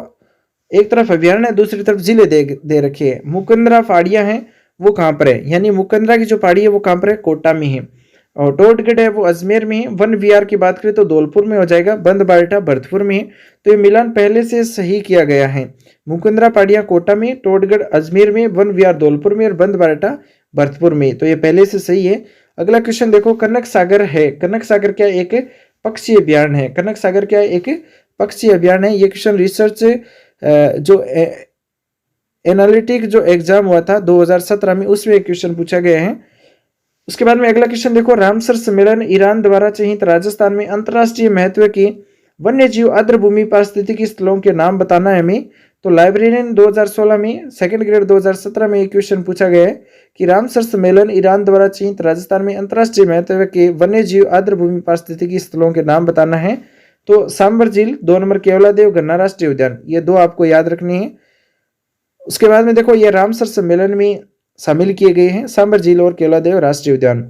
एक तरफ अभ्यारण्य है, दूसरी तरफ जिले दे रखे हैं। मुकंदरा पहाड़ियां हैं वो कहाँ पर है? यानी मुकंदरा की जो पहाड़ी है वो कहाँ पर है? कोटा में है। और टोटगढ़ है वो अजमेर में है। वन विहार की बात करें तो धौलपुर में हो जाएगा। बंद बारटा भरतपुर में है। तो ये मिलान पहले से सही किया गया है। मुकुंदरा पहाड़ियां कोटा में, टोटगढ़ अजमेर में, वन विहार धौलपुर में और बंद बारटा भरतपुर में। तो ये पहले से सही है। अगला क्वेश्चन देखो, कनक सागर है। कनक सागर क्या एक पक्षी अभियान है? कनक सागर क्या एक पक्षी अभियान है। ये क्वेश्चन रिसर्च जो एनालिटिक जो एग्जाम हुआ था 2017 में उसमें एक क्वेश्चन पूछा गया है। उसके बाद में अगला क्वेश्चन देखो, रामसर सम्मेलन ईरान द्वारा चयनित राजस्थान में अंतर्राष्ट्रीय महत्व की वन्यजीव आर्द्रभूमि पारिस्थितिकी स्थलों के नाम बताना है हमें। तो लाइब्रेरियन 2016 में, सेकंड ग्रेड 2017 में एक क्वेश्चन पूछा गया है कि रामसर सम्मेलन ईरान द्वारा चयनित राजस्थान में अंतर्राष्ट्रीय महत्व के वन्यजीव आर्द्रभूमि पारिस्थितिकी स्थलों के नाम बताना है। तो सांबर झील, 2 नंबर केवलादेव गन्ना राष्ट्रीय उद्यान, ये दो आपको याद रखनी है। उसके बाद में देखो, ये रामसर सम्मेलन में शामिल किए गए हैं, सांबर झील और केवलादेव राष्ट्रीय उद्यान।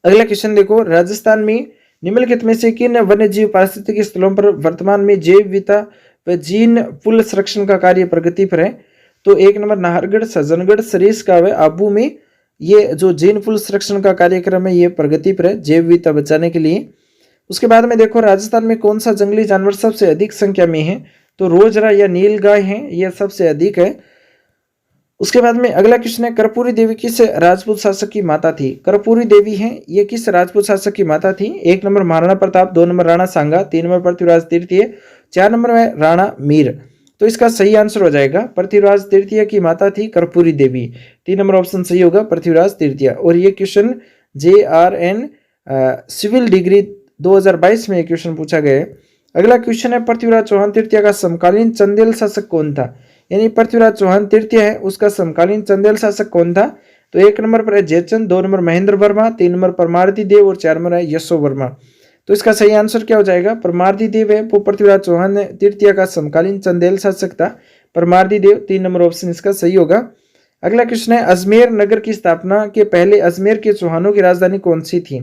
अगला क्वेश्चन देखो, राजस्थान में निम्नलिखित में से किन वन्यजीव पारिस्थितिकी स्थलों पर वर्तमान में जैव विविधता व जीन पुल संरक्षण का कार्य प्रगति पर है? तो 1 नंबर नाहरगढ़, सज्जनगढ़, सरिस्का व आबू में ये जो जीन पुल संरक्षण का कार्यक्रम है ये प्रगति पर है, जैव विविधता बचाने के लिए। उसके बाद में देखो, राजस्थान में कौन सा जंगली जानवर सबसे अधिक संख्या में है? तो रोजरा या नील गाय है, यह सबसे अधिक है। उसके बाद में अगला क्वेश्चन है, कर्पूरी देवी किस राजपूत शासक की माता थी? कर्पूरी देवी है ये किस राजपूत शासक की माता थी? 1 नंबर महाराणा प्रताप, 2 नंबर राणा सांगा, 3 नंबर पृथ्वीराज तृतीय, 4 नंबर में राणा मीर। तो इसका सही आंसर हो जाएगा पृथ्वीराज तृतीय की माता थी कर्पूरी देवी। 3 नंबर ऑप्शन सही होगा, पृथ्वीराज तृतीय। और ये क्वेश्चन JRN सिविल डिग्री 2022 में क्वेश्चन पूछा गया है। अगला क्वेश्चन है, पृथ्वीराज चौहान तृतीय का समकालीन चंदेल शासक कौन था? यानी पृथ्वीराज चौहान तृतीय है उसका समकालीन चंदेल शासक कौन था? तो 1 नंबर पर है जयचंद, 2 नंबर महेंद्र वर्मा, 3 नंबर परमारदी देव और 4 नंबर है यशो वर्मा। तो इसका सही आंसर क्या हो जाएगा? परमारदी देव है वो पृथ्वीराज चौहान तृतीय का समकालीन चंदेल शासक था, परमारदी देव। 3 नंबर ऑप्शन इसका सही होगा। अगला क्वेश्चन है, अजमेर नगर की स्थापना के पहले अजमेर के चौहानों की राजधानी कौन सी थी?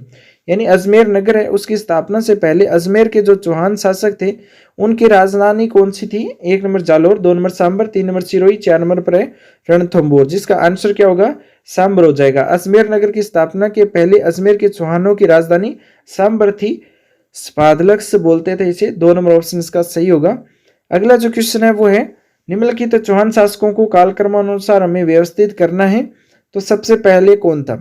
यानी अजमेर नगर है उसकी स्थापना से पहले अजमेर के जो चौहान शासक थे उनकी राजधानी कौन सी थी? 1 number Jalore, 2 number Sambhar, 3 number Sirohi, 4 number पर है रणथंभौर। जिसका आंसर क्या होगा? सांबर हो जाएगा। अजमेर नगर की स्थापना के पहले अजमेर के चौहानों की राजधानी सांबर थी, स्पादलक्स बोलते थे इसे। 2 नंबर ऑप्शन इसका सही होगा। अगला जो क्वेश्चन है वो है, निम्नलिखित चौहान शासकों को कालक्रमानुसार हमें व्यवस्थित करना है। तो सबसे पहले कौन था?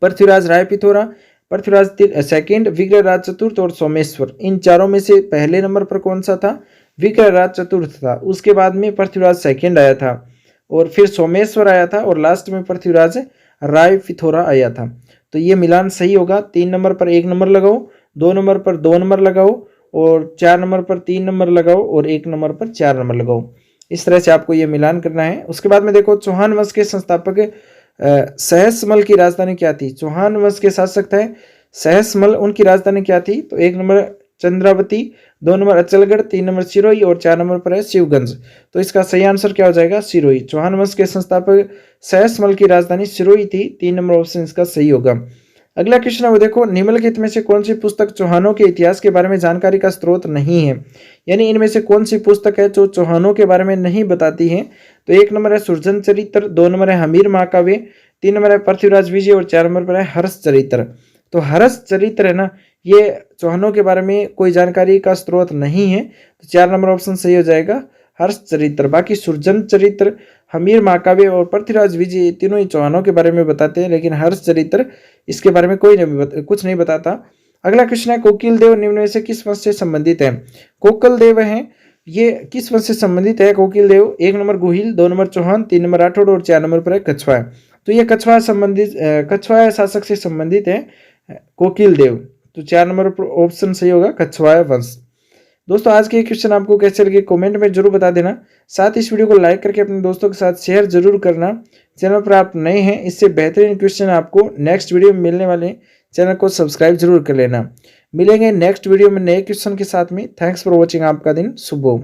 पृथ्वीराज राय पिथौरा, पृथ्वीराज सेकंड, विग्रहराज चतुर्थ और सोमेश्वर। इन चारों में से पहले नंबर पर कौन सा था? विग्रहराज चतुर्थ था। उसके बाद में पृथ्वीराज सेकंड आया था और फिर सोमेश्वर आया था और लास्ट में पृथ्वीराज राय पिथौरा आया था। तो ये मिलान सही होगा। 3 नंबर पर 1 नंबर लगाओ, 2 नंबर पर 2 नंबर लगाओ और 4 नंबर पर 3 नंबर लगाओ और 1 नंबर पर 4 नंबर लगाओ। इस तरह से आपको ये मिलान करना है। उसके बाद में देखो, चौहान वंश के संस्थापक सहसमल की राजधानी क्या थी? चौहान वंश के शासक थे सहसमल, उनकी राजधानी क्या थी? तो 1 number Chandravati, 2 number Achalgarh, 3 number Sirohi और 4 नंबर पर है शिवगंज। तो इसका सही आंसर क्या हो जाएगा? सिरोही। चौहान वंश के संस्थापक सहसमल की राजधानी सिरोही थी। 3 नंबर ऑप्शन इसका सही होगा। अगला क्वेश्चन है वो देखो, निम्नलिखित में से कौन सी पुस्तक चौहानों के इतिहास के बारे में जानकारी का स्रोत नहीं है? यानी इनमें से कौन सी पुस्तक है जो चौहानों के बारे में नहीं बताती है? तो 1 नंबर है सुरजन चरित्र, 2 नंबर है हमीर महाकाव्य, 3 नंबर है पृथ्वीराज विजय और 4 नंबर पर है हर्ष चरित्र। तो हर्ष चरित्र है ना, ये चौहानों के बारे में कोई जानकारी का स्रोत नहीं है। तो 4 नंबर ऑप्शन सही हो जाएगा, हर्ष चरित्र। बाकी सुरजन चरित्र, हमीर महाकाव्य और पृथ्वीराज विजय तीनों ही चौहानों के बारे में बताते हैं, लेकिन हर्ष चरित्र इसके बारे में कुछ नहीं बताता। अगला क्वेश्चन है, कोकिल देव निम्न में से किस वंश से संबंधित है? कोकिल देव है ये किस वंश से संबंधित है? Kokil Dev 1 number Gohil, 2 number Chauhan, 3 number Rathore और 4 नंबर पर है कछवा। तो ये कछवाया शासक से संबंधित है, कोकिल देव। तो 4 नंबर पर ऑप्शन सही होगा कछवाया वंश। दोस्तों आज के क्वेश्चन आपको कैसे लगे कमेंट में जरूर बता देना। साथ ही इस वीडियो को लाइक करके अपने दोस्तों के साथ शेयर जरूर करना। चैनल पर आप नए हैं, इससे बेहतरीन क्वेश्चन आपको नेक्स्ट वीडियो में मिलने वाले, चैनल को सब्सक्राइब जरूर कर लेना। मिलेंगे नेक्स्ट वीडियो में नए क्वेश्चन के साथ में। Thanks for watching. आपका दिन शुभ हो।